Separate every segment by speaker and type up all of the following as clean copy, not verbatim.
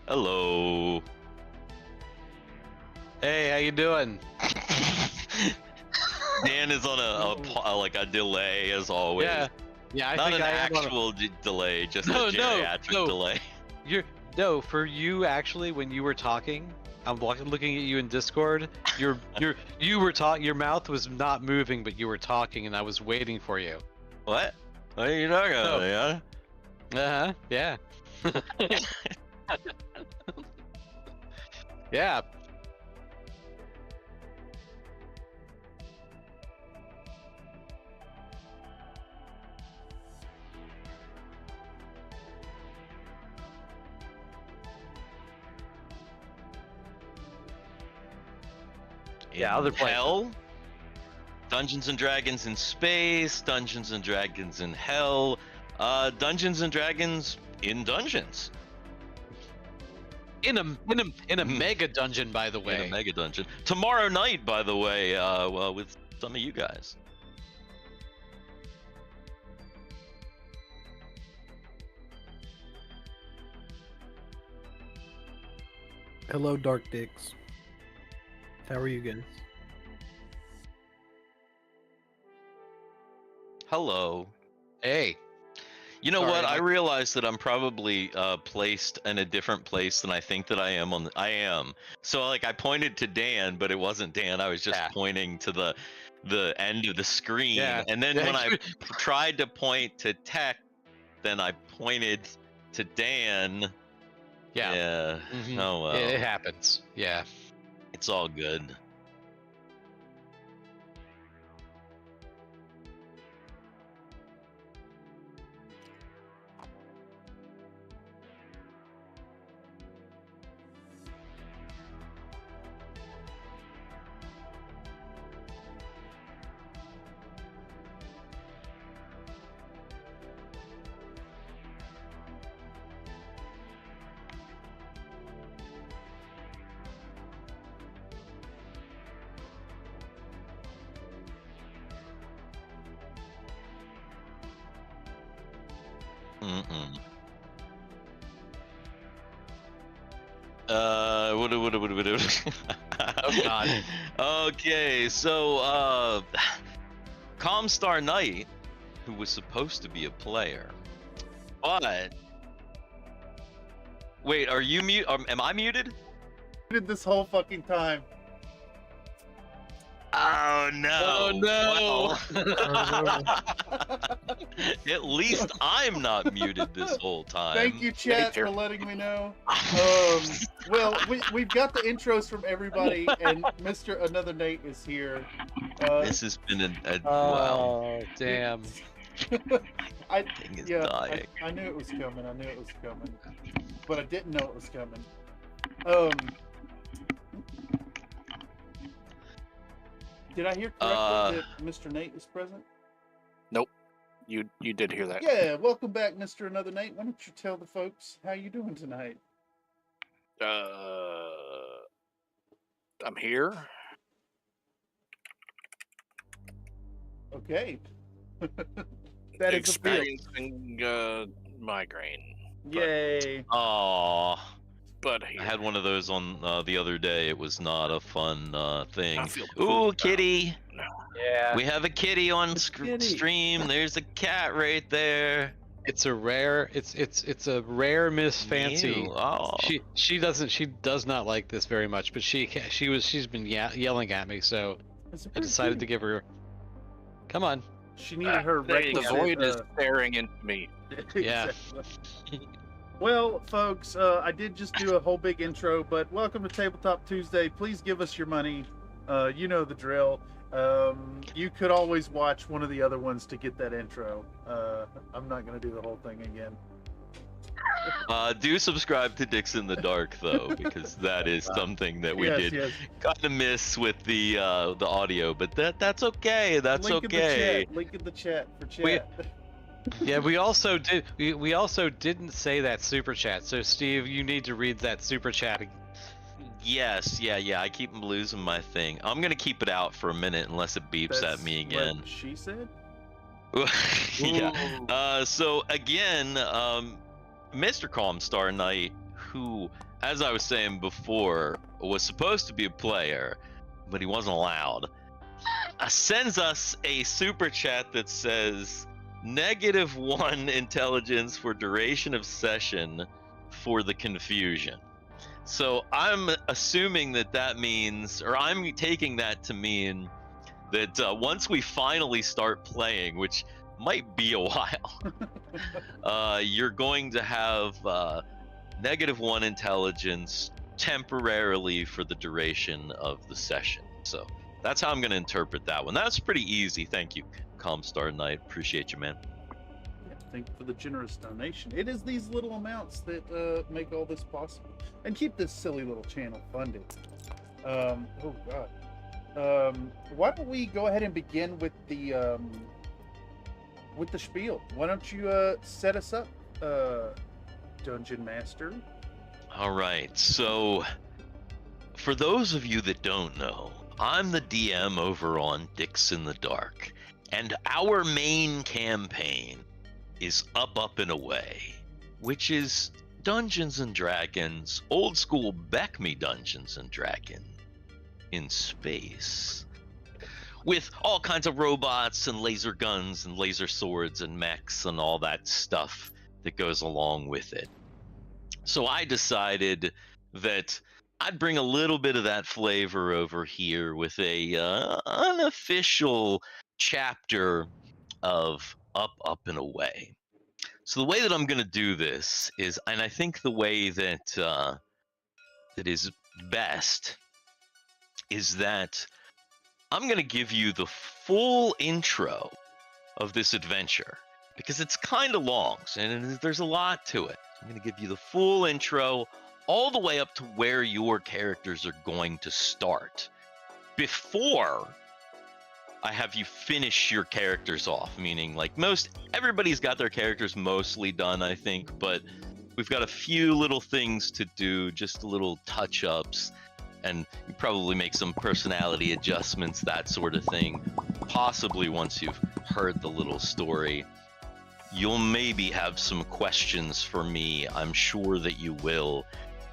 Speaker 1: Hello.
Speaker 2: Hey, how you doing?
Speaker 1: Dan is on a delay as always.
Speaker 2: Yeah. I
Speaker 1: Not
Speaker 2: think
Speaker 1: an
Speaker 2: I am on
Speaker 1: actual delay, just a
Speaker 2: No,
Speaker 1: geriatric delay.
Speaker 2: for you actually when you were talking, I'm looking at you in Discord. You were talking. Your mouth was not moving, but you were talking, and I was waiting for you.
Speaker 1: What? What are you talking about? Yeah.
Speaker 2: Yeah. Yeah. Yeah, other places.
Speaker 1: Hell, Dungeons and Dragons in space, Dungeons and Dragons in hell, Dungeons and Dragons in dungeons.
Speaker 2: In a mega dungeon, by the way.
Speaker 1: In a mega dungeon. Tomorrow night, by the way, well, with some of you guys.
Speaker 3: Hello, Dark Dicks. How are you guys?
Speaker 1: Hello.
Speaker 2: Hey.
Speaker 1: You know
Speaker 2: Sorry,
Speaker 1: what? I realized that I'm probably placed in a different place than I think that I am. I am. So like I pointed to Dan, but it wasn't Dan. I was just pointing to the end of the screen.
Speaker 2: Yeah.
Speaker 1: And then when I tried to point to Tech, then I pointed to Dan. Yeah.
Speaker 2: Mm-hmm.
Speaker 1: Oh well.
Speaker 2: It happens. Yeah.
Speaker 1: It's all good.
Speaker 2: Oh God.
Speaker 1: Okay, so Comstar Knight, who was supposed to be a player, but wait, are you mute? Am I muted?
Speaker 4: Muted this whole fucking time.
Speaker 1: Oh no!
Speaker 2: Oh no!
Speaker 1: Well, at least I'm not muted this whole time.
Speaker 4: Thank you, chat, for letting me know. Well, we've got the intros from everybody, and Mr. Another Nate is here.
Speaker 1: This has been a
Speaker 2: Oh
Speaker 1: wow.
Speaker 2: damn!
Speaker 1: Thing is dying.
Speaker 4: I knew it was coming. But I didn't know it was coming. Did I hear correctly that Mr. Nate is present?
Speaker 5: Nope. You did hear that.
Speaker 4: Yeah, welcome back, Mr. Another Nate. Why don't you tell the folks how you doing tonight?
Speaker 5: I'm here.
Speaker 4: Okay. That is
Speaker 5: experiencing migraine.
Speaker 4: Yay.
Speaker 1: Oh.
Speaker 5: But
Speaker 1: I had one of those on the other day. It was not a fun thing.
Speaker 5: I feel cool
Speaker 1: Ooh, kitty!
Speaker 5: No.
Speaker 2: Yeah.
Speaker 1: We have a kitty on stream. There's a cat right there.
Speaker 2: It's a rare. It's a rare Miss Fancy.
Speaker 1: Ew. Oh.
Speaker 2: She does not like this very much, but she's been yelling at me, so I decided to give her. Come on.
Speaker 4: She needed her
Speaker 5: The void is staring into me.
Speaker 2: Yeah.
Speaker 4: Well, folks, I did just do a whole big intro, but welcome to Tabletop Tuesday. Please give us your money. You know the drill. You could always watch one of the other ones to get that intro. I'm not going to do the whole thing again.
Speaker 1: Do subscribe to Dicks in the Dark, though, because that is something that we did kind of miss with the audio, but that's okay. That's okay.
Speaker 4: Link in the chat for chat.
Speaker 2: Yeah, we also didn't say that super chat. So Steve, you need to read that super chat.
Speaker 1: Yes, yeah. I keep losing my thing. I'm gonna keep it out for a minute unless it beeps at me again.
Speaker 4: What she said.
Speaker 1: Yeah. So again, Mr. Calmstar Knight, who as I was saying before, was supposed to be a player, but he wasn't allowed. Sends us a super chat that says -1 intelligence for duration of session for the confusion. So I'm assuming that means, or I'm taking that to mean that once we finally start playing, which might be a while, you're going to have -1 intelligence temporarily for the duration of the session. So that's how I'm going to interpret that one. That's pretty easy. Thank you, Calmstar Knight. Appreciate you, man.
Speaker 4: Thank you for the generous donation. It is these little amounts that make all this possible and keep this silly little channel funded. Oh God. Why don't we go ahead and begin with the spiel? Why don't you set us up, Dungeon Master?
Speaker 1: All right. So, for those of you that don't know, I'm the DM over on Dicks in the Dark, and our main campaign is Up and Away, which is Dungeons and Dragons, old school BECMI Dungeons and Dragons in space, with all kinds of robots and laser guns and laser swords and mechs and all that stuff that goes along with it. So I decided that I'd bring a little bit of that flavor over here with a unofficial chapter of Up and Away. So the way that I'm going to do this is, and I think the way that that is best, is that I'm going to give you the full intro of this adventure, because it's kind of long and there's a lot to it. I'm going to give you the full intro all the way up to where your characters are going to start before I have you finish your characters off, meaning like everybody's got their characters mostly done, I think, but we've got a few little things to do, just little touch-ups, and you probably make some personality adjustments, that sort of thing. Possibly once you've heard the little story, you'll maybe have some questions for me. I'm sure that you will.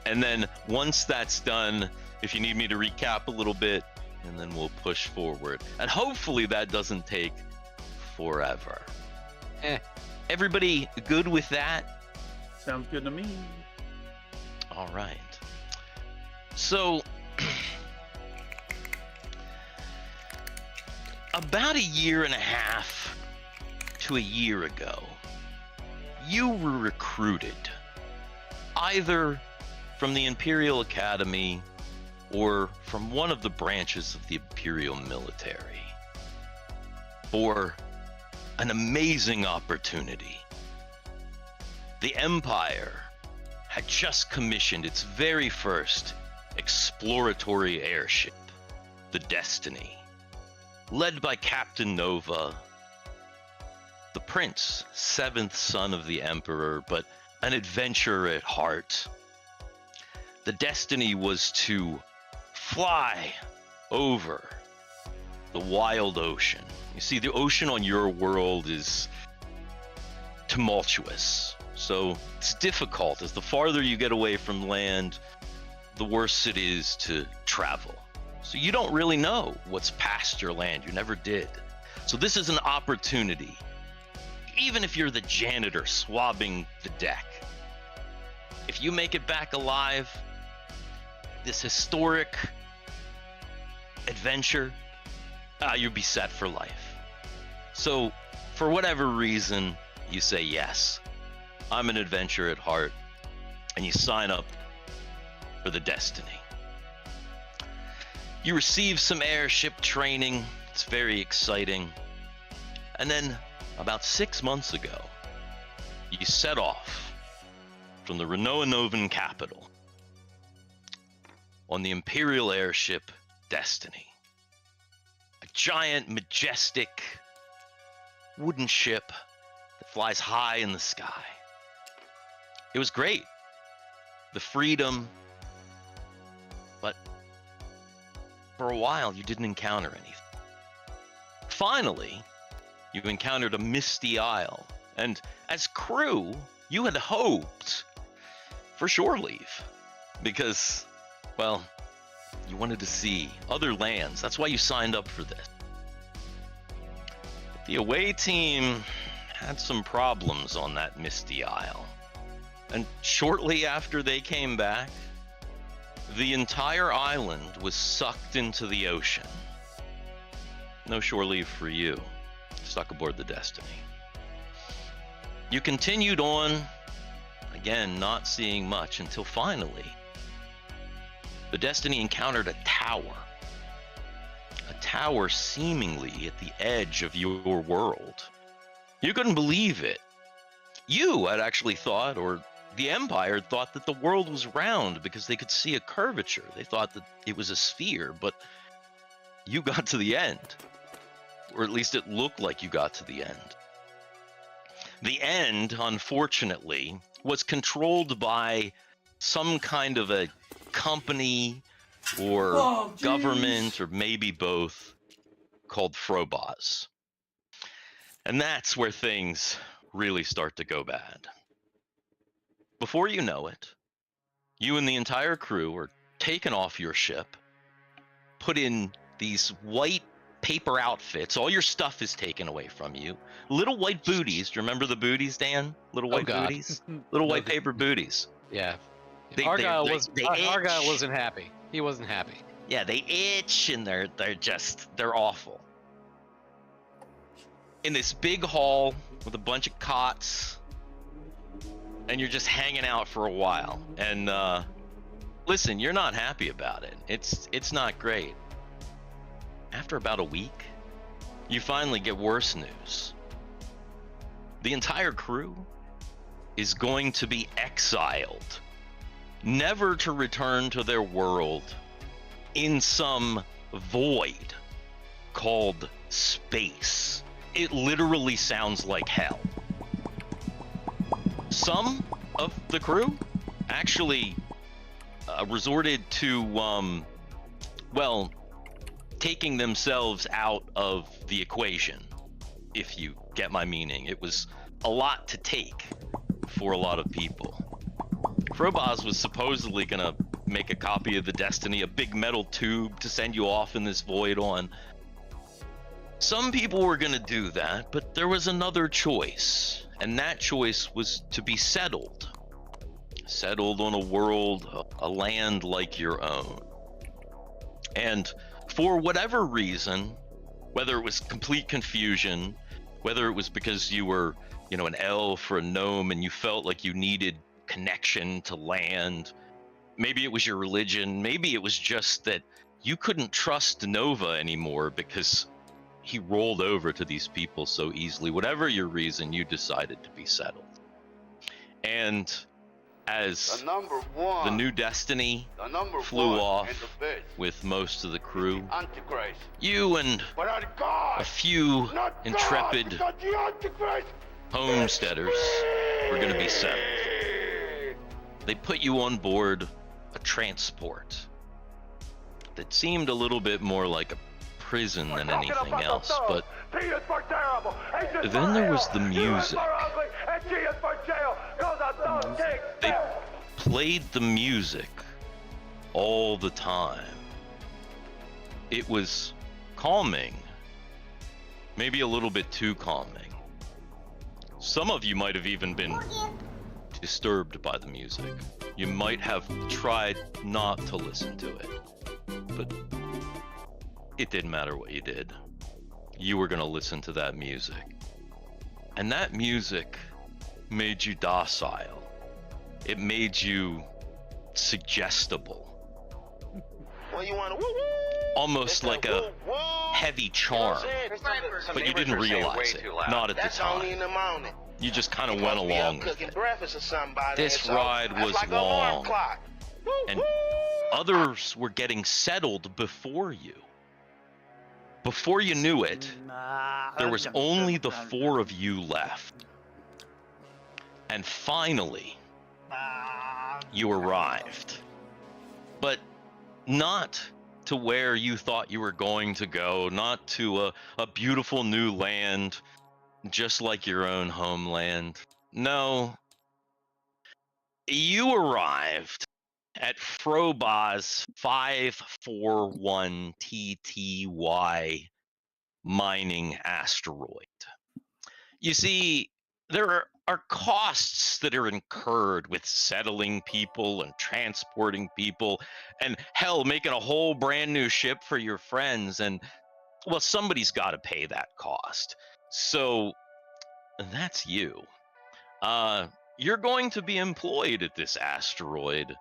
Speaker 1: And then once that's done, if you need me to recap a little bit, and then we'll push forward. And hopefully that doesn't take forever. Everybody good with that?
Speaker 4: Sounds good to me.
Speaker 1: All right. So, about 1.5 years to a year ago, you were recruited either from the Imperial Academy or from one of the branches of the Imperial military for an amazing opportunity. The Empire had just commissioned its very first exploratory airship, the Destiny, led by Captain Nova, the Prince, 7th son of the Emperor, but an adventurer at heart. The Destiny was to fly over the wild ocean. You see, the ocean on your world is tumultuous, so it's difficult. As the farther you get away from land, the worse it is to travel. So you don't really know what's past your land. You never did. So this is an opportunity. Even if you're the janitor swabbing the deck, if you make it back alive, this historic adventure, you'll be set for life. So for whatever reason, you say yes. I'm an adventurer at heart, and you sign up for the Destiny. You receive some airship training. It's very exciting. And then about 6 months ago, you set off from the Renoanovan capital on the Imperial Airship Destiny. A giant, majestic wooden ship that flies high in the sky. It was great. The freedom, but for a while you didn't encounter anything. Finally, you encountered a misty isle, and as crew, you had hoped for shore leave. Because, well, you wanted to see other lands. That's why you signed up for this. The away team had some problems on that Misty Isle. And shortly after they came back, the entire island was sucked into the ocean. No shore leave for you. Stuck aboard the Destiny. You continued on, again, not seeing much, until finally, the Destiny encountered a tower. A tower seemingly at the edge of your world. You couldn't believe it. You had actually thought, or the Empire thought, that the world was round because they could see a curvature. They thought that it was a sphere, but you got to the end. Or at least it looked like you got to the end. The end, unfortunately, was controlled by some kind of a company or government, or maybe both, called Froboz. And that's where things really start to go bad. Before you know it, you and the entire crew are taken off your ship, put in these white paper outfits. All your stuff is taken away from you. Little white booties. Do you remember the booties, Dan? Little white booties? Little white paper booties.
Speaker 2: Yeah.
Speaker 1: Argyle
Speaker 2: wasn't happy. He wasn't happy.
Speaker 1: Yeah, they itch and they're awful. In this big hall with a bunch of cots, and you're just hanging out for a while. And listen, you're not happy about it. It's not great. After about a week, you finally get worse news. The entire crew is going to be exiled, never to return to their world, in some void called space. It literally sounds like hell. Some of the crew actually resorted to, well, taking themselves out of the equation, if you get my meaning. It was a lot to take for a lot of people. Froboz was supposedly gonna make a copy of the Destiny, a big metal tube to send you off in this void on. Some people were gonna do that, but there was another choice, and that choice was to be settled. Settled on a world, a land like your own. And for whatever reason, whether it was complete confusion, whether it was because you were, an elf or a gnome and you felt like you needed connection to land, maybe it was your religion, maybe it was just that you couldn't trust Nova anymore because he rolled over to these people so easily. Whatever your reason, you decided to be settled. And as the new Destiny flew off with most of the crew, you and a few intrepid homesteaders were going to be settled. They put you on board a transport that seemed a little bit more like a prison than anything else, but then there was the music. They played the music all the time. It was calming, maybe a little bit too calming. Some of you might have even been disturbed by the music. You might have tried not to listen to it, but it didn't matter what you did. You were going to listen to that music. And that music made you docile. It made you suggestible. Almost like a heavy charm. But you didn't realize it. Not at the time. You just kind of went along with it. This ride was long. And others were getting settled before you. Before you knew it, there was only the four of you left. And finally, you arrived. But not to where you thought you were going to go, not to a beautiful new land, just like your own homeland. No. You arrived at Froboz 541TTY Mining Asteroid. You see, there are costs that are incurred with settling people and transporting people, and hell, making a whole brand new ship for your friends. And well, somebody's got to pay that cost. So that's you. You're going to be employed at this asteroid,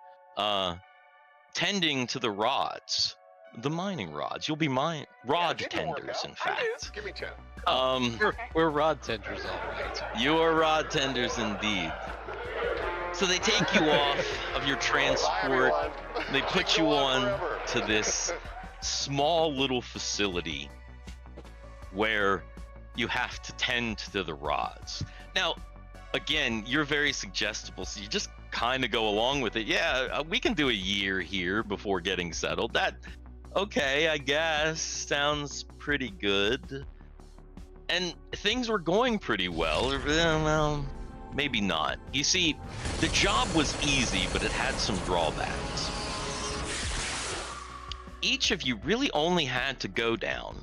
Speaker 1: tending to the rods, the mining rods. You'll be rod tenders, in fact.
Speaker 6: Give me 10.
Speaker 2: We're rod tenders, all right.
Speaker 1: You are rod tenders indeed. So they take you off of your transport. They put you on to this small little facility where you have to tend to the rods. Now, again, you're very suggestible, so you just kind of go along with it. Yeah, we can do a year here before getting settled. That, okay, I guess, sounds pretty good. And things were going pretty well. Well, maybe not. You see, the job was easy, but it had some drawbacks. Each of you really only had to go down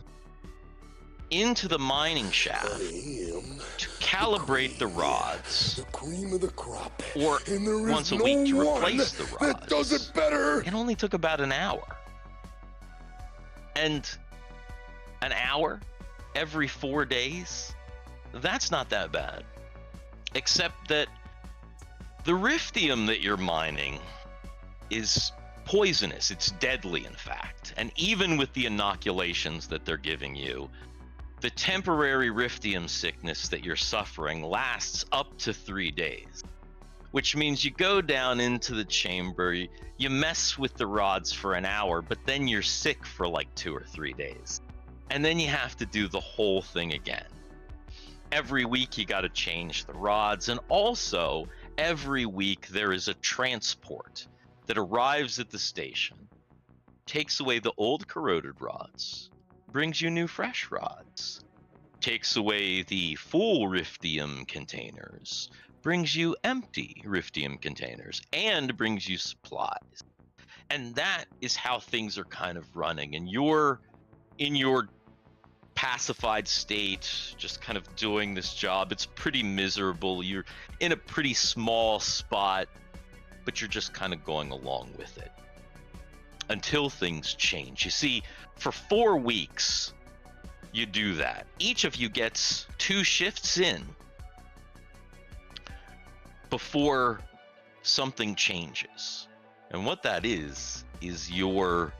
Speaker 1: into the mining shaft to calibrate the rods,
Speaker 6: the cream of the crop,
Speaker 1: or once a week to replace the rods.
Speaker 6: That does it better.
Speaker 1: It only took about an hour. And an hour every 4 days, that's not that bad. Except that the Riftium that you're mining is poisonous. It's deadly, in fact. And even with the inoculations that they're giving you, the temporary Riftium sickness that you're suffering lasts up to 3 days, which means you go down into the chamber, you mess with the rods for an hour, but then you're sick for like 2 or 3 days. And then you have to do the whole thing again. Every week you got to change the rods, and also every week there is a transport that arrives at the station, takes away the old corroded rods, brings you new fresh rods, takes away the full Riftium containers, brings you empty Riftium containers, and brings you supplies. And that is how things are kind of running. And you're in your pacified state, just kind of doing this job. It's pretty miserable. You're in a pretty small spot, but you're just kind of going along with it until things change. You see, for 4 weeks, you do that. Each of you gets 2 shifts in before something changes. And what that is your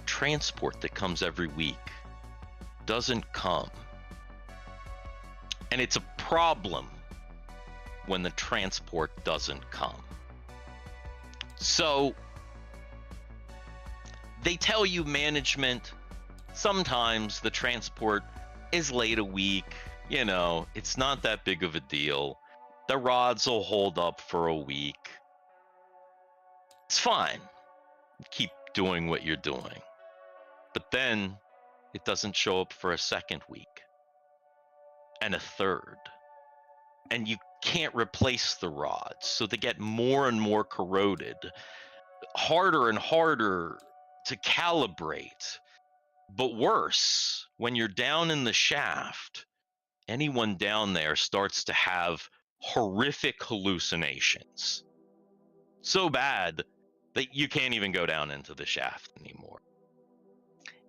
Speaker 1: transport that comes every week doesn't come. And it's a problem when the transport doesn't come. So they tell you, management, sometimes the transport is late a week. You know, it's not that big of a deal. The rods will hold up for a week. It's fine. Keep doing what you're doing. But then it doesn't show up for a second week and a third. And you can't replace the rods, so they get more and more corroded, harder and harder to calibrate. But worse, when you're down in the shaft, anyone down there starts to have horrific hallucinations. So bad that you can't even go down into the shaft anymore.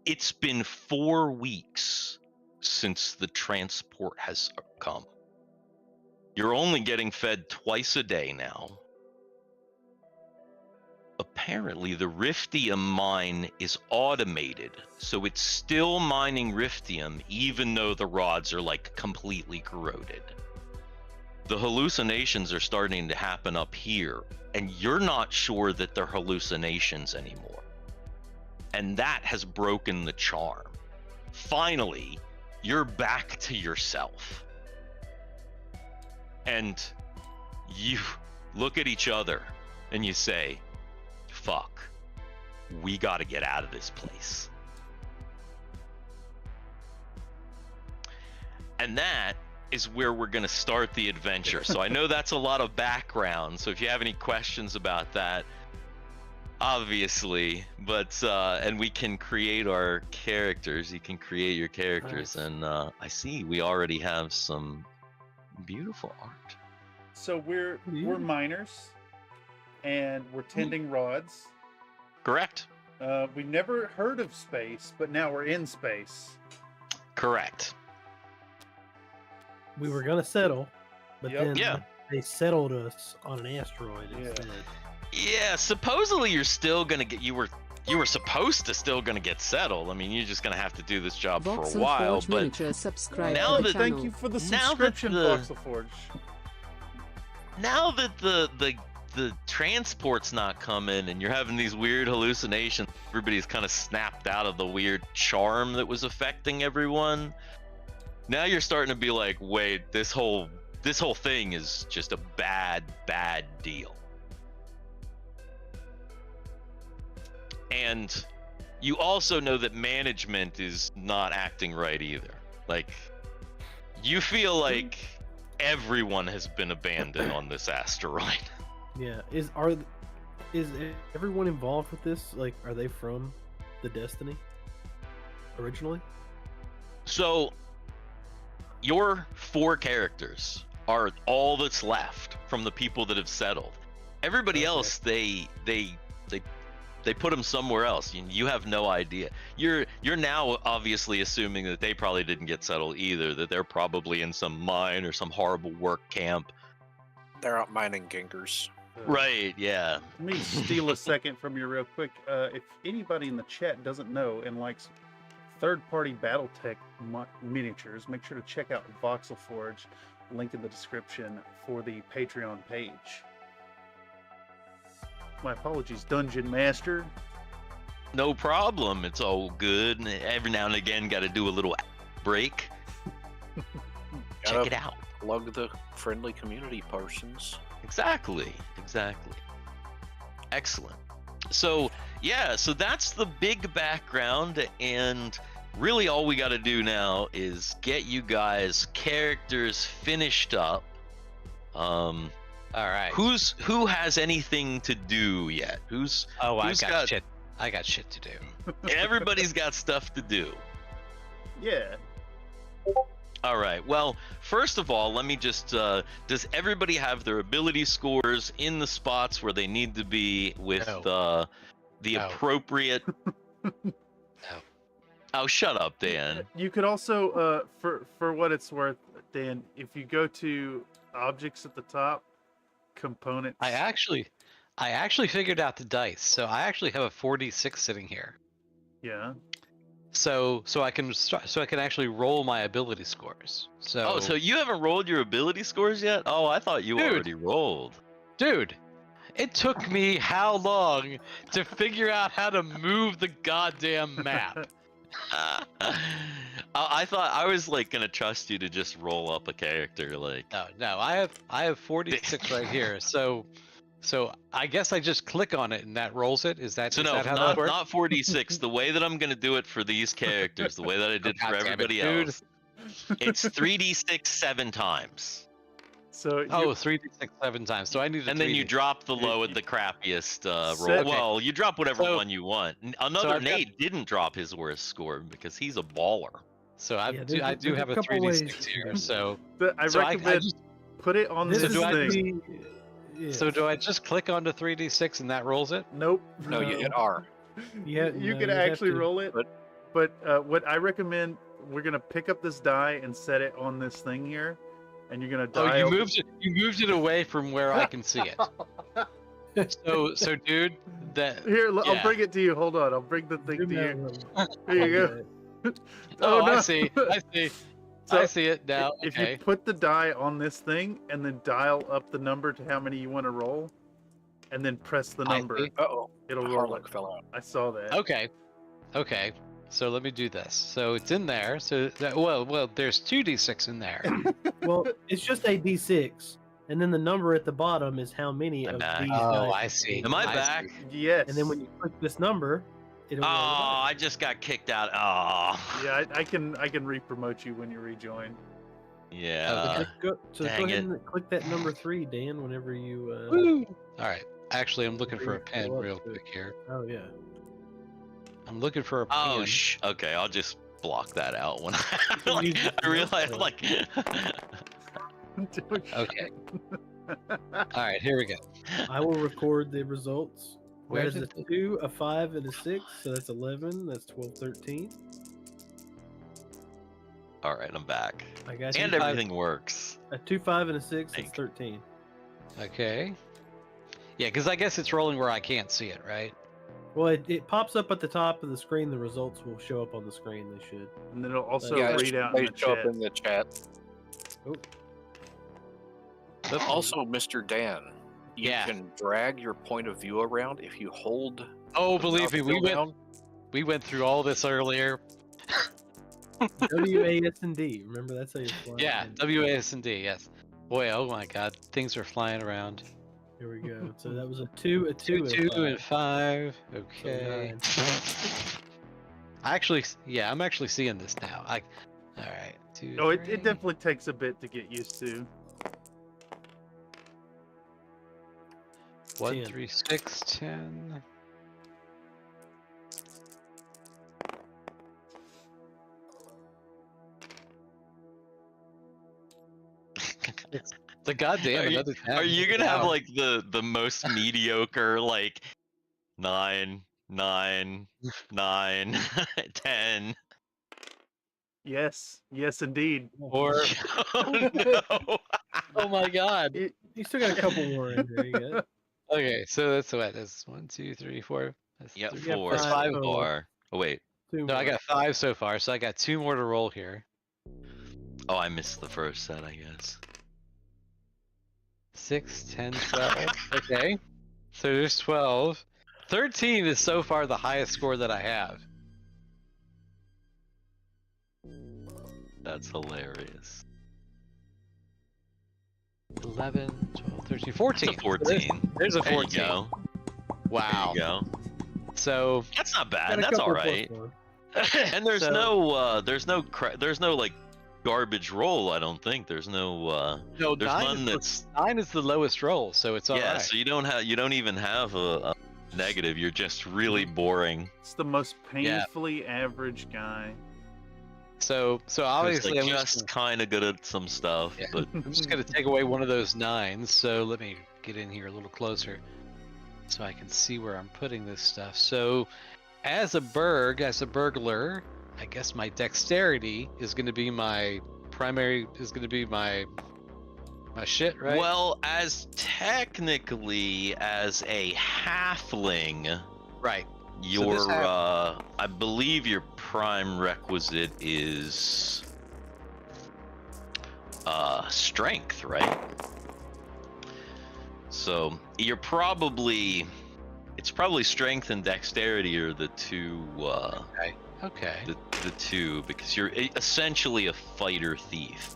Speaker 1: It's been 4 weeks since the transport has come. You're only getting fed twice a day now. Apparently, the Riftium mine is automated, so it's still mining Riftium even though the rods are like completely corroded. The hallucinations are starting to happen up here, and you're not sure that they're hallucinations anymore. And that has broken the charm. Finally, you're back to yourself. And you look at each other and you say, fuck, we gotta get out of this place. And that is where we're gonna start the adventure. So I know that's a lot of background, so if you have any questions about that, obviously, but and we can create our characters. You can create your characters,
Speaker 3: Nice.
Speaker 1: and I see we already have some beautiful art.
Speaker 4: So we're
Speaker 3: Yeah.
Speaker 4: miners, and we're tending rods.
Speaker 1: Correct.
Speaker 4: We never heard of space, but now we're in space.
Speaker 1: Correct.
Speaker 3: We were gonna settle, but
Speaker 4: Yep.
Speaker 3: then
Speaker 1: Yeah.
Speaker 3: they settled us on an asteroid
Speaker 4: Yeah.
Speaker 3: instead.
Speaker 1: Yeah, supposedly you're still gonna get. You were supposed to still gonna get settled. I mean, you're just gonna have to do this job for a
Speaker 7: Voxel
Speaker 1: while.
Speaker 7: Forge
Speaker 1: But
Speaker 7: Miniature, subscribe
Speaker 1: now
Speaker 7: to the
Speaker 1: that-
Speaker 7: channel.
Speaker 4: Thank you for the
Speaker 1: Now that
Speaker 4: subscription,
Speaker 1: the-
Speaker 4: Voxel Forge.
Speaker 1: now that the transport's not coming and you're having these weird hallucinations, everybody's kind of snapped out of the weird charm that was affecting everyone. Now you're starting to be like, wait, this whole thing is just a bad deal. And you also know that management is not acting right either. Like, you feel like everyone has been abandoned on this asteroid.
Speaker 3: Yeah. Is everyone involved with this? Like, are they from the Destiny originally?
Speaker 1: So, your 4 characters are all that's left from the people that have settled. Everybody
Speaker 3: Okay.
Speaker 1: else, they put them somewhere else. You have no idea. You're now obviously assuming that they probably didn't get settled either. That they're probably in some mine or some horrible work camp.
Speaker 5: They're out mining ginkers.
Speaker 1: Right? Yeah.
Speaker 4: Let me steal a second from you real quick. If anybody in the chat doesn't know and likes third-party BattleTech miniatures, make sure to check out Voxel Forge. Link in the description for the Patreon page. My apologies, Dungeon Master.
Speaker 1: No problem. It's all good. Every now and again, got to do a little break. Check
Speaker 5: Gotta
Speaker 1: it out.
Speaker 5: Plug the friendly community persons.
Speaker 1: Exactly. Excellent. So yeah, so that's the big background, and really all we got to do now is get you guys characters finished up.
Speaker 2: All right.
Speaker 1: Who has anything to do yet?
Speaker 2: I've
Speaker 1: got-
Speaker 2: got shit. I got shit to do.
Speaker 1: Everybody's got stuff to do.
Speaker 4: Yeah.
Speaker 1: All right. Well, first of all, let me just does everybody have their ability scores in the spots where they need to be with
Speaker 2: No.
Speaker 1: the
Speaker 2: No.
Speaker 1: appropriate Oh, shut up, Dan.
Speaker 4: You could also, for what it's worth, Dan, if you go to objects at the top, components.
Speaker 2: I actually figured out the dice. So I actually have a 46 sitting here.
Speaker 4: Yeah.
Speaker 2: So I can actually roll my ability scores. So
Speaker 1: Oh, so you haven't rolled your ability scores yet? Oh, I thought you
Speaker 2: Dude.
Speaker 1: already rolled.
Speaker 2: dude, it took me how long to figure out how to move the goddamn map?
Speaker 1: I thought I was like gonna trust you to just roll up a character, like.
Speaker 2: No, I have 46 right here. So I guess I just click on it and that rolls it. Is that
Speaker 1: So
Speaker 2: is
Speaker 1: no,
Speaker 2: that how that works?
Speaker 1: not 46. The way that I'm gonna do it for these characters, the way that I did
Speaker 2: God
Speaker 1: for
Speaker 2: damn it,
Speaker 1: everybody
Speaker 2: dude.
Speaker 1: else, it's 3d6 7 times,
Speaker 4: So
Speaker 2: Oh, 3d6 7 times. So I need.
Speaker 1: and then you
Speaker 2: 3D.
Speaker 1: drop the low at the crappiest roll.
Speaker 4: Set-
Speaker 1: Well, you drop whatever
Speaker 2: So-
Speaker 1: one you want. Another
Speaker 2: I've got-
Speaker 1: Nate didn't drop his worst score because he's a baller.
Speaker 2: So
Speaker 3: Yeah,
Speaker 2: I
Speaker 3: there's
Speaker 2: do
Speaker 3: a
Speaker 2: have a
Speaker 3: couple
Speaker 2: 3d6
Speaker 3: ways.
Speaker 2: here. So
Speaker 4: I
Speaker 2: so I
Speaker 4: recommend
Speaker 2: just,
Speaker 4: put it on
Speaker 3: This
Speaker 4: this
Speaker 3: is
Speaker 2: do I-
Speaker 4: thing.
Speaker 3: yeah.
Speaker 2: so do I just click onto 3d6 and that rolls it?
Speaker 4: Nope.
Speaker 5: No, you hit R.
Speaker 3: Yeah,
Speaker 4: You
Speaker 3: no,
Speaker 4: can
Speaker 3: have
Speaker 4: actually
Speaker 3: to-
Speaker 4: roll it, but what I recommend, we're gonna pick up this die and set it on this thing here, and you're gonna
Speaker 2: Oh,
Speaker 4: dial.
Speaker 2: you moved it away from where I can see it. So dude, that
Speaker 4: Here, I'll
Speaker 2: yeah.
Speaker 4: bring it to you. Hold on, I'll bring the thing to you. Here you go.
Speaker 2: Oh,
Speaker 4: no.
Speaker 2: I see.
Speaker 4: So,
Speaker 2: I see it now.
Speaker 4: If
Speaker 2: Okay.
Speaker 4: you put the die on this thing and then dial up the number to how many you want to roll, and then press the
Speaker 2: I
Speaker 4: number,
Speaker 2: see.
Speaker 5: Uh-oh.
Speaker 4: it'll roll
Speaker 5: Harlock
Speaker 4: it.
Speaker 5: fell out.
Speaker 4: I saw that.
Speaker 2: Okay. So let me do this. So it's in there. So that, well, there's 2d6 in there.
Speaker 3: Well, it's just a D6, and then the number at the bottom is how many
Speaker 1: I'm
Speaker 3: of
Speaker 1: back.
Speaker 3: these
Speaker 2: Oh,
Speaker 3: dice.
Speaker 2: I see.
Speaker 1: Am I
Speaker 2: see.
Speaker 1: back?
Speaker 4: Yes.
Speaker 3: And then when you click this number, it'll
Speaker 1: Oh,
Speaker 3: roll it up.
Speaker 1: I just got kicked out. Oh.
Speaker 4: Yeah, I can re-promote you when you rejoin.
Speaker 1: Yeah.
Speaker 3: Go
Speaker 1: dang
Speaker 3: ahead
Speaker 1: it.
Speaker 3: and click that number 3, Dan. Whenever you.
Speaker 2: Woo! All right. Actually, I'm looking for a
Speaker 3: Go
Speaker 2: pen
Speaker 3: up
Speaker 2: real
Speaker 3: to-
Speaker 2: quick here.
Speaker 3: Oh yeah.
Speaker 2: I'm looking for a
Speaker 1: Oh,
Speaker 2: pen.
Speaker 1: okay. I'll just block that out when
Speaker 3: can
Speaker 1: like,
Speaker 3: use it
Speaker 1: I
Speaker 3: for
Speaker 1: realize,
Speaker 3: notes,
Speaker 1: like.
Speaker 2: Okay. All right, here we go.
Speaker 3: I will record the results.
Speaker 2: Where
Speaker 3: There's
Speaker 2: did
Speaker 3: a 2, a 5, and a 6, so that's 11. That's 12, 13.
Speaker 1: All right, I'm back.
Speaker 3: I got
Speaker 1: And
Speaker 3: you.
Speaker 1: everything works.
Speaker 3: A 2, 5, and a 6.
Speaker 1: Thank
Speaker 3: It's 13.
Speaker 2: Okay. Yeah, because I guess it's rolling where I can't see it, right?
Speaker 3: Well, it pops up at the top of the screen. The results will show up on the screen. They should.
Speaker 4: And then it'll also
Speaker 5: Yeah,
Speaker 4: read out in
Speaker 5: they
Speaker 4: the
Speaker 5: show
Speaker 4: chat.
Speaker 5: up in the chat.
Speaker 3: Oh,
Speaker 5: Also, Mr. Dan, you
Speaker 2: Yeah.
Speaker 5: can drag your point of view around if you hold.
Speaker 2: Oh,
Speaker 5: the
Speaker 2: believe
Speaker 5: mouse
Speaker 2: me,
Speaker 5: wheel down.
Speaker 2: we went through all this earlier.
Speaker 3: WASD. Remember, that's how you fly.
Speaker 2: Yeah,
Speaker 3: in.
Speaker 2: WASD, yes. Boy, oh my God, things are flying around.
Speaker 3: Here we go. So that was a 2, a 2,
Speaker 2: Two,
Speaker 3: and a
Speaker 2: and 5. Okay. I'm actually seeing this now. All right. 2,
Speaker 4: Oh, it
Speaker 2: 3.
Speaker 4: definitely takes a bit to get used to.
Speaker 2: 1,
Speaker 3: 10.
Speaker 2: 3, 6, 10. The goddamn
Speaker 1: Are you-
Speaker 2: another 10.
Speaker 1: Are you gonna have
Speaker 2: Wow.
Speaker 1: like the most mediocre like 9, 9, 9, 10?
Speaker 4: Yes, yes, indeed.
Speaker 2: Or
Speaker 1: Oh no!
Speaker 2: oh my God.
Speaker 3: You still got a couple more in there. You got
Speaker 2: Okay, so that's what? That's 1, 2, 3, 4. That's
Speaker 1: Yeah,
Speaker 2: three-
Speaker 3: got
Speaker 1: 4
Speaker 2: that's
Speaker 3: five
Speaker 2: five.
Speaker 3: total.
Speaker 1: more. Oh wait.
Speaker 3: 2
Speaker 2: No, I
Speaker 3: more.
Speaker 2: got 5 so far, so I got 2 more to roll here.
Speaker 1: Oh, I missed the first set, I guess.
Speaker 2: 6, 10, 12. Okay. So there's 12. 13 is so far the highest score that I have.
Speaker 1: That's hilarious.
Speaker 2: 11, 12, 13, 14.
Speaker 1: It's a 14.
Speaker 2: There's a
Speaker 1: There you
Speaker 2: 14.
Speaker 1: go.
Speaker 2: Wow.
Speaker 1: There you go.
Speaker 2: So
Speaker 1: That's not
Speaker 3: Got
Speaker 1: bad.
Speaker 3: a
Speaker 1: That's
Speaker 3: couple
Speaker 1: all
Speaker 3: plus
Speaker 1: right.
Speaker 3: one.
Speaker 1: And there's
Speaker 2: So-
Speaker 1: there's no like garbage roll. I don't think there's no.
Speaker 2: no,
Speaker 1: There's
Speaker 2: 9
Speaker 1: none
Speaker 2: is,
Speaker 1: that's
Speaker 2: 9 is the lowest roll, so it's
Speaker 1: yeah.
Speaker 2: alright.
Speaker 1: So you don't even have a negative. You're just really boring.
Speaker 4: It's the most painfully average guy.
Speaker 2: So
Speaker 1: It's
Speaker 2: obviously
Speaker 1: like
Speaker 2: I'm
Speaker 1: just kind of good at some stuff,
Speaker 2: Yeah.
Speaker 1: but
Speaker 2: I'm just gonna take away one of those 9s. So let me get in here a little closer, so I can see where I'm putting this stuff. So, as a burglar, I guess my dexterity is gonna be my primary. Is gonna be my shit, right?
Speaker 1: well, as technically as a halfling,
Speaker 2: right.
Speaker 1: your
Speaker 2: this
Speaker 1: I believe your prime requisite is strength, right? So you're probably it's probably strength and dexterity are the two
Speaker 2: Okay.
Speaker 1: the two because you're essentially a fighter thief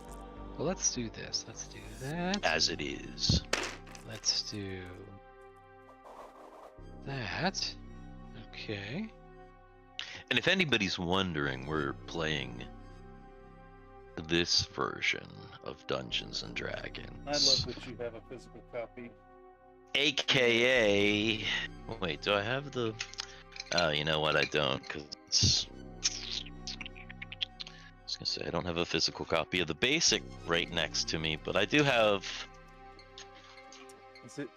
Speaker 2: Well, let's do this. Let's do that.
Speaker 1: as it is.
Speaker 2: Let's do that. Okay.
Speaker 1: And if anybody's wondering, we're playing this version of Dungeons and Dragons.
Speaker 4: I love that you have a physical copy.
Speaker 1: AKA, wait, do I have the? Oh, you know what? I don't, because it's. I was gonna say I don't have a physical copy of the basic right next to me, but I do have.
Speaker 4: Is it?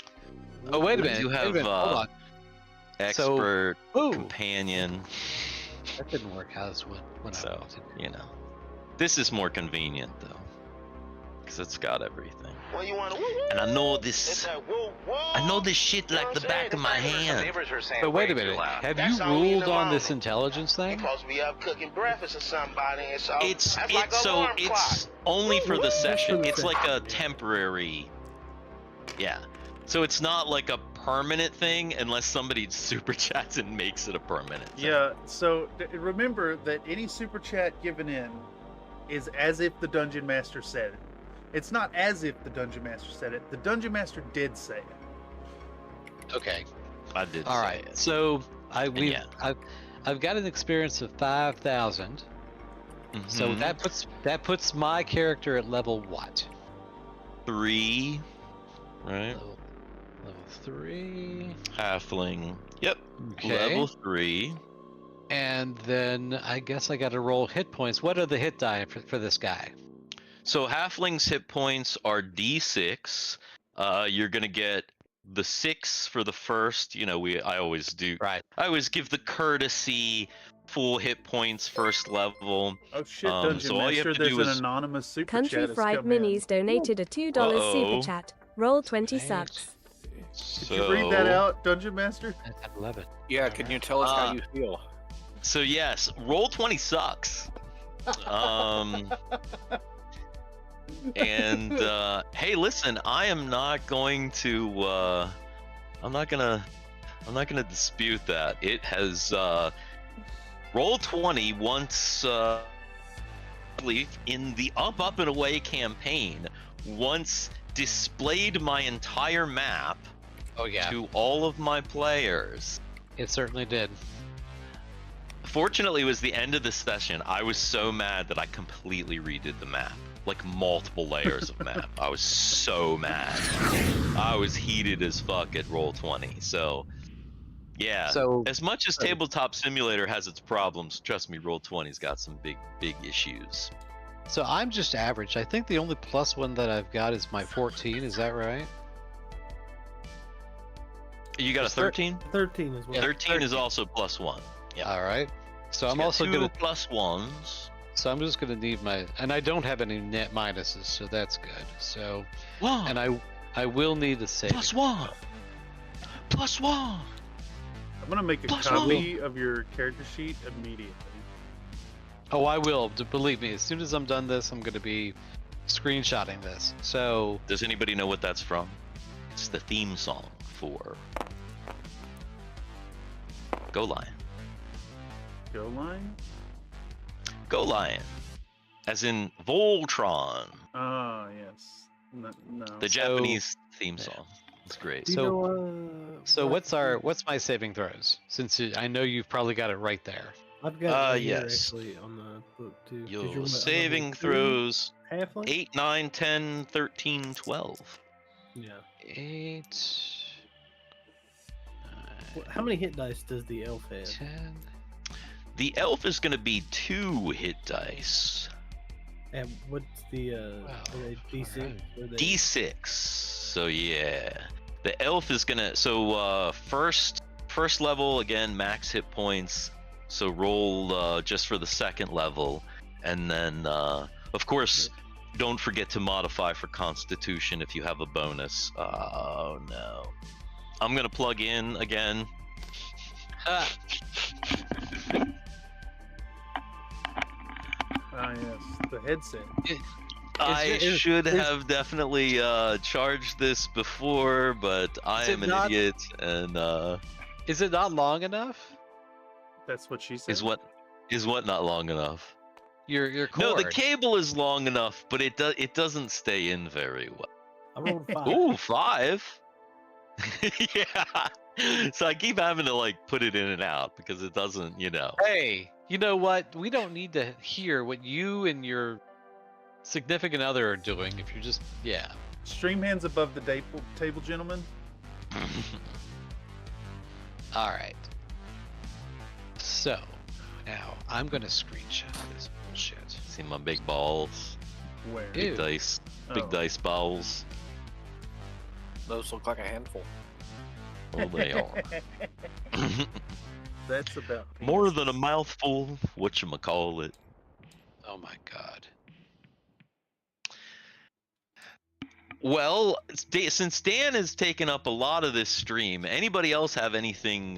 Speaker 2: Oh, wait a
Speaker 1: I
Speaker 2: minute.
Speaker 1: do
Speaker 2: wait a
Speaker 1: have
Speaker 2: minute, hold on.
Speaker 1: expert
Speaker 2: Ooh,
Speaker 1: companion,
Speaker 2: that didn't work out as what I
Speaker 1: So.
Speaker 2: wanted.
Speaker 1: you know. This is more convenient though, because it's got everything.
Speaker 7: Well, you want
Speaker 1: And I know this. I know this shit like the back of my hand.
Speaker 2: But wait a minute. Have you ruled on this intelligence thing?
Speaker 7: Supposed to be up cooking breakfast or somebody, and so
Speaker 1: It's
Speaker 7: that's like
Speaker 1: it's
Speaker 7: an
Speaker 1: so
Speaker 7: alarm
Speaker 1: it's
Speaker 7: clock.
Speaker 1: only for the
Speaker 3: Just for
Speaker 1: session.
Speaker 3: the
Speaker 1: It's like a
Speaker 3: session, yeah.
Speaker 1: temporary. Yeah. So it's not like a permanent thing unless somebody super chats and makes it a permanent thing.
Speaker 4: Yeah. So remember that any super chat given in is as if the dungeon master said it. It's not as if the dungeon master said it. The dungeon master did say it.
Speaker 2: Okay.
Speaker 1: I did.
Speaker 2: All
Speaker 1: say
Speaker 2: right.
Speaker 1: it.
Speaker 2: So
Speaker 1: yeah.
Speaker 2: I've got an experience of 5,000. So
Speaker 1: Mhm.
Speaker 2: that puts my character at level what?
Speaker 1: 3, right?
Speaker 2: Level 3.
Speaker 1: Halfling. Yep.
Speaker 2: Okay.
Speaker 1: Level 3.
Speaker 2: And then I guess I got to roll hit points. What are the hit die for this guy?
Speaker 1: So halfling's hit points are D6. You're gonna get the 6 for the first. I always do.
Speaker 2: Right.
Speaker 1: I always give the courtesy full hit points first level.
Speaker 4: Oh shit, Dungeon
Speaker 1: So all you
Speaker 4: Master,
Speaker 1: have to
Speaker 4: there's
Speaker 1: do
Speaker 4: an
Speaker 1: is
Speaker 4: anonymous super
Speaker 8: Country
Speaker 4: chat has
Speaker 8: Fried
Speaker 4: come in.
Speaker 8: Minis donated a $2 super chat. Roll 20 subs.
Speaker 4: Could you read that out, Dungeon Master?
Speaker 2: I love it.
Speaker 5: Yeah, can you tell us how you feel?
Speaker 1: So yes, roll 20 sucks. And hey, listen, I am not going to. I'm not gonna dispute that. It has roll 20 once in the Up and Away campaign. Once displayed my entire map
Speaker 2: Oh yeah,
Speaker 1: to all of my players.
Speaker 2: it certainly did.
Speaker 1: Fortunately, it was the end of the session. I was so mad that I completely redid the map. Like multiple layers of map. I was so mad. I was heated as fuck at roll 20. So yeah.
Speaker 2: So
Speaker 1: As much as Tabletop Simulator has its problems, trust me, roll 20's got some big issues.
Speaker 2: So I'm just average. I think the only +1 that I've got is my 14. Is that right?
Speaker 1: You got a 13?
Speaker 3: 13 as well.
Speaker 1: 13 is also +1. Yeah.
Speaker 2: All right. So
Speaker 1: So
Speaker 2: I'm
Speaker 1: you got
Speaker 2: also
Speaker 1: two
Speaker 2: gonna.
Speaker 1: +1s.
Speaker 2: So I'm just gonna need my, and I don't have any net minuses, so that's good. So,
Speaker 1: One.
Speaker 2: and I will need a save.
Speaker 1: +1. +1.
Speaker 4: I'm gonna make a
Speaker 1: Plus
Speaker 4: copy of your character sheet immediately.
Speaker 2: Oh, I will. Believe me. As soon as I'm done this, I'm gonna be screenshotting this. So
Speaker 1: Does anybody know what that's from? It's the theme song for Go Lion.
Speaker 4: Go line?
Speaker 1: Go Lion. As in Voltron.
Speaker 4: Ah, yes. No.
Speaker 1: The Japanese theme song. It's great.
Speaker 3: Do you
Speaker 2: So-
Speaker 3: know,
Speaker 2: so what's my saving throws? Since I know you've probably got it right there.
Speaker 3: I've got it right here
Speaker 1: yes.
Speaker 3: actually on the book too. 'Cause
Speaker 1: Your
Speaker 3: you're what,
Speaker 1: saving
Speaker 3: level 2
Speaker 1: throws
Speaker 3: halfling?
Speaker 1: 8, 9, 10, 13, 12.
Speaker 3: Yeah.
Speaker 2: 8,
Speaker 3: How many hit dice does the elf have?
Speaker 2: 10.
Speaker 1: The elf is going to be 2 hit dice.
Speaker 3: And what's the
Speaker 2: Wow,
Speaker 3: are they D6?
Speaker 2: alright.
Speaker 3: Or are they-
Speaker 1: D6. So yeah. The elf is going to first level again max hit points. So roll just for the second level, and then of course don't forget to modify for Constitution if you have a bonus. Oh no. I'm going to plug in again.
Speaker 2: Ah,
Speaker 4: Ah, yes. The headset.
Speaker 1: I
Speaker 2: is-
Speaker 1: should
Speaker 2: is-
Speaker 1: have definitely charged this before, but I
Speaker 2: Is it
Speaker 1: am an
Speaker 2: not-
Speaker 1: idiot, and
Speaker 2: is it not long enough?
Speaker 4: That's what she said.
Speaker 1: is what not long enough?
Speaker 2: Your cord.
Speaker 1: No, the cable is long enough, but it doesn't stay in very well.
Speaker 3: I rolled 5.
Speaker 1: Ooh, 5. Yeah. So I keep having to like put it in and out because it doesn't,
Speaker 2: Hey, you know what? We don't need to hear what you and your significant other are doing if you're just, yeah.
Speaker 4: Stream hands above the table, gentlemen.
Speaker 2: All right. So, now I'm going to screenshot this bullshit.
Speaker 1: See my big balls,
Speaker 4: Where?
Speaker 2: Ew.
Speaker 1: big dice, big
Speaker 4: Oh.
Speaker 1: dice balls.
Speaker 5: Those look like a handful.
Speaker 1: Oh, they are.
Speaker 4: That's about
Speaker 1: More than a mouthful. Whatchamacallit.
Speaker 2: Oh my god.
Speaker 1: Well, since Dan has taken up a lot of this stream, anybody else have anything?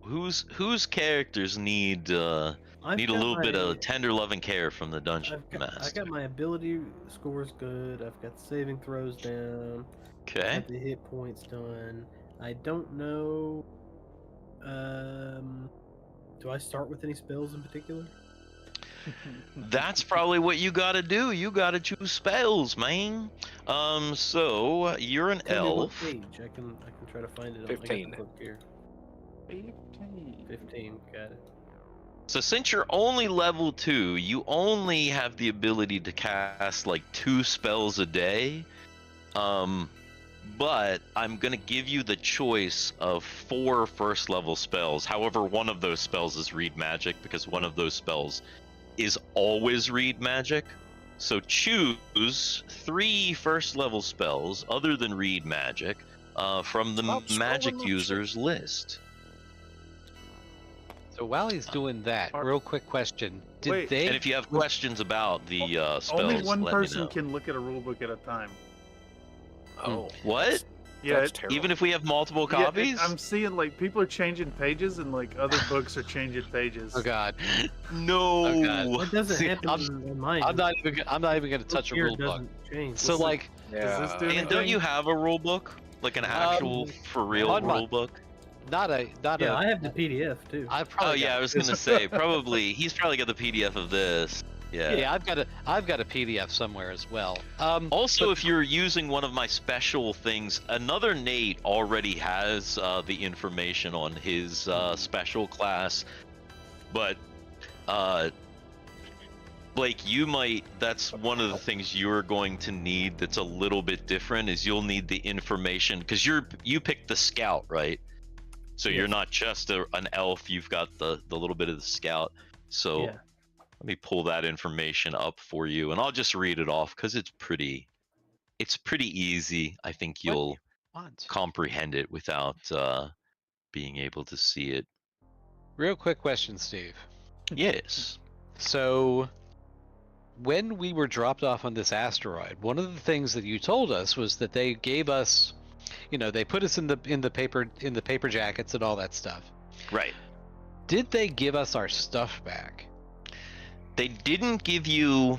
Speaker 1: Whose characters need a little bit of tender love and care from the dungeon
Speaker 3: I
Speaker 1: master?
Speaker 3: got my ability scores good. I've got the saving throws down.
Speaker 1: Okay.
Speaker 3: Got the hit points done. I don't know. Do I start with any spells in particular?
Speaker 1: That's probably what you gotta do. You gotta choose spells, man. So you're an
Speaker 3: Tell me what
Speaker 1: elf.
Speaker 3: page. I can try to find it. I got the
Speaker 5: 15.
Speaker 3: book here. 15. Got it.
Speaker 1: So since you're only level 2, you only have the ability to cast like 2 spells a day. But I'm gonna give you the choice of 4 first level spells. However, one of those spells is read magic because one of those spells is always read magic. So choose 3 first level spells other than read magic from the magic users list.
Speaker 2: So while he's doing that, real quick question:
Speaker 4: Wait,
Speaker 1: And if you have questions about the spells,
Speaker 4: only one
Speaker 1: let
Speaker 4: person
Speaker 1: me know.
Speaker 4: can look at a rulebook at a time.
Speaker 5: Oh,
Speaker 1: What?
Speaker 4: Yeah,
Speaker 5: that's terrible.
Speaker 1: Even if we have multiple
Speaker 4: yeah,
Speaker 1: copies?
Speaker 4: I'm seeing like people are changing pages and like other books are changing pages.
Speaker 2: Oh God,
Speaker 1: No.
Speaker 2: Oh, God.
Speaker 3: What doesn't
Speaker 2: See,
Speaker 3: happen in mine?
Speaker 2: I'm not even gonna touch a
Speaker 3: Here
Speaker 2: rule book.
Speaker 3: doesn't change.
Speaker 2: So like,
Speaker 5: Yeah.
Speaker 4: Does this do
Speaker 1: And don't you have a rule book? Like an actual, for real
Speaker 2: on my-
Speaker 1: rule book?
Speaker 2: not a.
Speaker 3: Yeah, I have the PDF too.
Speaker 2: I've
Speaker 1: Oh
Speaker 2: probably
Speaker 1: yeah, I was gonna say, probably, he's probably got the PDF of this. Yeah.
Speaker 2: Yeah, I've got a PDF somewhere as well.
Speaker 1: Also, if you're using one of my special things, another Nate already has the information on his special class, but Blake, you might. That's one of the things you're going to need. That's a little bit different. Is you'll need the information because you picked the scout, right? So you're not just an elf. You've got the little bit of the scout. So.
Speaker 3: Yeah.
Speaker 1: Let me pull that information up for you, and I'll just read it off because it's pretty easy. I think you'll comprehend it without being able to see it.
Speaker 2: Real quick question, Steve.
Speaker 1: Yes.
Speaker 2: So, when we were dropped off on this asteroid, one of the things that you told us was that they gave us, they put us in the paper jackets and all that stuff.
Speaker 1: Right.
Speaker 2: Did they give us our stuff back?
Speaker 1: They didn't give you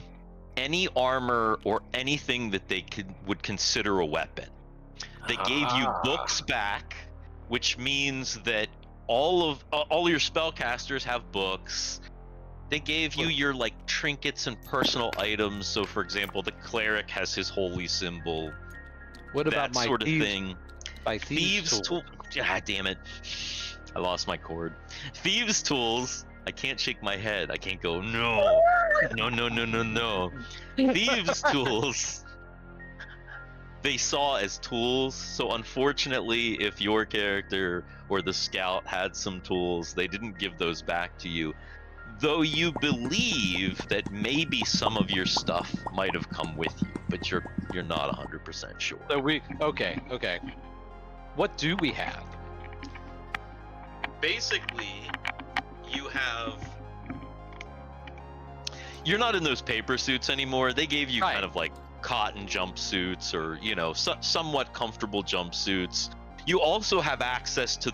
Speaker 1: any armor or anything that they would consider a weapon. They gave you books back, which means that all your spellcasters have books. They gave you your like trinkets and personal items. So, for example, the cleric has his holy symbol.
Speaker 2: What about
Speaker 1: that
Speaker 2: my
Speaker 1: sort of
Speaker 2: thieves,
Speaker 1: thing?
Speaker 2: My thieves tool?
Speaker 1: God damn it! I lost my cord. Thieves tools. I can't shake my head. I can't go, no. Thieves' tools, they saw as tools. So unfortunately, if your character or the scout had some tools, they didn't give those back to you. Though you believe that maybe some of your stuff might have come with you, but you're not 100% sure.
Speaker 2: So okay. What do we have?
Speaker 1: Basically, you're not in those paper suits anymore. They gave you kind of like cotton jumpsuits or somewhat comfortable jumpsuits. You also have access to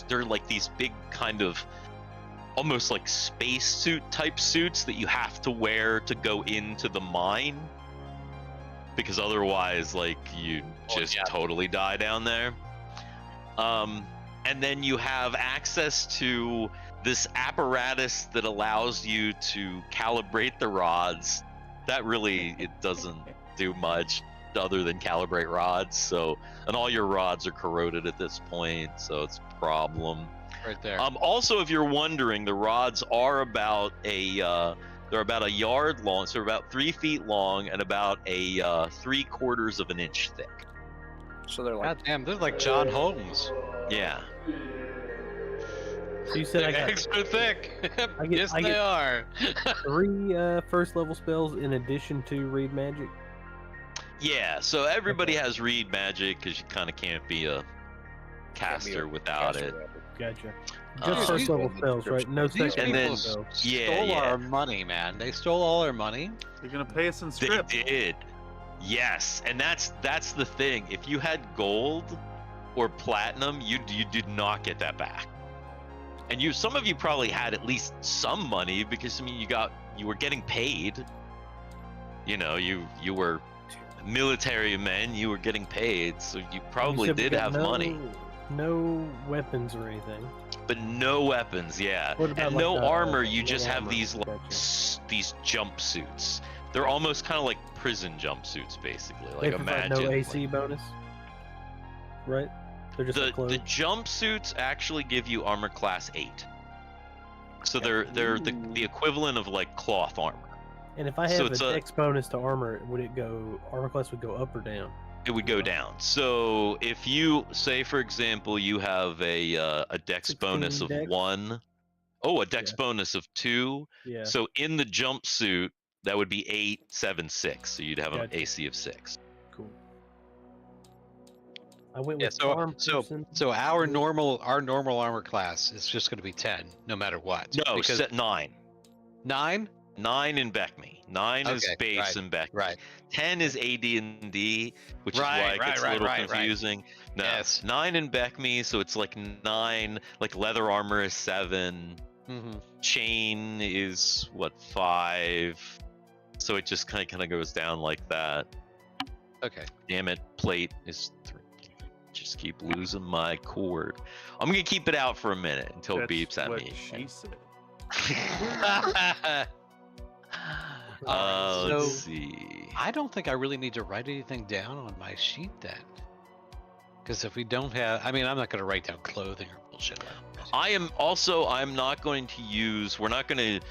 Speaker 1: they're like these big kind of almost like space suit type suits that you have to wear to go into the mine, because otherwise like you just totally die down there. And then you have access to this apparatus that allows you to calibrate the rods. That really, it doesn't do much other than calibrate rods. So, and all your rods are corroded at this point, so it's a problem.
Speaker 2: Right there.
Speaker 1: Also, if you're wondering, the rods are about they're about a yard long, so they're about 3 feet long and about a 3/4 of an inch thick.
Speaker 5: So they're like,
Speaker 2: God damn, they're like John Holmes.
Speaker 1: Yeah.
Speaker 3: So you said I got
Speaker 2: Extra thick. Yes,
Speaker 3: I
Speaker 2: they
Speaker 3: get-
Speaker 2: are.
Speaker 3: 3 first level spells in addition to read magic.
Speaker 1: Yeah, so everybody has read magic because you kind of can't be a caster without it.
Speaker 3: Gotcha.
Speaker 1: Uh,
Speaker 3: Just first level
Speaker 5: these-
Speaker 3: spells, right? No
Speaker 2: These
Speaker 3: second
Speaker 1: And then-
Speaker 3: level spells.
Speaker 2: Stole our money, man. They stole all our money.
Speaker 4: They're gonna pay us in
Speaker 1: They
Speaker 4: script.
Speaker 1: did. Yes, and that's the thing. If you had gold or platinum, you did not get that back. And some of you probably had at least some money because you were getting paid. You were military men, you were getting paid, so you probably
Speaker 3: said we
Speaker 1: did
Speaker 3: got
Speaker 1: have money.
Speaker 3: No weapons or anything.
Speaker 1: But no weapons, yeah.
Speaker 3: What about,
Speaker 1: And
Speaker 3: like,
Speaker 1: no armor, you
Speaker 3: no
Speaker 1: just have
Speaker 3: armor?
Speaker 1: these
Speaker 3: Gotcha.
Speaker 1: these jumpsuits. They're almost kind of like prison jumpsuits, basically.
Speaker 3: They
Speaker 1: Like
Speaker 3: provide
Speaker 1: imagine
Speaker 3: no
Speaker 1: like-
Speaker 3: AC bonus, right? They're just like
Speaker 1: the
Speaker 3: clothes.
Speaker 1: jumpsuits actually give you armor class 8. So they're the equivalent of like cloth armor.
Speaker 3: And if I
Speaker 1: So
Speaker 3: have
Speaker 1: it's
Speaker 3: a
Speaker 1: a-
Speaker 3: dex bonus to armor, would it go? Armor class would go up or down?
Speaker 1: It would go down. So if you say, for example, you have a dex
Speaker 3: 16
Speaker 1: bonus of
Speaker 3: dex?
Speaker 1: 1. Oh, a dex
Speaker 3: Yeah.
Speaker 1: bonus of 2.
Speaker 3: Yeah.
Speaker 1: So in the jumpsuit, that would be 8, 7, 6. So you'd have an
Speaker 3: Gotcha.
Speaker 1: AC of 6.
Speaker 3: Cool. I went
Speaker 2: Yeah,
Speaker 3: with charm
Speaker 2: so
Speaker 3: person.
Speaker 2: our normal armor class is just going to be 10, no matter what.
Speaker 1: No,
Speaker 2: because
Speaker 1: set 9.
Speaker 2: 9.
Speaker 1: 9 in BECMI. 9 is
Speaker 2: Okay,
Speaker 1: base
Speaker 2: right,
Speaker 1: in BECMI.
Speaker 2: Right.
Speaker 1: 10 is AD&D, which is
Speaker 2: Right,
Speaker 1: why it gets
Speaker 2: right,
Speaker 1: a little
Speaker 2: right, right.
Speaker 1: confusing. No,
Speaker 2: Yes.
Speaker 1: 9 in BECMI, so it's like 9. Like leather armor is 7.
Speaker 2: Mm-hmm.
Speaker 1: Chain is what, 5. So it just kind of goes down like that.
Speaker 2: Okay.
Speaker 1: Damn it, plate is 3. Just keep losing my cord. I'm gonna keep it out for a minute until it
Speaker 4: That's
Speaker 1: beeps at
Speaker 4: what
Speaker 1: me.
Speaker 4: she said.
Speaker 2: So-
Speaker 1: Let's see.
Speaker 2: I don't think I really need to write anything down on my sheet then. Because if we don't have, I mean, I'm not going to write down clothing or bullshit like that.
Speaker 1: I'm not going to use, we're not going to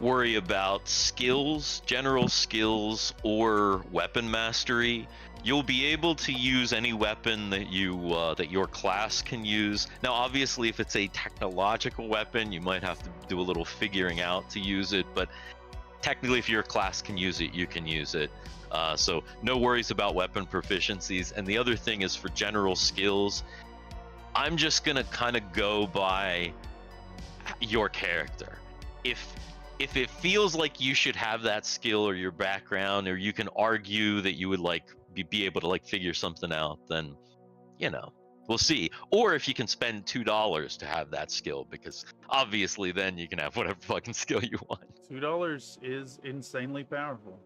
Speaker 1: worry about skills, general skills, or weapon mastery. You'll be able to use any weapon that your class can use. Now, obviously, if it's a technological weapon, you might have to do a little figuring out to use it, but technically, if your class can use it, you can use it. So no worries about weapon proficiencies. And the other thing is for general skills, I'm just gonna kind of go by your character. If it feels like you should have that skill or your background, or you can argue that you would like be able to like figure something out, then we'll see. Or if you can spend $2 to have that skill, because obviously then you can have whatever fucking skill you want.
Speaker 4: $2 is insanely powerful.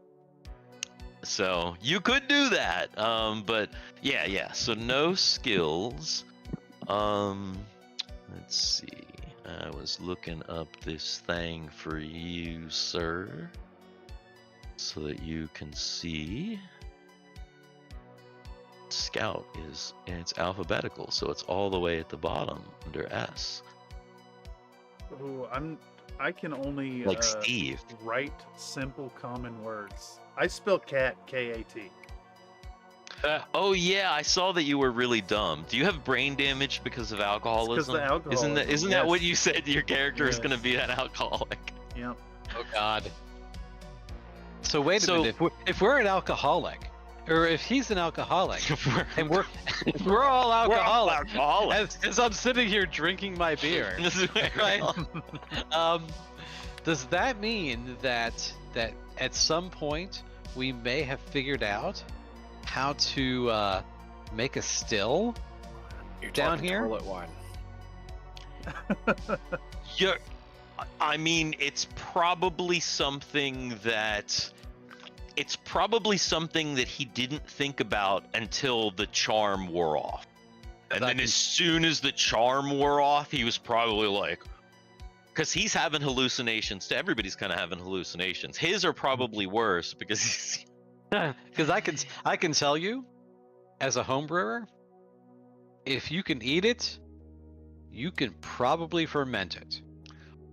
Speaker 1: So you could do that. But yeah. So no skills. Let's see. I was looking up this thing for you, sir, so that you can see. Scout is, and it's alphabetical, so it's all the way at the bottom under S.
Speaker 4: Oh, I can only
Speaker 1: Like Steve.
Speaker 4: write simple common words. I spell cat K-A-T.
Speaker 1: Oh yeah, I saw that you were really dumb. Do you have brain damage because of alcoholism?
Speaker 4: the alcoholism,
Speaker 1: Isn't that what
Speaker 4: yes.
Speaker 1: you said? Your character is
Speaker 4: Yes.
Speaker 1: going to be an alcoholic.
Speaker 4: Yep.
Speaker 2: Oh God. So wait a
Speaker 1: So-
Speaker 2: minute. If we're an alcoholic, or if he's an alcoholic, and we're all alcoholics, as I'm sitting here drinking my beer,
Speaker 1: This is where-
Speaker 2: right? Does that mean that at some point we may have figured out how to make a still
Speaker 5: You're
Speaker 2: down
Speaker 5: talking
Speaker 2: here?
Speaker 5: toilet wine.
Speaker 1: Yeah, I mean, it's probably something that he didn't think about until the charm wore off. And then as soon as the charm wore off, he was probably like, because he's having hallucinations. Everybody's kind of having hallucinations. His are probably worse because he's.
Speaker 2: Because I can tell you, as a home brewer, if you can eat it, you can probably ferment it.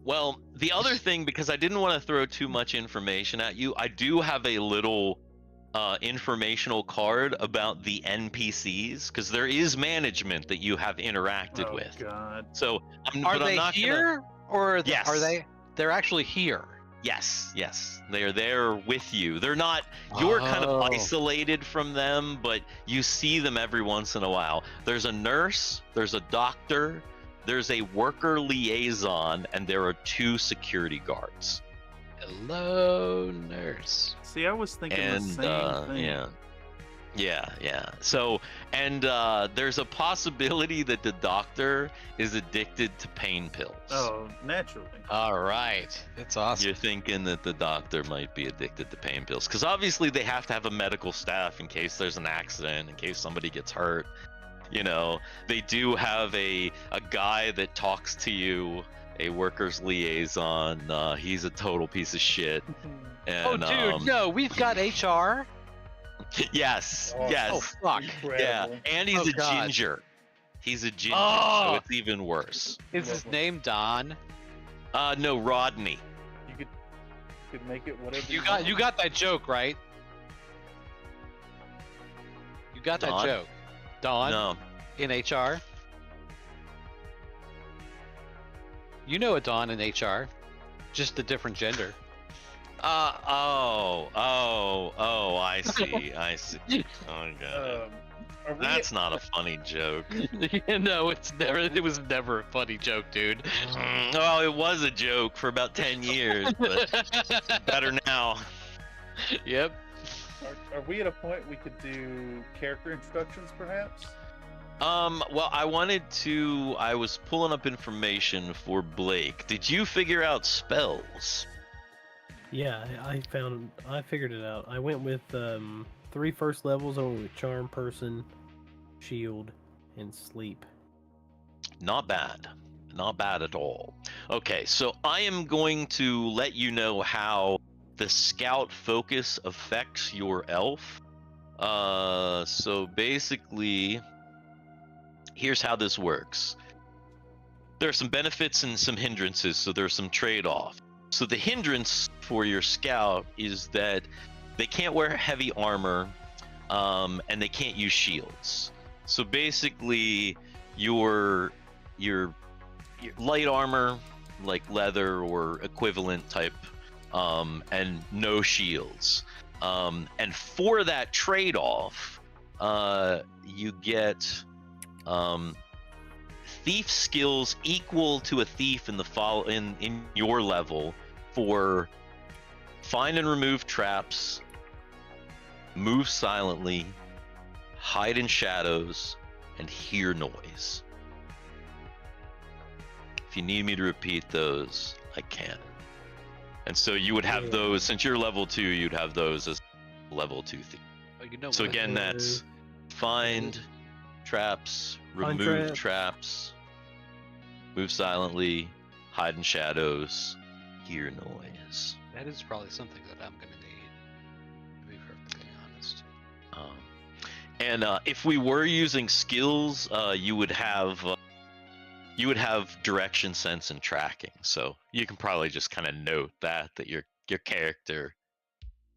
Speaker 1: Well, the other thing, because I didn't want to throw too much information at you, I do have a little informational card about the NPCs, because there is management that you have interacted
Speaker 4: Oh
Speaker 1: with.
Speaker 4: God.
Speaker 1: So,
Speaker 2: Are
Speaker 1: but
Speaker 2: they
Speaker 1: I'm not
Speaker 2: here, or
Speaker 1: Yes.
Speaker 2: are they? They're actually here.
Speaker 1: Yes, they are there with you. They're not. You're kind of
Speaker 2: Oh.
Speaker 1: isolated from them, but you see them every once in a while. There's a nurse, there's a doctor, there's a worker liaison, and there are 2 security guards.
Speaker 2: Hello, nurse.
Speaker 4: See, I was thinking
Speaker 1: And
Speaker 4: the same thing.
Speaker 1: yeah. So, and there's a possibility that the doctor is addicted to pain pills.
Speaker 4: Oh, naturally.
Speaker 2: All right, that's awesome.
Speaker 1: You're thinking that the doctor might be addicted to pain pills, because obviously they have to have a medical staff in case there's an accident, in case somebody gets hurt. They do have a guy that talks to you, a workers liaison. He's a total piece of shit.
Speaker 2: Oh,
Speaker 1: And,
Speaker 2: dude, no, we've got HR.
Speaker 1: Yes,
Speaker 4: Oh,
Speaker 1: yes.
Speaker 2: Oh, fuck.
Speaker 1: Yeah,
Speaker 4: Incredible.
Speaker 1: and he's
Speaker 2: Oh,
Speaker 1: a
Speaker 2: God.
Speaker 1: ginger. He's a ginger,
Speaker 2: Oh!
Speaker 1: so it's even worse.
Speaker 2: Is his name Don?
Speaker 1: No, Rodney.
Speaker 4: You could make it whatever
Speaker 2: You got that joke, right? You got that
Speaker 1: Dawn?
Speaker 2: joke. Dawn
Speaker 1: No.
Speaker 2: in HR. You know a Dawn in HR, just a different gender.
Speaker 1: Oh, I see. I see. Oh, God.
Speaker 4: Are we
Speaker 1: That's not a funny joke.
Speaker 2: No, it was never a funny joke, dude.
Speaker 1: Well, it was a joke for about 10 years, but better now.
Speaker 2: Yep.
Speaker 4: Are we at a point we could do character introductions, perhaps?
Speaker 1: Well, I was pulling up information for Blake. Did you figure out spells?
Speaker 3: Yeah, I figured it out. I went with 3 first levels. I went with Charm, Person, Shield, and Sleep.
Speaker 1: Not bad. Not bad at all. Okay, so I am going to let you know how the Scout focus affects your elf. So basically, here's how this works. There are some benefits and some hindrances, so there's some trade-off. So the hindrance for your Scout is that they can't wear heavy armor, and they can't use shields. So basically, your light armor, like leather or equivalent type, and no shields. And for that trade-off, you get thief skills equal to a thief in your level for find and remove traps, move silently, hide in shadows, and hear noise. If you need me to repeat those, I can. And so you would have those, since you're level 2, you'd have those as level 2 thief.
Speaker 2: Oh, you know
Speaker 1: So
Speaker 2: what?
Speaker 1: again, that's find traps, remove traps, move silently, hide in shadows, hear noise.
Speaker 2: That is probably something that I'm gonna need, to be perfectly honest.
Speaker 1: And if we were using skills, you would have direction sense and tracking. So you can probably just kind of note that your character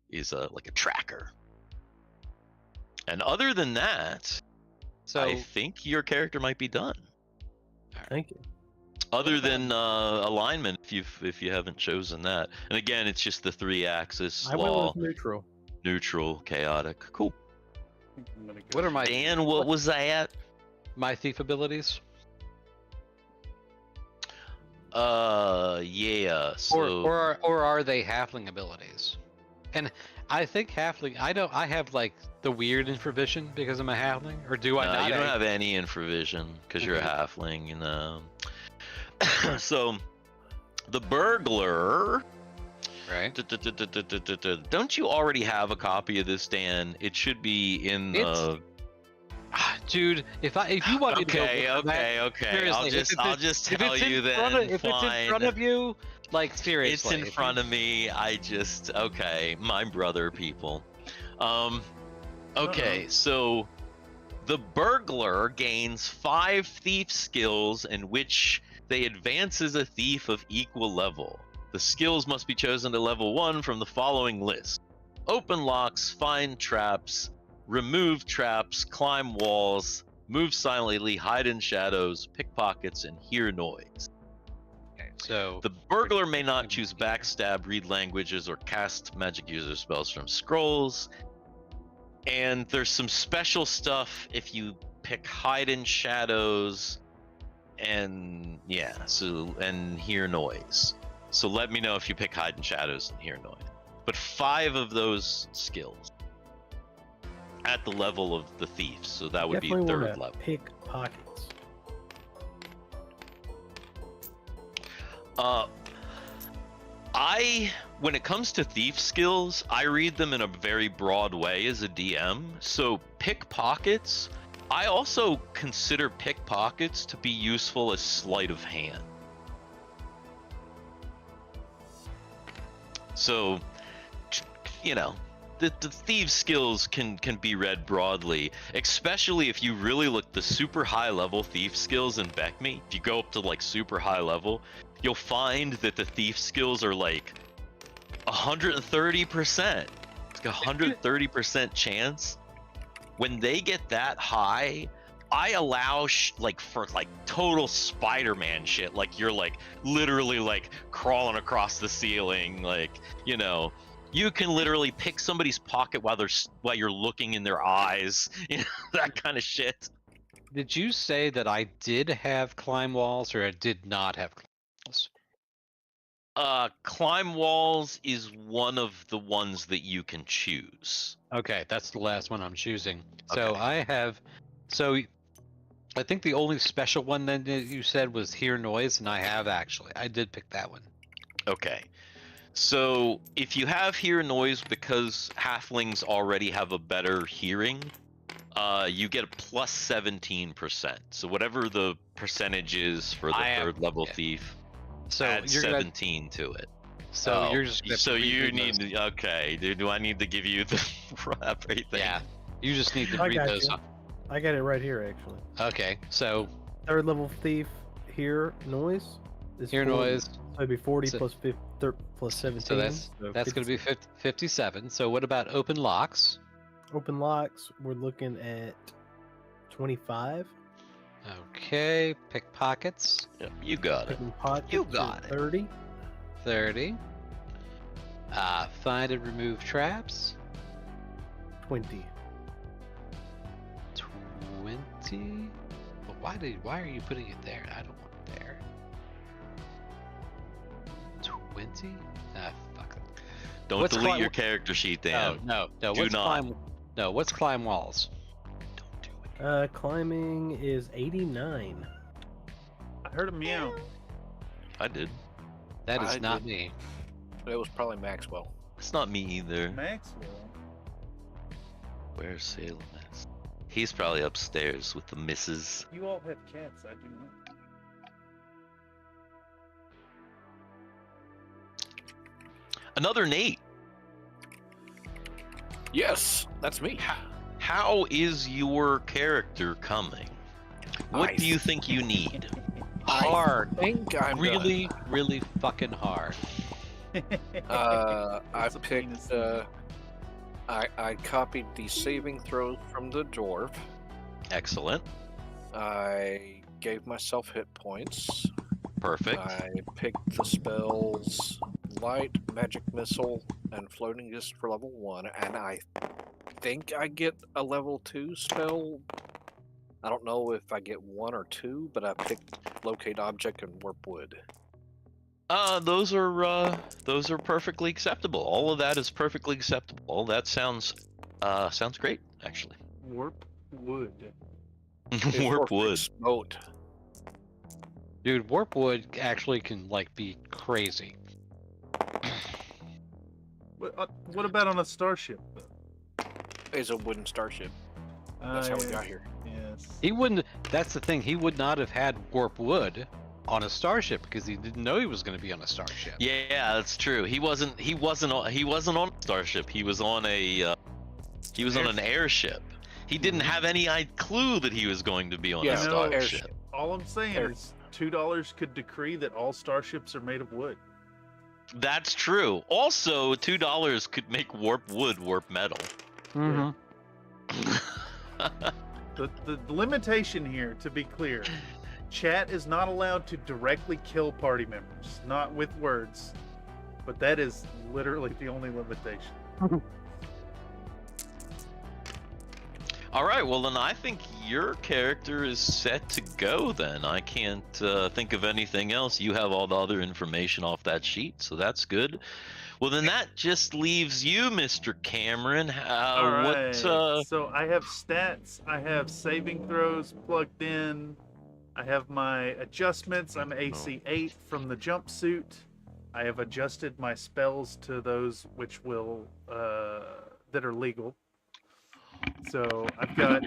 Speaker 1: is like a tracker. And other than that,
Speaker 2: So
Speaker 1: I think your character might be done.
Speaker 3: Thank you.
Speaker 1: Other than alignment, if you haven't chosen that. And again, it's just the 3-axis
Speaker 3: I
Speaker 1: law.
Speaker 3: went with neutral.
Speaker 1: Neutral, chaotic. Cool.
Speaker 4: I'm gonna go.
Speaker 2: what are my
Speaker 1: Dan, what was that?
Speaker 2: thief abilities?
Speaker 1: Yeah. So
Speaker 2: Or are they halfling abilities? And I think halfling. I have like the weird infravision because I'm a halfling, or do I
Speaker 1: no,
Speaker 2: not?
Speaker 1: you don't have any infravision because you're a halfling, you know. So the burglar.
Speaker 2: Right.
Speaker 1: Don't you already have a copy of this, Dan? It should be in the.
Speaker 2: Dude, if you want me to go with that,
Speaker 1: okay.
Speaker 2: seriously,
Speaker 1: I'll just tell you then.
Speaker 2: If it's in front of you, like seriously,
Speaker 1: It's in front of me. My brother, people. Okay, so the burglar gains 5 thief skills in which they advance as a thief of equal level. The skills must be chosen to level 1 from the following list: open locks, find traps, remove traps, climb walls, move silently, hide in shadows, pickpockets, and hear noise.
Speaker 2: Okay, so
Speaker 1: The burglar may not choose backstab, read languages, or cast magic user spells from scrolls. And there's some special stuff if you pick hide in shadows and and hear noise. So let me know if you pick hide in shadows and hear noise. But 5 of those skills at the level of the thief, so that would
Speaker 3: Definitely
Speaker 1: be 3rd
Speaker 3: wanna
Speaker 1: level.
Speaker 3: Pick pockets.
Speaker 1: When it comes to thief skills, I read them in a very broad way as a DM. So pickpockets, I also consider pickpockets to be useful as sleight of hand. So, the thief skills can be read broadly, especially if you really look the super high level thief skills in BECMI. If you go up to like super high level, you'll find that the thief skills are like 130%. It's like 130% chance. When they get that high, I allow like for like total Spider-Man shit. Like you're like literally like crawling across the ceiling, like, you know, you can literally pick somebody's pocket while you're looking in their eyes, you know, that kind of shit.
Speaker 2: Did you say that I did have climb walls, or I did not have climb walls?
Speaker 1: Climb walls is one of the ones that you can choose.
Speaker 2: Okay, that's the last one I'm choosing. So
Speaker 1: Okay.
Speaker 2: I have, so I think the only special one that you said was hear noise, and I did pick that one.
Speaker 1: Okay. So if you have hear noise, because halflings already have a better hearing, you get a plus 17%. So whatever the percentage is for the third level thief,
Speaker 2: So
Speaker 1: add
Speaker 2: you're
Speaker 1: 17 to it.
Speaker 2: So you're just gonna
Speaker 1: so you
Speaker 2: read
Speaker 1: need okay. Do I need to give you the everything?
Speaker 2: Yeah, you just need to
Speaker 3: I
Speaker 2: read
Speaker 3: got
Speaker 2: those.
Speaker 3: you. I got it right here, actually.
Speaker 2: Okay, so
Speaker 3: Third level thief, hear noise. Is
Speaker 2: hear
Speaker 3: 40.
Speaker 2: noise.
Speaker 3: So it'd be 40
Speaker 2: So-
Speaker 3: plus 17.
Speaker 2: So that's going to be 57. So what about open locks?
Speaker 3: Open locks, we're looking at 25.
Speaker 2: Okay, pickpockets.
Speaker 1: Yeah, you got it.
Speaker 3: Picking pockets
Speaker 1: You
Speaker 3: is
Speaker 1: got it.
Speaker 3: 30.
Speaker 2: 30. Find and remove traps.
Speaker 3: 20.
Speaker 2: 20. But why are you putting it there? I don't want it there. 20. Ah, fuck it.
Speaker 1: Don't
Speaker 2: What's
Speaker 1: delete
Speaker 2: cli-
Speaker 1: your character sheet, Dan.
Speaker 2: No.
Speaker 1: Do
Speaker 2: What's
Speaker 1: not.
Speaker 2: climb? No. What's climb walls?
Speaker 1: Don't do it.
Speaker 3: Climbing is 89.
Speaker 4: I heard a meow.
Speaker 1: I did.
Speaker 2: That is
Speaker 5: I
Speaker 2: not
Speaker 5: did.
Speaker 2: me.
Speaker 5: It was probably Maxwell.
Speaker 1: It's not me either.
Speaker 4: Maxwell.
Speaker 1: Where's Salem at? He's probably upstairs with the missus.
Speaker 4: You all have cats. I do not.
Speaker 1: Another Nate.
Speaker 5: Yes, that's me.
Speaker 1: How is your character coming? What
Speaker 5: I
Speaker 1: do you think you need?
Speaker 2: Hard.
Speaker 5: I think I'm
Speaker 2: Really, really fucking hard.
Speaker 5: I
Speaker 4: What's a
Speaker 5: picked.
Speaker 4: penis?
Speaker 5: I copied the saving throws from the dwarf.
Speaker 1: Excellent.
Speaker 5: I gave myself hit points.
Speaker 1: Perfect.
Speaker 5: I picked the spells Light, Magic Missile, and Floating Disc for level 1, and I think I get a level 2 spell. I don't know if I get 1 or 2, but I picked Locate Object and Warp Wood.
Speaker 1: Those are perfectly acceptable. All of that is perfectly acceptable. All that sounds great, actually.
Speaker 4: Warp wood.
Speaker 5: It's
Speaker 1: Warp
Speaker 5: for
Speaker 1: wood.
Speaker 5: fixed Boat.
Speaker 2: Dude, warp wood actually can like be crazy.
Speaker 4: What about on a starship?
Speaker 5: It's a wooden starship. That's how we got here.
Speaker 4: Yes.
Speaker 2: He wouldn't. That's the thing. He would not have had warp wood on a starship because he didn't know he was going to be on a starship.
Speaker 1: Yeah, that's true. He wasn't on a starship. He was on on an airship. He didn't have any clue that he was going to be on a
Speaker 5: Yeah,
Speaker 1: starship.
Speaker 5: airship.
Speaker 4: All I'm saying is $2 could decree that all starships are made of wood.
Speaker 1: That's true. Also, $2 could make warp wood warp metal.
Speaker 2: Mm-hmm.
Speaker 4: The limitation here, to be clear, chat is not allowed to directly kill party members, not with words, but that is literally the only limitation.
Speaker 1: All right, well then I think your character is set to go then. I can't think of anything else. You have all the other information off that sheet, so that's good. Well then that just leaves you, Mr. Cameron.
Speaker 4: All right. So I have stats, I have saving throws plugged in, I have my adjustments. I'm AC 8 from the jumpsuit. I have adjusted my spells to those which will that are legal. So I've got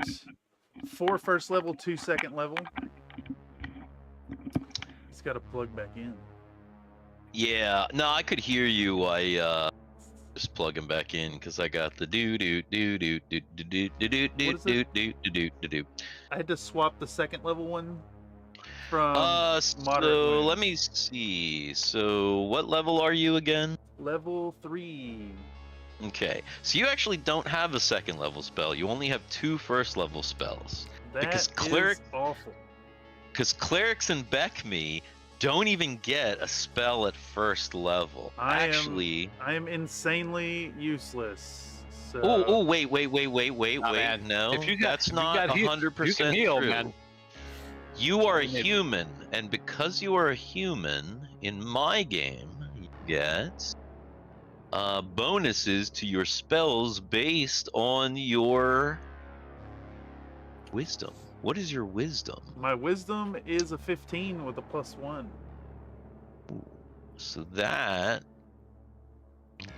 Speaker 4: 4 first level, 2 second level. It's got to plug back in.
Speaker 1: Yeah, no, I could hear you. Just plug him back in because I got the do.
Speaker 4: I had to swap the second level one from moderate
Speaker 1: So
Speaker 4: wounds.
Speaker 1: let me see. So what level are you again?
Speaker 4: Level 3.
Speaker 1: Okay, so you actually don't have a second level spell. You only have 2 first level spells.
Speaker 4: That
Speaker 1: Because
Speaker 4: is awful.
Speaker 1: Because clerics and BECMI don't even get a spell at first level.
Speaker 4: I am insanely useless. So...
Speaker 1: Oh, wait.
Speaker 2: man.
Speaker 1: No,
Speaker 2: If you
Speaker 1: that's
Speaker 2: got
Speaker 1: not
Speaker 2: you
Speaker 1: 100%
Speaker 2: can heal,
Speaker 1: true.
Speaker 2: man.
Speaker 1: You are a human, and because you are a human, in my game, you get bonuses to your spells based on your wisdom. What is your wisdom?
Speaker 4: My wisdom is a 15 with a +1.
Speaker 1: So that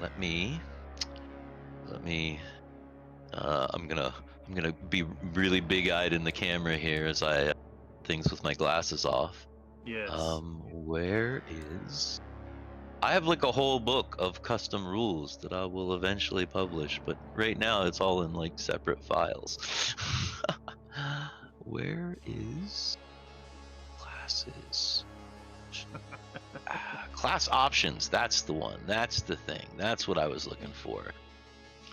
Speaker 1: let me I'm gonna be really big-eyed in the camera here as I things with my glasses off.
Speaker 4: Yes.
Speaker 1: Where is I have like a whole book of custom rules that I will eventually publish, but right now it's all in like separate files. Where is classes? Class options, that's the one. That's the thing. That's what I was looking for.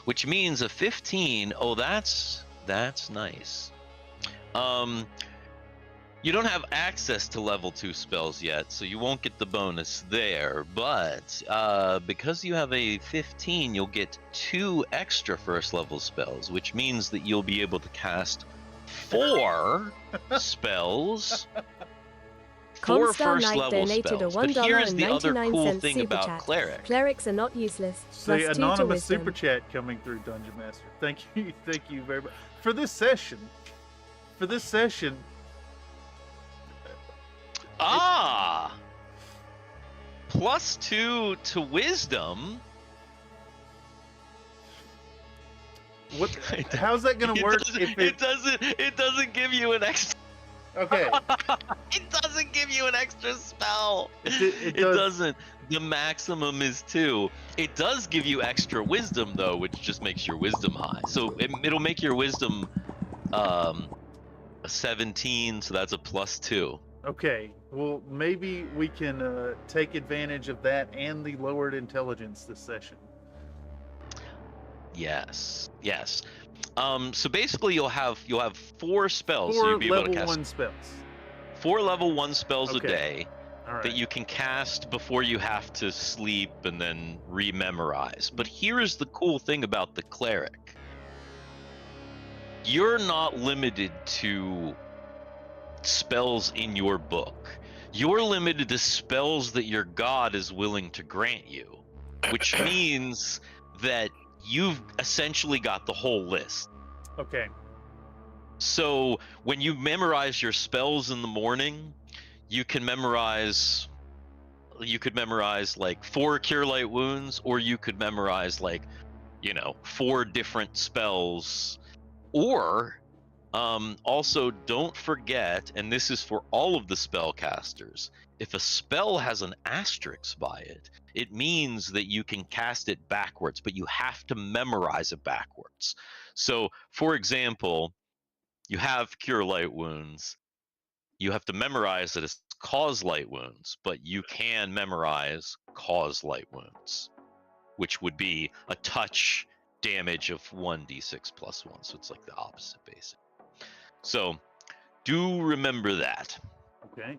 Speaker 1: Which means a 15. Oh, that's nice. You don't have access to level 2 spells yet, so you won't get the bonus there, but because you have a 15, you'll get 2 extra first level spells, which means that you'll be able to cast 4 spells. 4 first level spells. But here's the other cool thing about clerics.
Speaker 8: Clerics are not useless.
Speaker 4: See,
Speaker 8: +2 to
Speaker 4: anonymous
Speaker 8: wisdom.
Speaker 4: super chat coming through, Dungeon Master. Thank you very much for this session.
Speaker 1: +2 to wisdom.
Speaker 4: What? How's that gonna work?
Speaker 1: It doesn't give you an extra.
Speaker 4: Okay.
Speaker 1: It doesn't give you an extra spell.
Speaker 4: It
Speaker 1: doesn't. The maximum is 2. It does give you extra wisdom though, which just makes your wisdom high. So it'll make your wisdom a 17, so that's a +2.
Speaker 4: Okay. Well, maybe we can take advantage of that and the lowered intelligence this session.
Speaker 1: Yes. So basically, you'll have 4 spells.
Speaker 4: 4
Speaker 1: so you'll be able
Speaker 4: level
Speaker 1: to cast
Speaker 4: 1 spells.
Speaker 1: 4 level 1 spells a
Speaker 4: Okay.
Speaker 1: day
Speaker 4: All right.
Speaker 1: that you can cast before you have to sleep and then rememorize. But here's the cool thing about the cleric: you're not limited to spells in your book. You're limited to spells that your god is willing to grant you, which means that you've essentially got the whole list.
Speaker 4: Okay.
Speaker 1: So when you memorize your spells in the morning, you could memorize like 4 cure light wounds, or you could memorize like 4 different spells. Or also don't forget, and this is for all of the spellcasters, if a spell has an asterisk by it, it means that you can cast it backwards, but you have to memorize it backwards. So, for example, you have Cure Light Wounds. You have to memorize that it's Cause Light Wounds, but you can memorize Cause Light Wounds, which would be a touch damage of 1d6 +1. So it's like the opposite, basically. So, do remember that.
Speaker 4: Okay.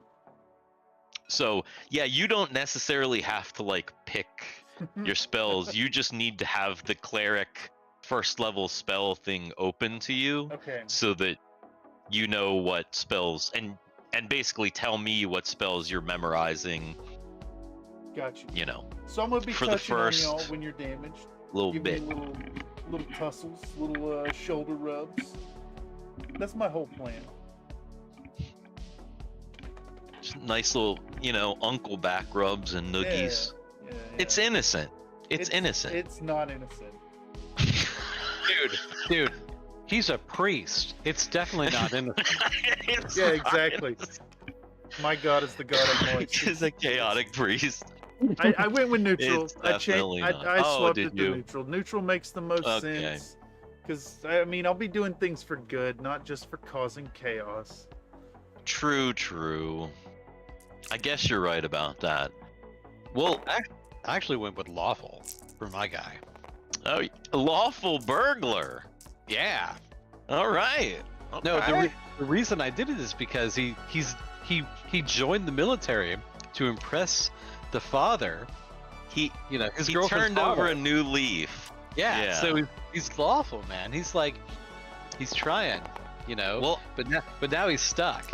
Speaker 1: So, yeah, you don't necessarily have to like pick your spells. You just need to have the cleric first level spell thing open to you,
Speaker 4: Okay.
Speaker 1: so that you know what spells and basically tell me what spells you're memorizing.
Speaker 4: Got you. So I'm gonna be
Speaker 1: for the
Speaker 4: touching
Speaker 1: first
Speaker 4: on y'all when you're damaged.
Speaker 1: little
Speaker 4: Give
Speaker 1: bit.
Speaker 4: me little tussles, little shoulder rubs. That's my whole plan.
Speaker 1: Just nice little, uncle back rubs and noogies.
Speaker 4: Yeah.
Speaker 1: It's innocent. It's innocent.
Speaker 4: It's not innocent.
Speaker 2: Dude, he's a priest. It's definitely not innocent.
Speaker 1: It's
Speaker 4: Yeah,
Speaker 1: not
Speaker 4: exactly.
Speaker 1: innocent.
Speaker 4: My god is the god of noise.
Speaker 1: He's a chaotic priest.
Speaker 4: I went with neutral.
Speaker 1: It's
Speaker 4: I changed.
Speaker 1: definitely not.
Speaker 4: I
Speaker 1: Oh,
Speaker 4: swapped
Speaker 1: did
Speaker 4: it to
Speaker 1: you?
Speaker 4: neutral. Neutral makes the most
Speaker 1: Okay.
Speaker 4: sense. Because I mean, I'll be doing things for good, not just for causing chaos.
Speaker 1: True. I guess you're right about that. Well,
Speaker 2: I actually went with lawful for my guy.
Speaker 1: oh, lawful burglar.
Speaker 2: Yeah.
Speaker 1: All right.
Speaker 2: No,
Speaker 1: Okay.
Speaker 2: the reason I did it is because he joined the military to impress the father.
Speaker 1: he
Speaker 2: His
Speaker 1: he
Speaker 2: girlfriend's
Speaker 1: turned over
Speaker 2: father.
Speaker 1: a new leaf.
Speaker 2: Yeah. So he's lawful, man. He's trying,
Speaker 1: Well,
Speaker 2: but now he's stuck.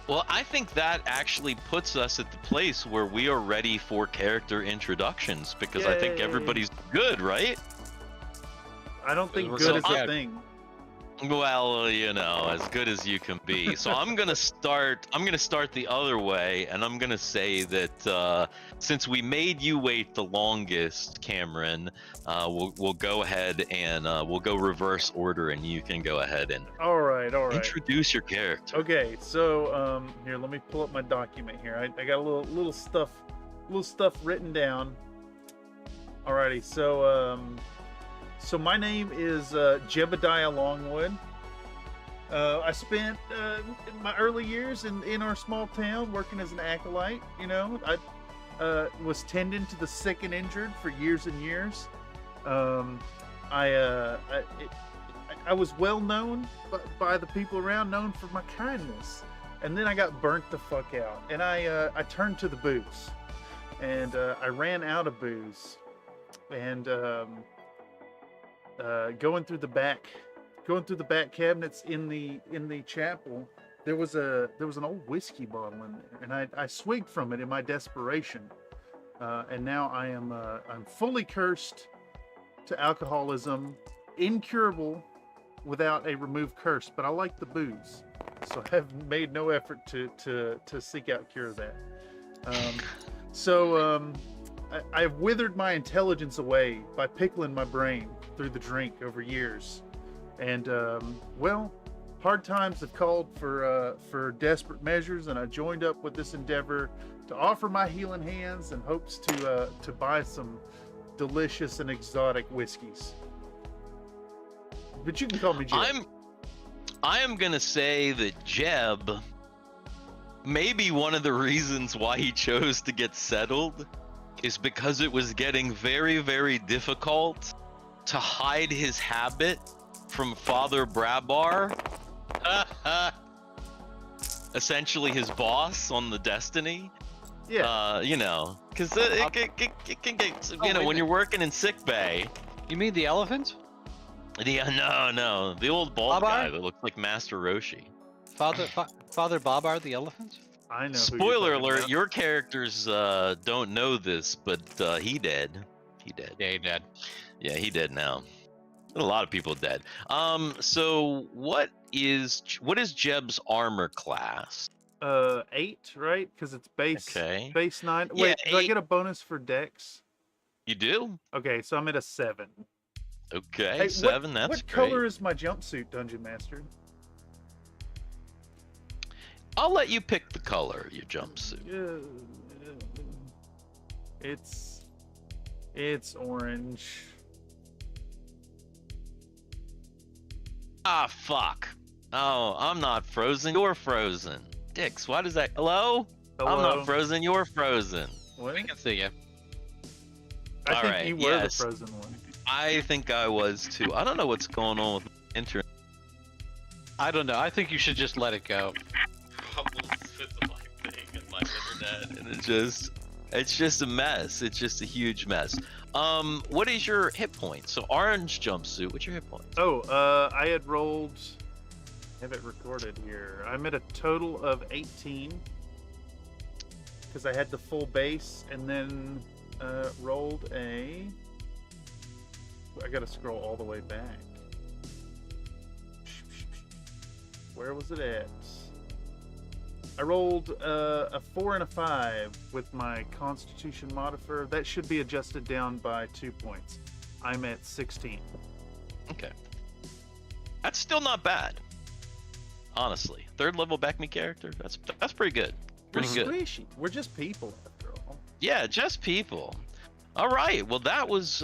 Speaker 1: Well, I think that actually puts us at the place where we are ready for character introductions because I think
Speaker 4: Yay.
Speaker 1: everybody's good, right?
Speaker 4: I don't think
Speaker 2: we're
Speaker 4: good
Speaker 2: so
Speaker 4: is a
Speaker 2: bad.
Speaker 4: thing.
Speaker 1: Well, as good as you can be. So I'm gonna start the other way, and I'm gonna say that since we made you wait the longest, Cameron, we'll go ahead and we'll go reverse order, and you can go ahead and
Speaker 4: All right.
Speaker 1: introduce your character.
Speaker 4: Okay, so here, let me pull up my document here. I got a little stuff written down. Alrighty, so my name is Jebediah Longwood. I spent my early years in our small town working as an acolyte. I was tending to the sick and injured for years and years. I was well known by the people around, known for my kindness. And then I got burnt the fuck out, and I turned to the booze, and I ran out of booze, and going through the back cabinets in the chapel, there was an old whiskey bottle in there, and I swigged from it in my desperation, and now I'm fully cursed to alcoholism, incurable without a removed curse, but I like the booze, so I have made no effort to seek out cure of that. I've withered my intelligence away by pickling my brain through the drink over years, and hard times have called for desperate measures, and I joined up with this endeavor to offer my healing hands in hopes to buy some delicious and exotic whiskeys. But you can call me Jeb.
Speaker 1: I am gonna say that Jeb, maybe one of the reasons why he chose to get settled is because it was getting very, very difficult to hide his habit from Father Brabar, essentially his boss on the Destiny.
Speaker 4: Yeah.
Speaker 1: Because it can get, when you're working in sick bay.
Speaker 2: You mean the elephant?
Speaker 1: Yeah, no, the old bald
Speaker 2: Babar?
Speaker 1: guy that looks like Master Roshi.
Speaker 2: Father Babar the elephant?
Speaker 4: I know. who you're
Speaker 1: Spoiler
Speaker 4: talking
Speaker 1: alert,
Speaker 4: about.
Speaker 1: your characters don't know this, but he dead.
Speaker 2: Yeah, he did.
Speaker 1: Yeah, he dead now. A lot of people dead. So what is Jeb's armor class?
Speaker 4: 8, right? Because it's base.
Speaker 1: Okay.
Speaker 4: Base 9.
Speaker 1: Yeah,
Speaker 4: Wait, do I
Speaker 1: 8.
Speaker 4: get a bonus for Dex?
Speaker 1: You do?
Speaker 4: Okay, so I'm at a 7.
Speaker 1: Okay,
Speaker 4: Hey,
Speaker 1: 7, that's
Speaker 4: what
Speaker 1: great.
Speaker 4: color is my jumpsuit, Dungeon Master?
Speaker 1: I'll let you pick the color of your jumpsuit.
Speaker 4: It's orange.
Speaker 1: Ah, fuck. Oh, I'm not frozen, you're frozen. Dix, why does that... Hello? I'm
Speaker 4: Hello?
Speaker 1: not frozen, you're frozen.
Speaker 4: What?
Speaker 2: We can see you.
Speaker 4: I
Speaker 1: All
Speaker 4: think
Speaker 1: right,
Speaker 4: you were
Speaker 1: yes.
Speaker 4: the frozen one.
Speaker 1: I think I was too. I don't know what's going on with my internet.
Speaker 2: I don't know. I think you should just let it go.
Speaker 1: Problems with my thing and my internet, and it's just a mess. It's just a huge mess. What is your hit point? So orange jumpsuit. What's your hit point?
Speaker 4: Oh, I had rolled. I have it recorded here. I'm at a total of 18 because I had the full base, and then rolled a. I gotta scroll all the way back. Where was it at? I rolled a 4 and a 5 with my Constitution modifier. That should be adjusted down by 2 points. I'm at 16.
Speaker 1: Okay. That's still not bad. Honestly, 3rd level BECMI character. That's pretty good. Pretty
Speaker 4: We're
Speaker 1: good.
Speaker 4: squishy. We're just people after all.
Speaker 1: Yeah, just people. All right. Well, that was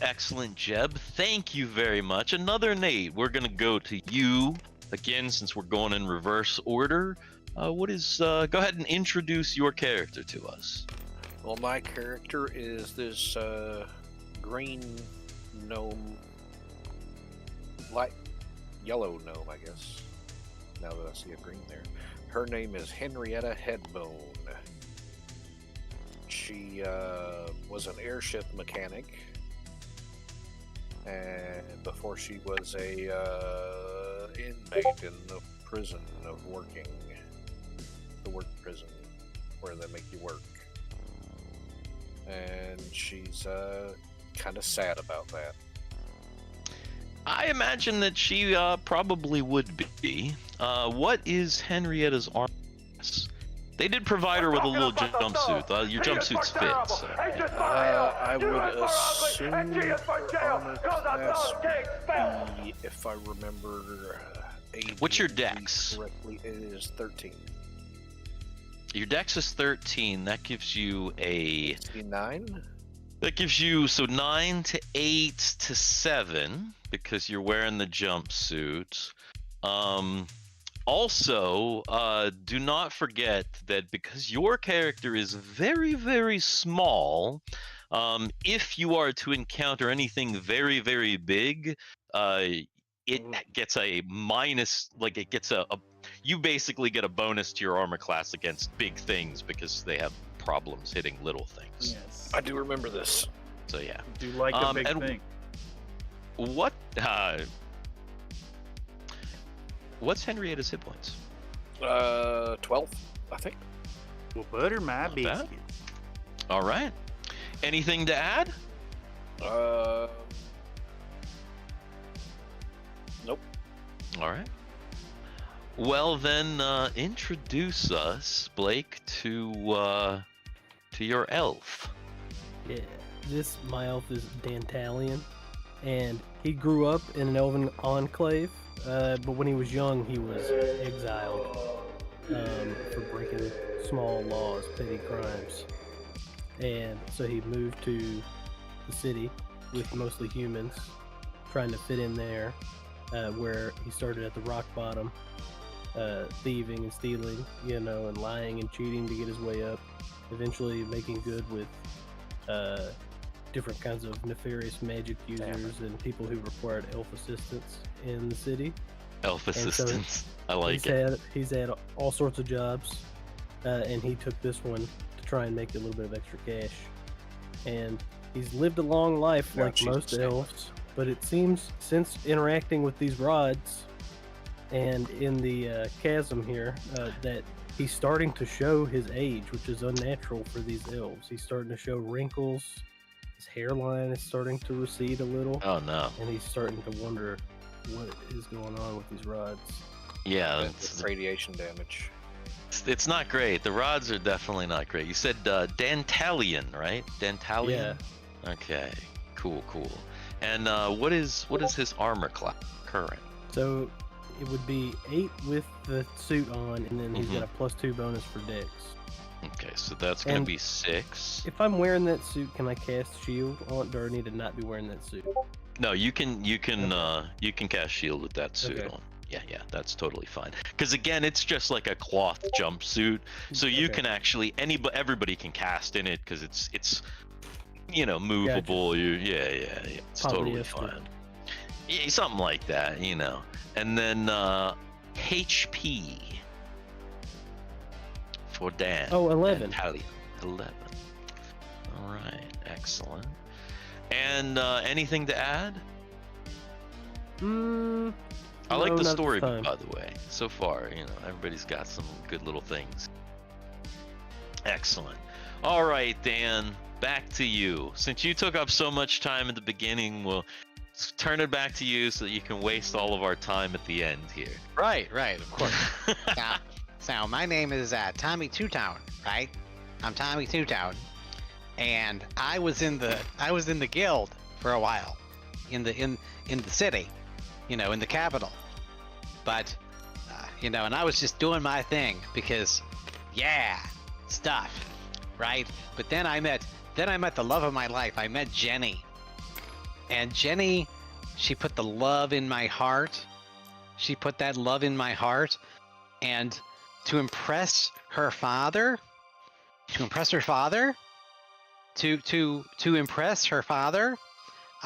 Speaker 1: excellent, Jeb. Thank you very much. Another Nate. We're gonna go to you again since we're going in reverse order. Go ahead and introduce your character to us.
Speaker 5: Well, my character is this green gnome, light yellow gnome, I guess. Now that I see a green there. Her name is Henrietta Headbone. She was an airship mechanic, and before she was a inmate in the prison of working, the work prison where they make you work. And she's kind of sad about that.
Speaker 1: I imagine that she probably would be. What is Henrietta's armor class? They did provide her with a little jumpsuit. Your jumpsuit's fit. So.
Speaker 5: I would assume her armor class be, if I remember,
Speaker 1: what's your dex?
Speaker 5: Correctly, it is 13.
Speaker 1: Your dex is 13. That gives you a
Speaker 5: 9.
Speaker 1: That gives you 9 to 8 to 7 because you're wearing the jumpsuit. Also, do not forget that because your character is very, very small, if you are to encounter anything very, very big, it gets a minus, like it gets you basically get a bonus to your armor class against big things because they have problems hitting little things.
Speaker 4: Yes.
Speaker 5: I do remember this.
Speaker 1: So yeah.
Speaker 4: Do like a big thing.
Speaker 1: What's Henrietta's hit points?
Speaker 5: 12, I think.
Speaker 4: Well, butter my
Speaker 1: Not bad.
Speaker 4: biscuit.
Speaker 1: All right. Anything to add?
Speaker 5: Nope.
Speaker 1: All right. Well then, introduce us, Blake, to your elf.
Speaker 3: Yeah, my elf is Dantalion, and he grew up in an elven enclave, but when he was young, he was exiled for breaking small laws, petty crimes. And so he moved to the city with mostly humans, trying to fit in there, where he started at the rock bottom, thieving and stealing, and lying and cheating to get his way up, eventually making good with different kinds of nefarious magic users and people who required elf assistance in the city.
Speaker 1: Elf assistance. I like
Speaker 3: it. He's had all sorts of jobs, and he took this one to try and make a little bit of extra cash. And he's lived a long life like most elves, but it seems since interacting with these rods and in the chasm here, that he's starting to show his age, which is unnatural for these elves. He's starting to show wrinkles. His hairline is starting to recede a little.
Speaker 1: Oh no!
Speaker 3: And he's starting to wonder what is going on with these rods.
Speaker 1: Yeah,
Speaker 5: it's radiation damage.
Speaker 1: It's not great. The rods are definitely not great. You said Dantalion, right? Dantalion.
Speaker 3: Yeah.
Speaker 1: Okay. Cool. And what is his armor class current?
Speaker 3: So it would be 8 with the suit on, and then he's got a +2 bonus for dex.
Speaker 1: Okay, so that's gonna be 6.
Speaker 3: If I'm wearing that suit, can I cast shield on, or do I need to not be wearing that suit?
Speaker 1: No, you can cast shield with that suit on. Yeah, that's totally fine. Because again, it's just like a cloth jumpsuit, so you can actually everybody can cast in it because it's movable.
Speaker 3: Gotcha.
Speaker 1: It's totally fine. Yeah, something like that, And then HP for Dan.
Speaker 3: Oh, 11.
Speaker 1: Italian. 11. All right, excellent. And anything to add? I like the story, by the way. So far, everybody's got some good little things. Excellent. All right, Dan, back to you. Since you took up so much time at the beginning, we'll turn it back to you so that you can waste all of our time at the end here.
Speaker 9: Right, of course. So my name is Tommy Two-Town, right? I'm Tommy Two-Town, and I was in the guild for a while, in the city, in the capital. But and I was just doing my thing because, stuff, right? But then I met the love of my life. I met Jenny. And Jenny, she put the love in my heart. She put that love in my heart. And to impress her father, I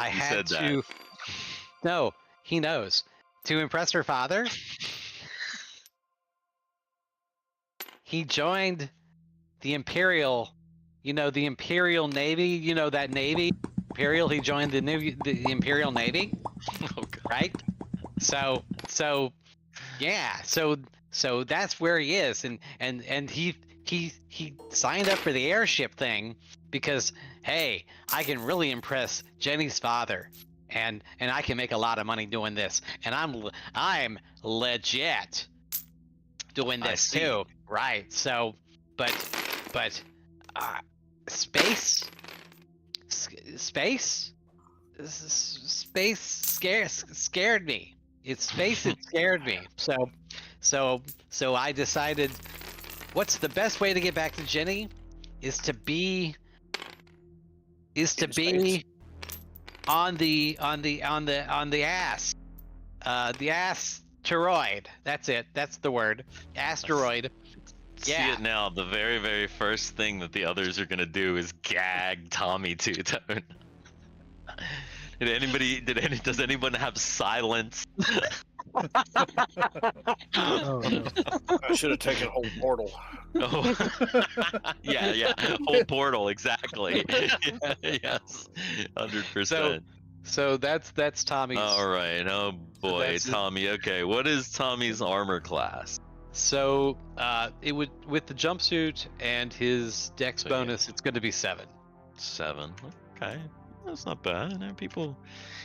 Speaker 9: had to. No, he knows. To impress her father, he joined the Imperial, the Imperial Navy, that Navy, Imperial. He joined the Imperial Navy, right? So yeah, so that's where he is, and he signed up for the airship thing because, hey, I can really impress Jenny's father, and I can make a lot of money doing this, and I'm legit doing this too, right? So, but space scared me. It scared me. So I decided, what's the best way to get back to Jenny is to be on the asteroid. That's it. That's the word. Asteroid.
Speaker 1: See it now. The very, very first thing that the others are gonna do is gag Tommy Two-Tone. Does anyone have silence?
Speaker 3: Oh, no.
Speaker 5: I should have taken whole portal.
Speaker 1: Oh. yeah, whole portal, exactly. Yes, 100%.
Speaker 2: So that's Tommy's.
Speaker 1: All right. Oh boy,
Speaker 2: So
Speaker 1: Tommy. Okay, what is Tommy's armor class?
Speaker 2: So it would, with the jumpsuit and his dex
Speaker 1: So, yeah.
Speaker 2: bonus, it's going to be 7.
Speaker 1: 7. Okay, that's not bad. And people,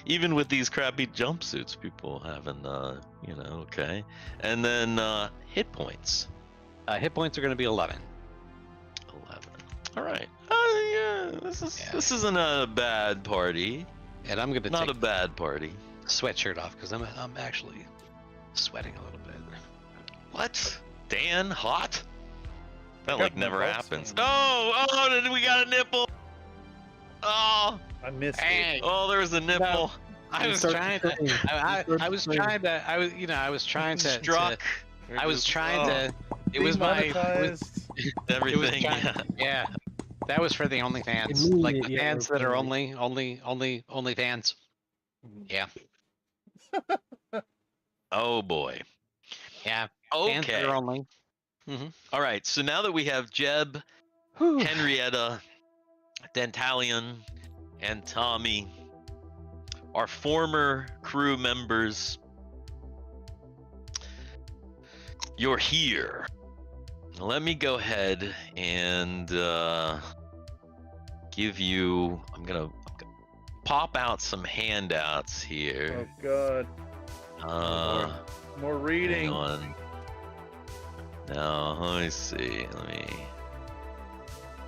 Speaker 1: even with these crappy jumpsuits, people having okay. And then hit points.
Speaker 2: Hit points are going to be 11.
Speaker 1: 11. All right. Yeah. This isn't a bad party.
Speaker 2: And I'm going to
Speaker 1: Not
Speaker 2: take
Speaker 1: a bad party.
Speaker 2: the sweatshirt off because I'm actually sweating a little bit.
Speaker 1: What? Dan, hot? That
Speaker 4: got
Speaker 1: like never
Speaker 4: nipples.
Speaker 1: happens. Oh, we got a nipple. Oh,
Speaker 4: I missed
Speaker 2: Hey,
Speaker 4: it.
Speaker 1: oh, there was a nipple.
Speaker 2: I was trying to. I was trying to. I was trying to.
Speaker 1: Struck.
Speaker 2: I was trying to. It was
Speaker 4: Demonetized.
Speaker 1: Everything.
Speaker 2: Yeah. That was for the OnlyFans,
Speaker 3: Immediate,
Speaker 2: like the
Speaker 3: yeah,
Speaker 2: fans that are
Speaker 3: okay.
Speaker 2: only fans. Yeah.
Speaker 1: Oh boy.
Speaker 2: Yeah. Fans that
Speaker 1: Okay.
Speaker 2: are only.
Speaker 1: All right. So now that we have Jeb, Henrietta, Dentalion, and Tommy, our former crew members, you're here. Let me go ahead and give you. I'm gonna pop out some handouts
Speaker 4: Oh
Speaker 1: here.
Speaker 4: God. More
Speaker 1: Hang
Speaker 4: reading.
Speaker 1: on. Now, let me see.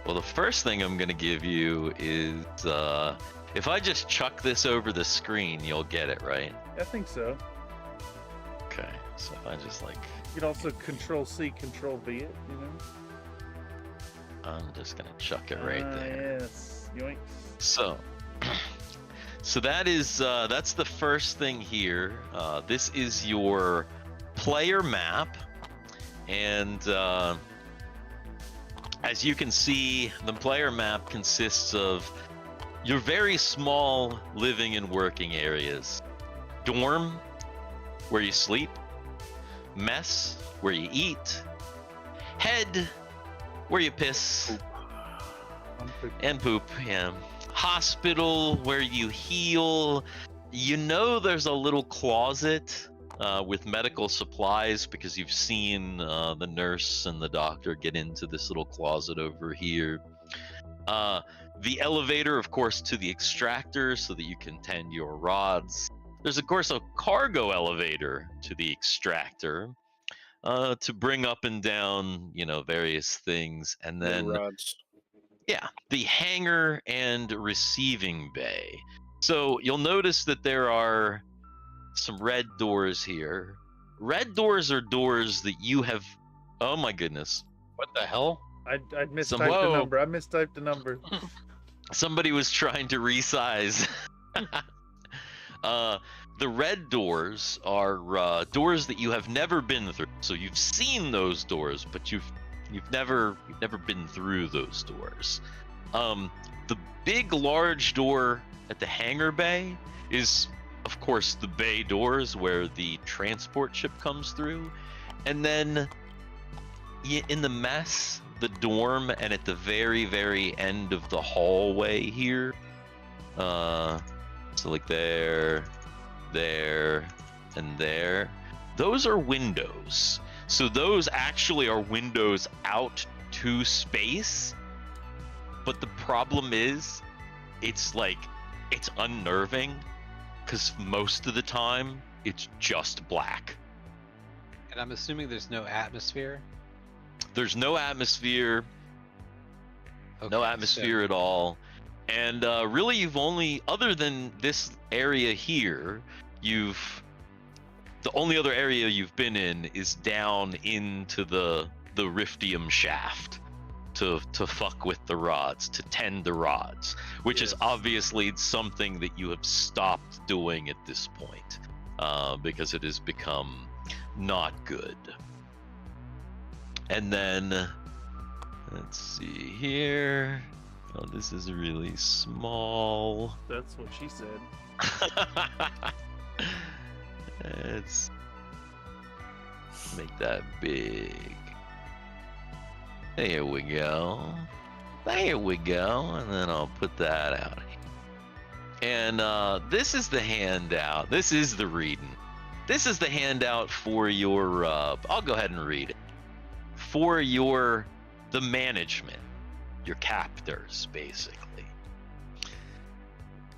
Speaker 1: Well, the first thing I'm gonna give you is if I just chuck this over the screen, you'll get it, right?
Speaker 4: I think so.
Speaker 1: Okay. So if I just like,
Speaker 4: You can also Control C, Control V it.
Speaker 1: I'm just gonna chuck it right there.
Speaker 4: Yes. Yoinks.
Speaker 1: So that is that's the first thing here. This is your player map, and as you can see, the player map consists of your very small living and working areas: dorm, where you sleep; mess, where you eat; head, where you piss and poop, yeah; hospital, where you heal. There's a little closet with medical supplies because you've seen the nurse and the doctor get into this little closet over here. The elevator, of course, to the extractor so that you can tend your rods. There's, of course, a cargo elevator to the extractor to bring up and down, various things. And then,
Speaker 5: rods.
Speaker 1: yeah, the hangar and receiving bay. So you'll notice that there are some red doors here. Red doors are doors that you have. Oh my goodness.
Speaker 2: What the hell?
Speaker 4: I mistyped the
Speaker 1: Whoa.
Speaker 4: number. I mistyped the number.
Speaker 1: Somebody was trying to resize. The red doors are doors that you have never been through. So you've seen those doors, but you've never been through those doors. The big large door at the hangar bay is, of course, the bay doors where the transport ship comes through. And then in the mess, the dorm, and at the very, very end of the hallway here, so like there, and there, those are windows. So those actually are windows out to space. But the problem is, it's unnerving, because most of the time it's just black.
Speaker 2: And I'm assuming there's no atmosphere.
Speaker 1: There's no atmosphere. No atmosphere at all. And really, you've only, other than this area here, the only other area you've been in is down into the Riftium shaft to fuck with the rods, to tend the rods, which is obviously something that you have stopped doing at this point, because it has become not good. And then, let's see here. Oh, this is really small.
Speaker 4: That's what she said.
Speaker 1: Let's make that big. There we go. There we go. And then I'll put that out here. And this is the handout. This is the reading. This is the handout for your, I'll go ahead and read it. For the management, your captors, basically.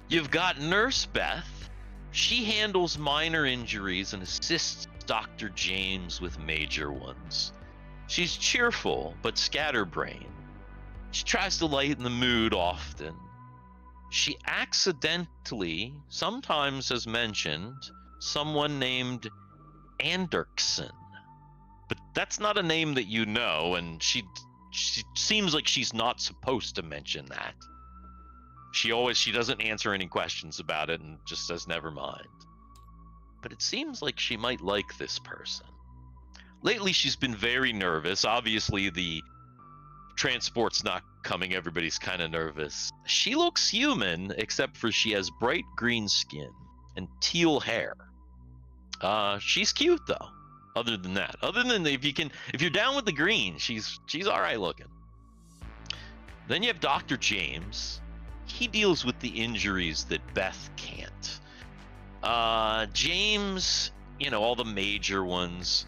Speaker 1: You've got Nurse Beth. She handles minor injuries and assists Dr. James with major ones. She's cheerful, but scatterbrained. She tries to lighten the mood often. She accidentally, sometimes has mentioned, someone named Anderson. But that's not a name that you know, and she seems like she's not supposed to mention that. She doesn't answer any questions about it and just says never mind. But it seems like she might like this person. Lately she's been very nervous. Obviously the transport's not coming, everybody's kind of nervous. She looks human, except for she has bright green skin and teal hair. She's cute though. Other than that, if you're down with the green, she's all right looking. Then you have Dr. James. He deals with the injuries that Beth can't. James, all the major ones.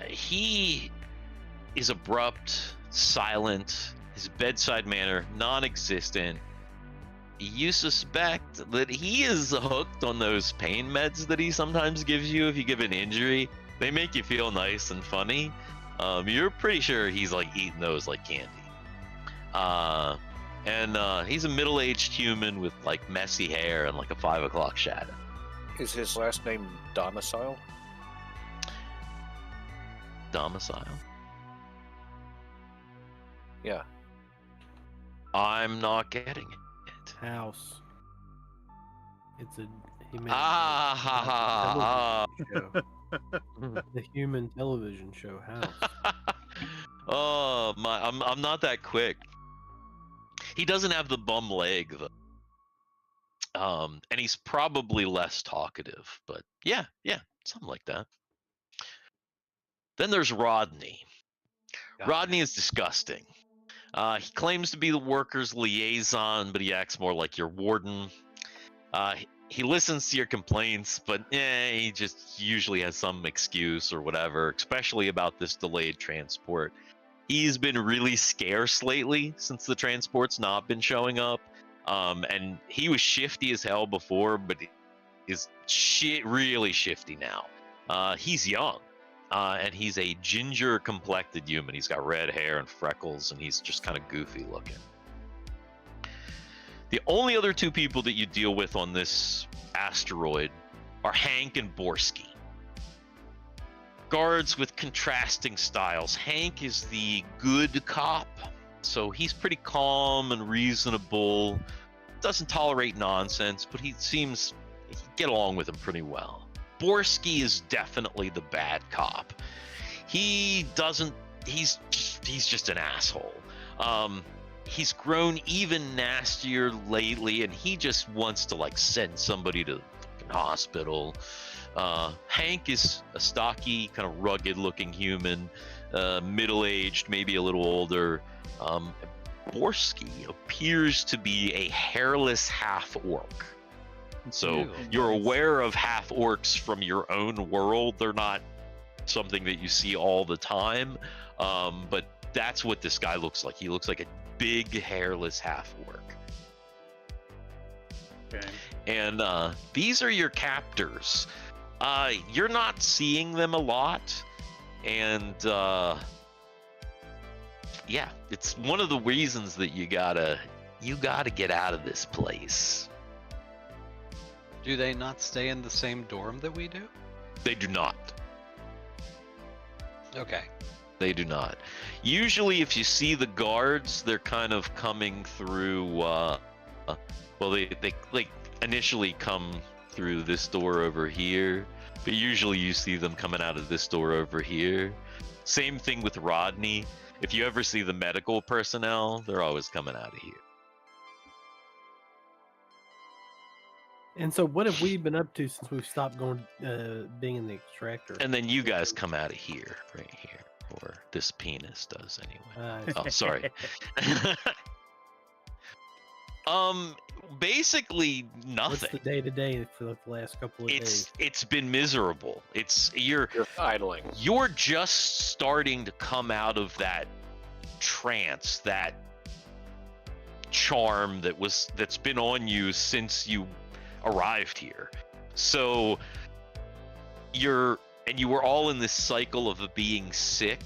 Speaker 1: He is abrupt, silent, his bedside manner non-existent. You suspect that he is hooked on those pain meds that he sometimes gives you if you give an injury. They make you feel nice and funny. You're pretty sure he's like eating those like candy. And he's a middle-aged human with like messy hair and like a 5 o'clock shadow.
Speaker 5: Is his last name Domicile?
Speaker 1: Domicile?
Speaker 5: Yeah.
Speaker 1: I'm not getting it.
Speaker 3: House. It's a the human television show House.
Speaker 1: Oh my! I'm not that quick. He doesn't have the bum leg though. And he's probably less talkative, but yeah, something like that. Then there's Rodney. Rodney is disgusting. He claims to be the workers' liaison, but he acts more like your warden. He listens to your complaints, but he just usually has some excuse or whatever, especially about this delayed transport. He's been really scarce lately since the transport's not been showing up. And he was shifty as hell before, but is really shifty now. He's young. And he's a ginger-complected human. He's got red hair and freckles, and he's just kind of goofy looking. The only other two people that you deal with on this asteroid are Hank and Borsky. guards with contrasting styles. Hank is the good cop, so he's pretty calm and reasonable. Doesn't tolerate nonsense, but he seems he get along with him pretty well. Borsky is definitely the bad cop. He's just an asshole. He's grown even nastier lately, and he just wants to like send somebody to the fucking hospital. Hank is a stocky, kind of rugged-looking human, middle-aged, maybe a little older. Borsky appears to be a hairless half-orc. So you're aware of half-orcs from your own world. They're not something that you see all the time, but that's what this guy looks like. He looks like a big hairless half-orc.
Speaker 4: Okay.
Speaker 1: And these are your captors. You're not seeing them a lot, and yeah, it's one of the reasons that you gotta get out of this place.
Speaker 2: Do they not stay in the same dorm that we do?
Speaker 1: They do not.
Speaker 2: Okay.
Speaker 1: They do not. Usually, if you see the guards, they're kind of coming through. Well, they like initially come through this door over here, but usually you see them coming out of this door over here. Same thing with Rodney. If you ever see the medical personnel, they're always coming out of here.
Speaker 3: And so, what have we been up to since we've stopped going, being in the extractor?
Speaker 1: And then you guys come out of here, right here, or this penis does anyway. Oh, sorry. Basically nothing.
Speaker 3: What's the day to day for the last couple of days?
Speaker 1: It's been miserable. You're
Speaker 5: idling.
Speaker 1: You're just starting to come out of that trance, that charm that's been on you since you arrived here. So you were all in this cycle of being sick.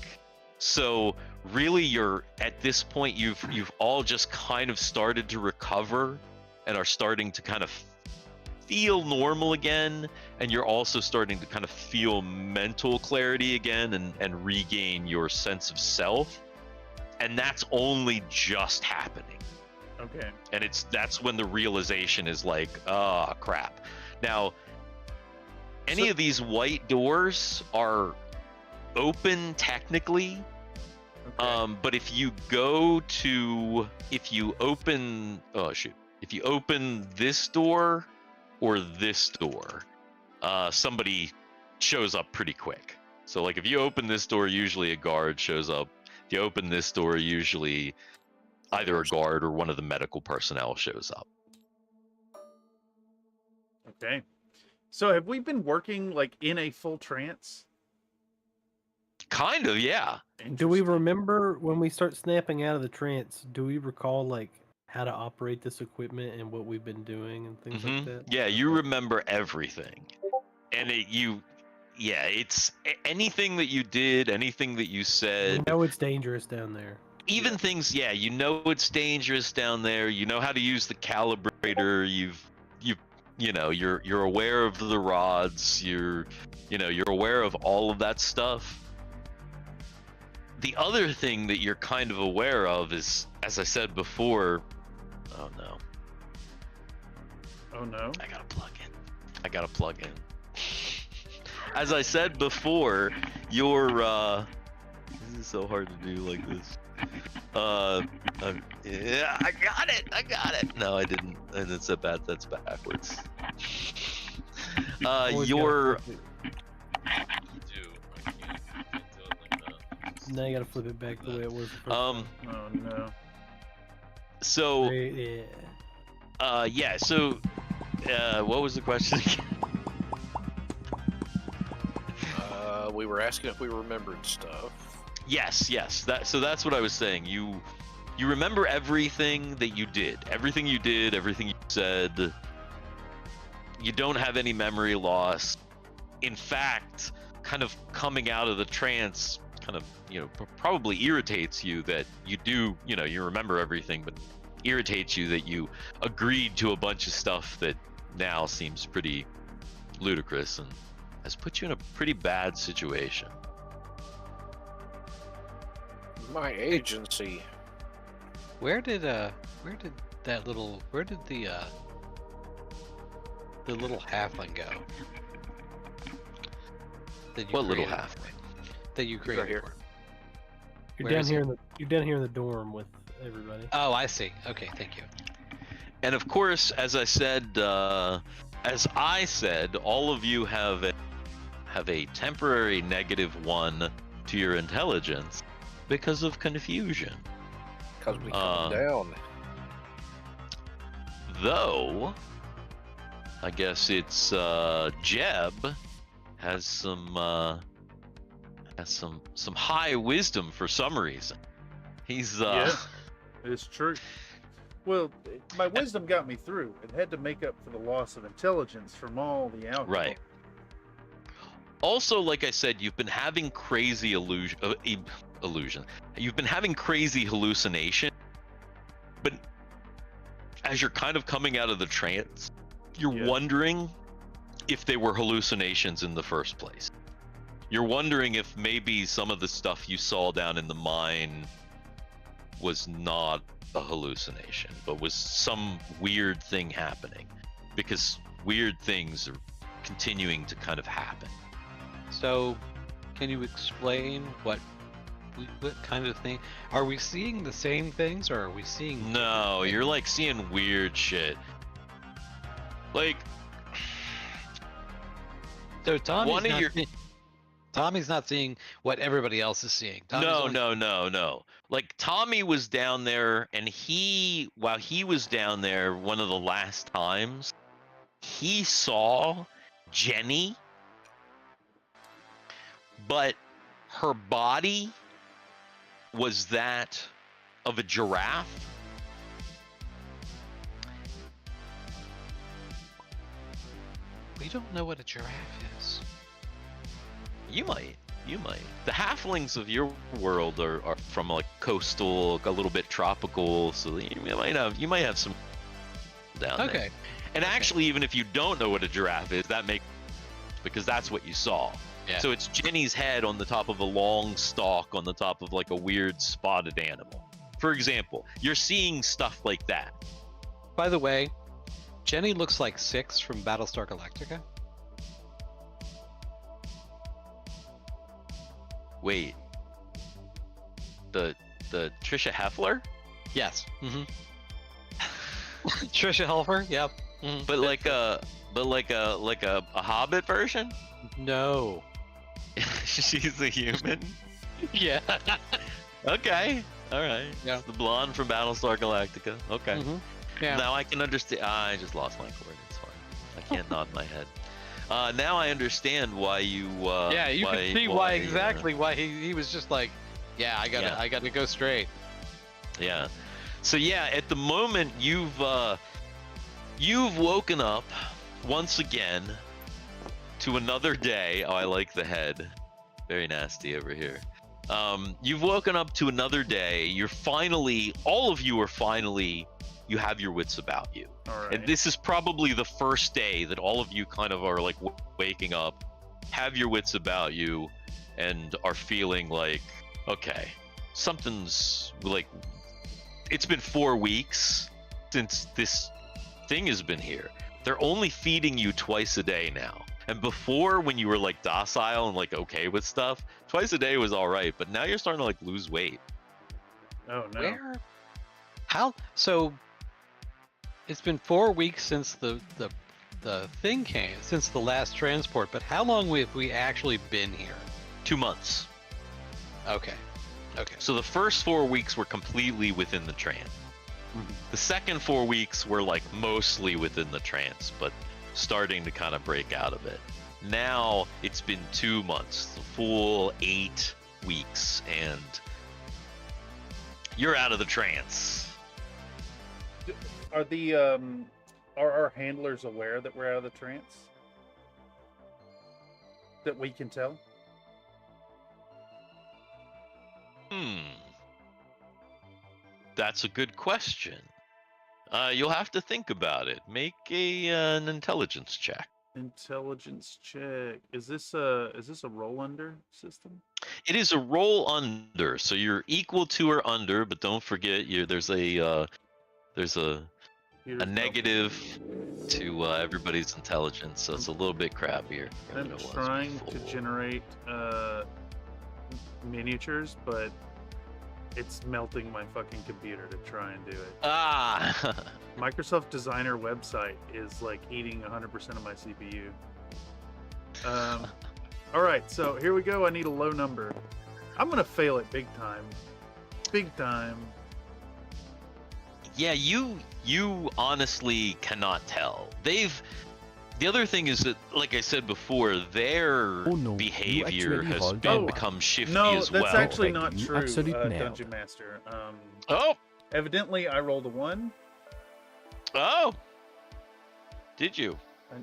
Speaker 1: So really, you're at this point, you've all just kind of started to recover and are starting to kind of feel normal again, and you're also starting to kind of feel mental clarity again and regain your sense of self, and that's only just happening.
Speaker 4: Okay.
Speaker 1: And that's when the realization is like, oh crap. Now, any of these white doors are open technically.
Speaker 4: Okay.
Speaker 1: But if you open this door or this door, somebody shows up pretty quick. So like if you open this door, usually a guard shows up. If you open this door, usually either a guard or one of the medical personnel shows up.
Speaker 4: Okay. So have we been working like in a full trance?
Speaker 1: Kind of, yeah.
Speaker 3: Do we remember when we start snapping out of the trance? Do we recall like how to operate this equipment and what we've been doing and things like that?
Speaker 1: Yeah, you remember everything, and it's anything that you did, anything that you said.
Speaker 3: We know it's dangerous down there.
Speaker 1: Even things, you know it's dangerous down there. You know how to use the calibrator. You're aware of the rods. You're aware of all of that stuff. The other thing that you're kind of aware of is, as I said before, oh no.
Speaker 4: Oh no.
Speaker 1: I gotta plug in. As I said before, this is so hard to do like this. Yeah, I got it. No, I didn't. And that's backwards.
Speaker 3: Now you gotta flip it back the way it was.
Speaker 4: Oh no.
Speaker 1: So
Speaker 3: yeah.
Speaker 1: So what was the question again?
Speaker 5: We were asking if we remembered stuff.
Speaker 1: Yes. So that's what I was saying. You remember everything that you did, everything you said. You don't have any memory loss. In fact, kind of coming out of the trance kind of, probably irritates you that you do, you remember everything, but irritates you that you agreed to a bunch of stuff that now seems pretty ludicrous and has put you in a pretty bad situation.
Speaker 5: My agency.
Speaker 2: Where did the little halfling go? That you
Speaker 1: What little
Speaker 2: created?
Speaker 1: halfling?
Speaker 2: That you created
Speaker 5: here.
Speaker 2: for?
Speaker 3: You're
Speaker 2: Where
Speaker 3: down
Speaker 2: is
Speaker 3: here
Speaker 2: he?
Speaker 3: in the you're down here in the dorm with everybody.
Speaker 2: Oh, I see. Okay, thank you.
Speaker 1: And of course, as I said, all of you have a temporary -1 to your intelligence because of confusion.
Speaker 5: Because we come down.
Speaker 1: Though, I guess it's Jeb has some high wisdom for some reason. He's
Speaker 4: Yeah, it's true. Well, my wisdom got me through. It had to make up for the loss of intelligence from all the alcohol.
Speaker 1: Right. Also, like I said, you've been having crazy illusion. You've been having crazy hallucination, but as you're kind of coming out of the trance, you're wondering if they were hallucinations in the first place. You're wondering if maybe some of the stuff you saw down in the mine was not a hallucination, but was some weird thing happening, because weird things are continuing to kind of happen.
Speaker 2: So, can you explain what kind of thing? Are we seeing the same things, or are we seeing?
Speaker 1: No, you're like seeing weird shit. Like,
Speaker 2: so
Speaker 1: one of your
Speaker 2: Tommy's not seeing what everybody else is seeing.
Speaker 1: No. Like, Tommy was down there, and while he was down there one of the last times, he saw Jenny, but her body was that of a giraffe.
Speaker 2: We don't know what a giraffe is.
Speaker 1: You might. The halflings of your world are from like coastal, a little bit tropical, so you might have some down there.
Speaker 2: Okay.
Speaker 1: And actually, even if you don't know what a giraffe is, that makes, because that's what you saw.
Speaker 2: Yeah.
Speaker 1: So it's Jenny's head on the top of a long stalk on the top of like a weird spotted animal. For example, you're seeing stuff like that.
Speaker 2: By the way, Jenny looks like Six from Battlestar Galactica.
Speaker 1: Wait. The Trisha Heffler?
Speaker 2: Yes. Mm-hmm. Trisha Helfer. Yep. Mm-hmm.
Speaker 1: But like a Hobbit version?
Speaker 2: No.
Speaker 1: She's a human?
Speaker 2: Yeah.
Speaker 1: Okay. All right.
Speaker 2: Yeah.
Speaker 1: It's the blonde from Battlestar Galactica. Okay.
Speaker 2: Mm-hmm. Yeah.
Speaker 1: Now I can understand. I just lost my cord. It's fine. I can't nod my head. Now I understand why you.
Speaker 2: Yeah, you can see why exactly why he was just like, yeah, I gotta go straight.
Speaker 1: Yeah. So yeah, at the moment you've woken up once again to another day. Oh, I like the head. Very nasty over here. You've woken up to another day. All of you are finally, you have your wits about you.
Speaker 4: All right.
Speaker 1: And this is probably the first day that all of you kind of are like waking up, have your wits about you, and are feeling like, okay, something's like, it's been 4 weeks since this thing has been here. They're only feeding you twice a day now. And before, when you were like docile and like okay with stuff, twice a day was all right. But now you're starting to like lose weight.
Speaker 4: Oh no.
Speaker 2: Where? How? So it's been 4 weeks since the thing came, since the last transport. But how long have we actually been here?
Speaker 1: 2 months.
Speaker 2: Okay.
Speaker 1: So the first 4 weeks were completely within the trance.
Speaker 2: Mm-hmm.
Speaker 1: The second 4 weeks were like mostly within the trance, but starting to kind of break out of it. Now it's been 2 months, the full 8 weeks, and you're out of the trance.
Speaker 4: Are the are our handlers aware that we're out of the trance? That we can tell?
Speaker 1: That's a good question. You'll have to think about it. Make an intelligence check.
Speaker 4: Intelligence check. Is this a roll under system?
Speaker 1: It is a roll under, so you're equal to or under, but don't forget there's a
Speaker 4: Here's
Speaker 1: negative to everybody's intelligence, so it's a little bit crappier. than
Speaker 4: I'm
Speaker 1: it was
Speaker 4: trying to
Speaker 1: before.
Speaker 4: generate miniatures, but it's melting my fucking computer to try and do it.
Speaker 1: Ah!
Speaker 4: Microsoft Designer website is like eating 100% of my CPU. All right, so here we go. I need a low number. I'm gonna fail it big time. Big time.
Speaker 1: Yeah, you honestly cannot tell. The other thing is that, like I said before, their behavior has become shifty as well.
Speaker 4: No, that's actually not true,
Speaker 10: Absolute
Speaker 4: Dungeon Master.
Speaker 1: Oh!
Speaker 4: Evidently, I rolled a 1.
Speaker 1: Oh! Did you?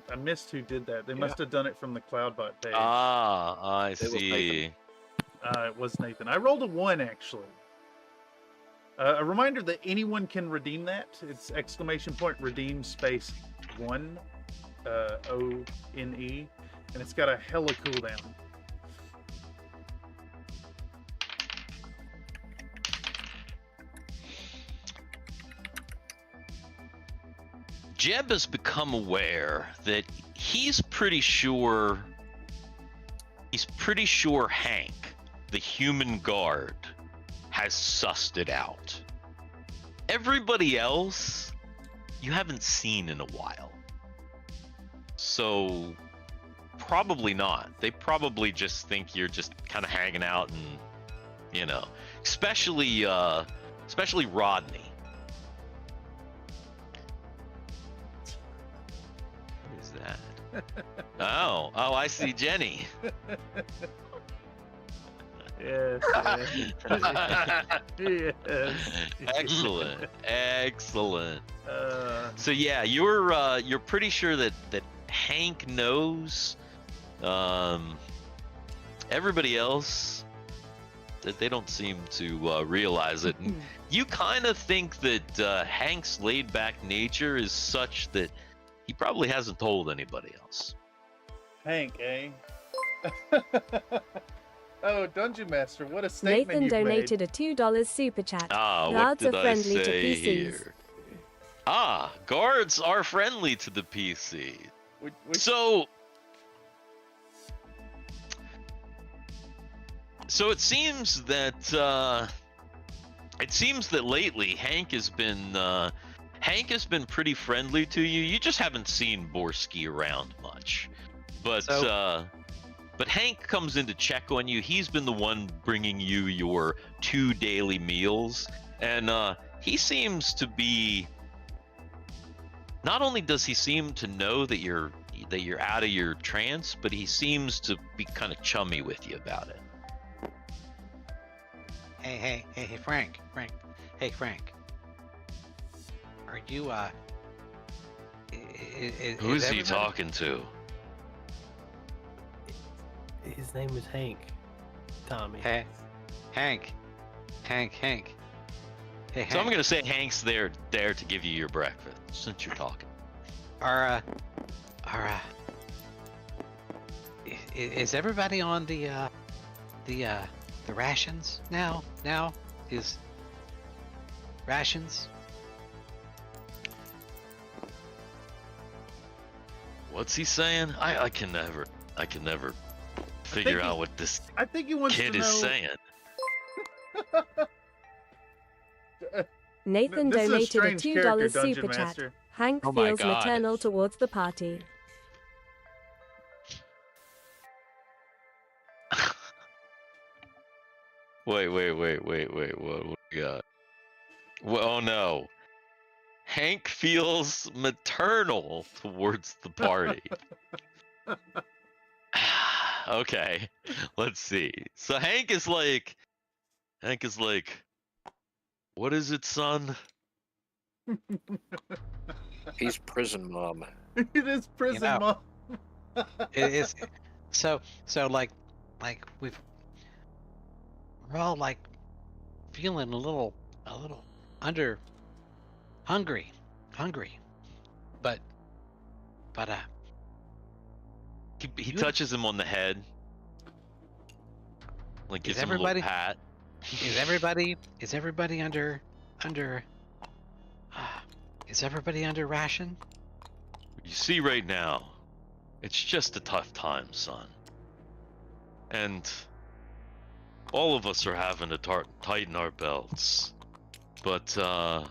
Speaker 4: I missed who did that. They must have done it from the CloudBot page.
Speaker 1: Ah, I
Speaker 5: It was
Speaker 1: see.
Speaker 4: It was Nathan. I rolled a 1, actually. A reminder that anyone can redeem that. It's !redeem space 1, ONE, and it's got a hella cooldown.
Speaker 1: Jeb has become aware that he's pretty sure Hank, the human guard, has sussed it out. Everybody else you haven't seen in a while. So probably not. They probably just think you're just kind of hanging out and, you know, especially Rodney. What is that? Oh, I see Jenny.
Speaker 4: Yes. Yes.
Speaker 1: Excellent. So yeah, you're pretty sure that Hank knows. Everybody else, that they don't seem to realize it. And you kind of think that Hank's laid-back nature is such that he probably hasn't told anybody else.
Speaker 4: Hank, eh? Oh, Dungeon Master, what a statement
Speaker 8: Nathan
Speaker 4: you've
Speaker 8: donated
Speaker 4: made.
Speaker 8: a $2 super chat.
Speaker 1: What
Speaker 8: Guards
Speaker 1: did
Speaker 8: are
Speaker 1: I
Speaker 8: friendly to
Speaker 1: say
Speaker 8: PCs.
Speaker 1: here? Guards are friendly to the PC.
Speaker 4: We-
Speaker 1: So it seems that lately Hank has been pretty friendly to you. You just haven't seen Borsky around much, but Hank comes in to check on you. He's been the one bringing you your 2 daily meals, and he seems to be. Not only does he seem to know that you're out of your trance, but he seems to be kind of chummy with you about it.
Speaker 9: Hey, Frank. Hey, Frank. Are you,
Speaker 1: Who is he talking to?
Speaker 3: His name is Hank. Tommy.
Speaker 9: Hey, Hank. Hey, Hank.
Speaker 1: So I'm gonna say Hank's there to give you your breakfast, since you're talking.
Speaker 9: Is everybody on the rations now? Is rations?
Speaker 1: What's he saying? I can never figure out what this
Speaker 4: I think he wants
Speaker 1: kid
Speaker 4: to know.
Speaker 1: is saying.
Speaker 8: Nathan
Speaker 4: This is a
Speaker 8: donated a
Speaker 4: strange character,
Speaker 8: $2
Speaker 4: Dungeon
Speaker 8: super chat.
Speaker 4: Master.
Speaker 8: Hank
Speaker 2: Oh my
Speaker 8: feels
Speaker 2: God.
Speaker 8: maternal towards the party.
Speaker 1: Wait, what we got? Well, oh no. Hank feels maternal towards the party. Okay, let's see. So Hank is like, what is it, son?
Speaker 5: He's prison mom.
Speaker 4: It is prison
Speaker 9: know.
Speaker 4: mom.
Speaker 9: It is. So like we're all like feeling a little hungry, but
Speaker 1: He touches him on the head. Like gives him a little pat.
Speaker 9: Is everybody under is everybody under ration?
Speaker 1: You see right now, it's just a tough time, son. And all of us are having to tighten our belts. But don't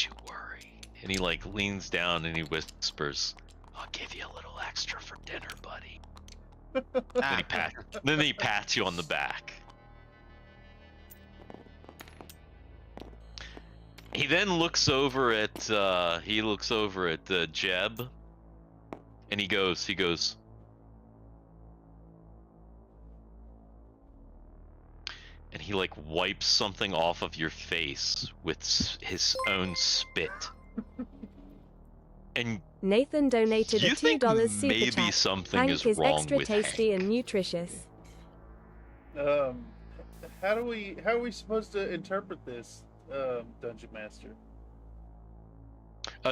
Speaker 1: you worry. And he like leans down and he whispers, I'll give you a little extra for dinner, buddy. Then he pats you on the back. He then looks over at Jeb, and he goes, and he like wipes something off of your face with his own spit. And
Speaker 8: Nathan donated
Speaker 1: you
Speaker 8: a
Speaker 1: think
Speaker 8: $2 super
Speaker 1: maybe
Speaker 8: chat.
Speaker 1: something
Speaker 8: Hank
Speaker 1: is wrong
Speaker 8: extra
Speaker 1: with
Speaker 8: tasty
Speaker 1: Hank.
Speaker 8: and nutritious.
Speaker 4: How are we supposed to interpret this, Dungeon Master?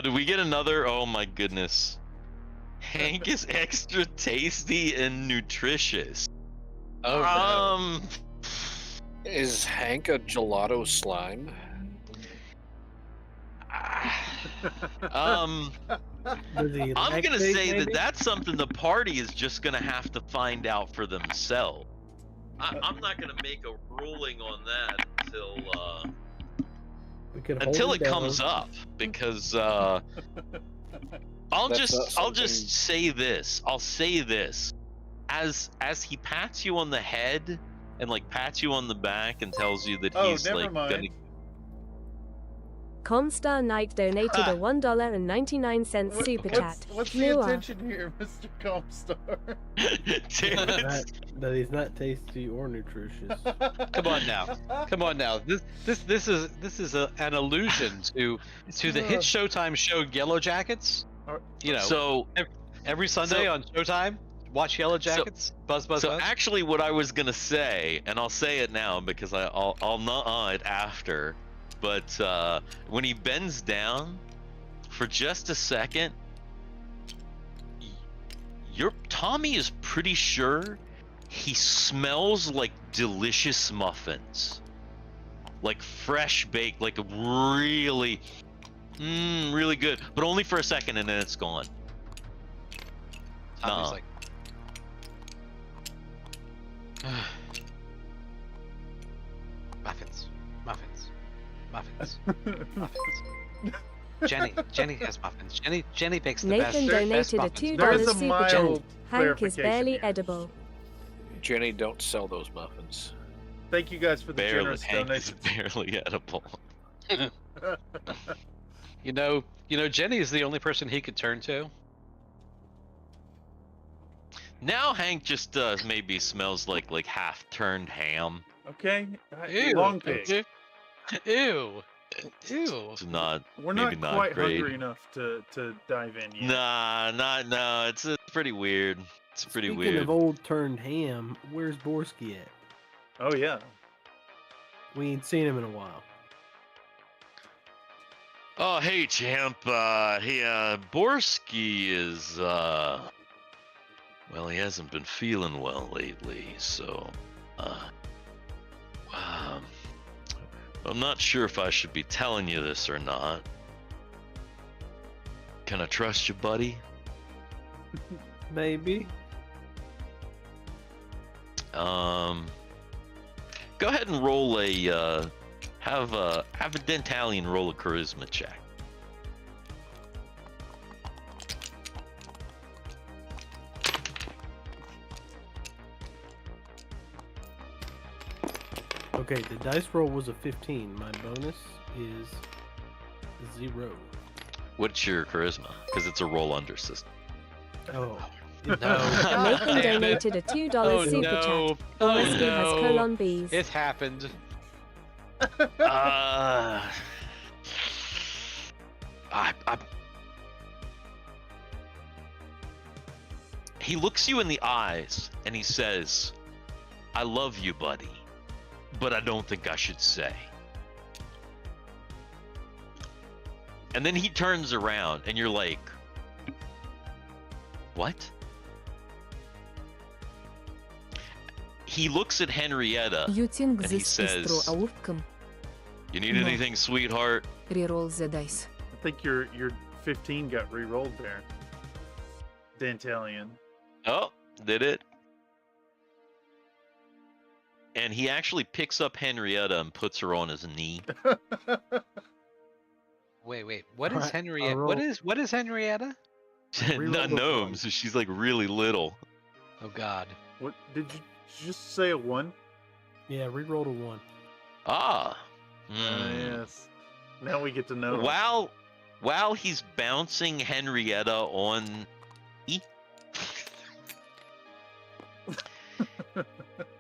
Speaker 1: Do we get another? Oh my goodness. Hank is extra tasty and nutritious.
Speaker 2: Oh, no.
Speaker 5: Is Hank a gelato slime?
Speaker 1: I'm gonna say that's something the party is just gonna have to find out for themselves. I'm not gonna make a ruling on that until it comes up, because I'll just say this. I'll say this. As he pats you on the head and like pats you on the back and tells you that he's like gonna.
Speaker 8: Comstar Knight donated a $1.99 super chat.
Speaker 4: What's the intention here, Mr. Comstar?
Speaker 3: that he's not tasty or nutritious.
Speaker 2: Come on now. This is an allusion to the hit Showtime show Yellow Jackets. You know,
Speaker 1: so
Speaker 2: every Sunday on Showtime, watch Yellow Jackets. Buzz.
Speaker 1: So actually, what I was gonna say, and I'll say it now because I'll not it after. But when he bends down for just a second, Tommy is pretty sure he smells like delicious muffins, like fresh baked, like really good, but only for a second and then it's gone.
Speaker 2: Tommy's like, muffins. Jenny has muffins. Jenny bakes the
Speaker 8: Nathan
Speaker 2: best
Speaker 8: donated a
Speaker 2: muffins.
Speaker 8: $2 super chat. Hank is barely edible.
Speaker 5: Jenny, don't sell those muffins.
Speaker 4: Thank you guys for the generous donations.
Speaker 1: Barely edible.
Speaker 2: You know, Jenny is the only person he could turn to.
Speaker 1: Now Hank just maybe smells like half-turned ham.
Speaker 4: Okay.
Speaker 2: Ew.
Speaker 4: Long pig.
Speaker 2: Ew.
Speaker 1: It's not.
Speaker 4: We're
Speaker 1: maybe
Speaker 4: not quite
Speaker 1: great.
Speaker 4: hungry enough to dive in yet.
Speaker 1: No. It's pretty weird. It's pretty
Speaker 3: Speaking
Speaker 1: weird.
Speaker 3: of old turned ham, where's Borsky at?
Speaker 4: Oh yeah.
Speaker 3: We ain't seen him in a while.
Speaker 1: Oh hey champ. Borsky is well, he hasn't been feeling well lately, so I'm not sure if I should be telling you this or not. Can I trust you, buddy?
Speaker 3: Maybe.
Speaker 1: Go ahead and roll a have a Dentalian roll a charisma check.
Speaker 3: Okay, the dice roll was a 15. My bonus is 0.
Speaker 1: What's your charisma? Because it's a roll under system.
Speaker 3: Oh.
Speaker 2: No.
Speaker 8: Nathan donated a $2 super chat. Borsky has colon B's.
Speaker 2: It happened.
Speaker 1: He looks you in the eyes and he says, "I love you, buddy, but I don't think I should say." And then he turns around and you're like, "What?" he looks at Henrietta
Speaker 8: Using
Speaker 1: and he
Speaker 8: this
Speaker 1: says,
Speaker 8: distro outcome.
Speaker 1: "You need anything, sweetheart?"
Speaker 8: Reroll the dice.
Speaker 4: I think your 15 got re-rolled there. Dantalian.
Speaker 1: Oh, did it? And he actually picks up Henrietta and puts her on his knee.
Speaker 2: Wait. What is
Speaker 3: Alright,
Speaker 2: Henrietta?
Speaker 3: I'll
Speaker 2: What is Henrietta?
Speaker 1: Not gnome, so she's like really little.
Speaker 2: Oh God.
Speaker 4: What did you just say? A 1?
Speaker 3: Yeah, reroll a 1.
Speaker 1: Ah.
Speaker 4: Yes. Now we get to know.
Speaker 1: While he's bouncing Henrietta on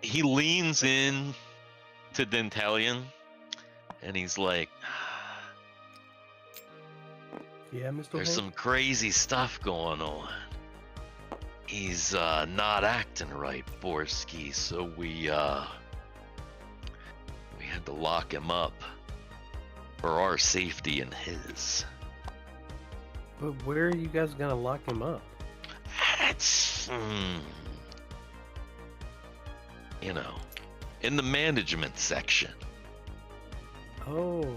Speaker 1: he leans in to Dentalian and he's like,
Speaker 3: Yeah, Mr.
Speaker 1: there's
Speaker 3: Hank?
Speaker 1: some crazy stuff going on. He's not acting right, Borsky, so we had to lock him up for our safety and his.
Speaker 3: But where are you guys gonna lock him up?
Speaker 1: That's you know, in the management section.
Speaker 3: Oh,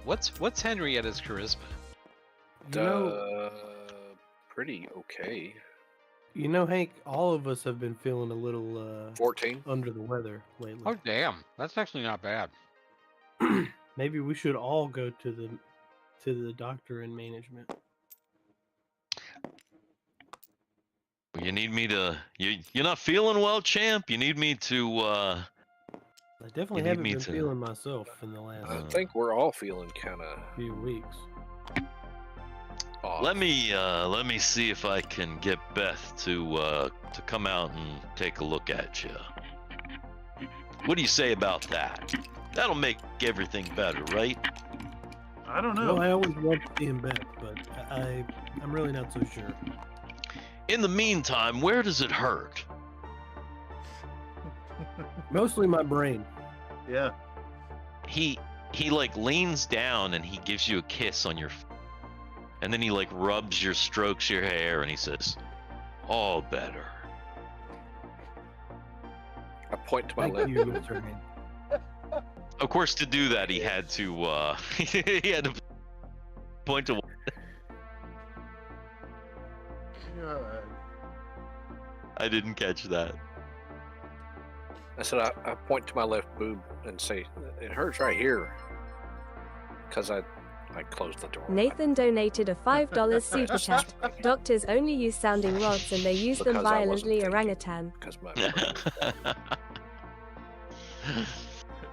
Speaker 2: What's Henrietta's charisma?
Speaker 3: you know,
Speaker 5: Pretty okay.
Speaker 3: Hank. All of us have been feeling a little
Speaker 5: 14.
Speaker 3: under the weather lately.
Speaker 2: Oh damn, that's actually not bad.
Speaker 3: Maybe we should all go to the doctor in management.
Speaker 1: You need me to? You're not feeling well, champ. You need me to?
Speaker 3: I definitely
Speaker 1: need
Speaker 3: haven't
Speaker 1: me
Speaker 3: been
Speaker 1: to-
Speaker 3: feeling myself in the last
Speaker 5: I think we're all feeling kind of
Speaker 3: few weeks.
Speaker 5: off.
Speaker 1: Let me see if I can get Beth to come out and take a look at you. What do you say about that? That'll make everything better, right?
Speaker 4: I don't know.
Speaker 3: Well, I always want to see him back, but I'm really not so sure.
Speaker 1: In the meantime, where does it hurt?
Speaker 3: Mostly my brain.
Speaker 4: Yeah.
Speaker 1: He like leans down and he gives you a kiss on your and then he like strokes your hair and he says, "All better."
Speaker 5: I point to my
Speaker 3: Thank
Speaker 5: left.
Speaker 3: you, Mr. Hank.
Speaker 1: Of course, to do that, he had to he had to point to.
Speaker 4: God.
Speaker 5: I
Speaker 1: I didn't catch that.
Speaker 5: I said, I point to my left boob and say, it hurts right here. Because I closed the door.
Speaker 8: Nathan donated a $5 super chat. Doctors only use sounding rods and they use them
Speaker 5: Because I wasn't
Speaker 8: violently,
Speaker 5: thinking.
Speaker 8: orangutan.
Speaker 5: Because my brain-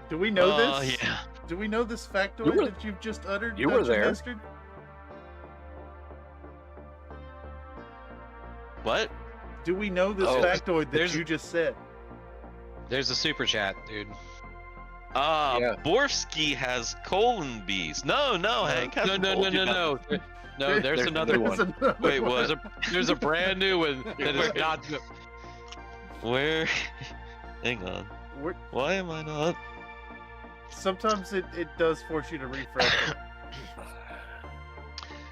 Speaker 4: Do we know
Speaker 1: Oh,
Speaker 4: this?
Speaker 1: yeah.
Speaker 4: Do we know this factoid
Speaker 5: You were-
Speaker 4: that you've just uttered?
Speaker 5: you were
Speaker 4: Dungeon
Speaker 5: there.
Speaker 4: Master?
Speaker 1: What?
Speaker 4: Do we know this
Speaker 2: Oh,
Speaker 4: factoid that
Speaker 2: there's-
Speaker 4: you just said?
Speaker 2: There's a super chat, dude.
Speaker 5: Yeah.
Speaker 1: Borsky has colon bees. No, Hank
Speaker 2: No,
Speaker 1: hasn't told you about
Speaker 2: no. No, there's another
Speaker 5: new
Speaker 2: one.
Speaker 4: another
Speaker 1: Wait,
Speaker 4: one.
Speaker 1: what?
Speaker 2: There's a brand new one that is not.
Speaker 1: Where? Hang on.
Speaker 4: We're-
Speaker 1: Why am I not?
Speaker 4: Sometimes it does force you to refresh it.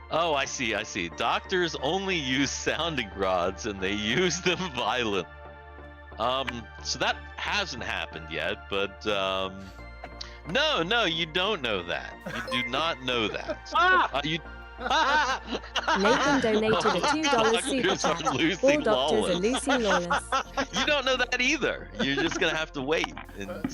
Speaker 1: Oh, I see. Doctors only use sounding rods and they use them violently. So that hasn't happened yet, but no, you don't know that. You do not know that. You
Speaker 8: Nathan donated a $2 super
Speaker 1: Doctors are
Speaker 8: chat.
Speaker 1: Lucy
Speaker 8: All doctors are
Speaker 1: Lawless.
Speaker 8: Lucy Lawless.
Speaker 1: You don't know that either. You're just gonna have to wait. And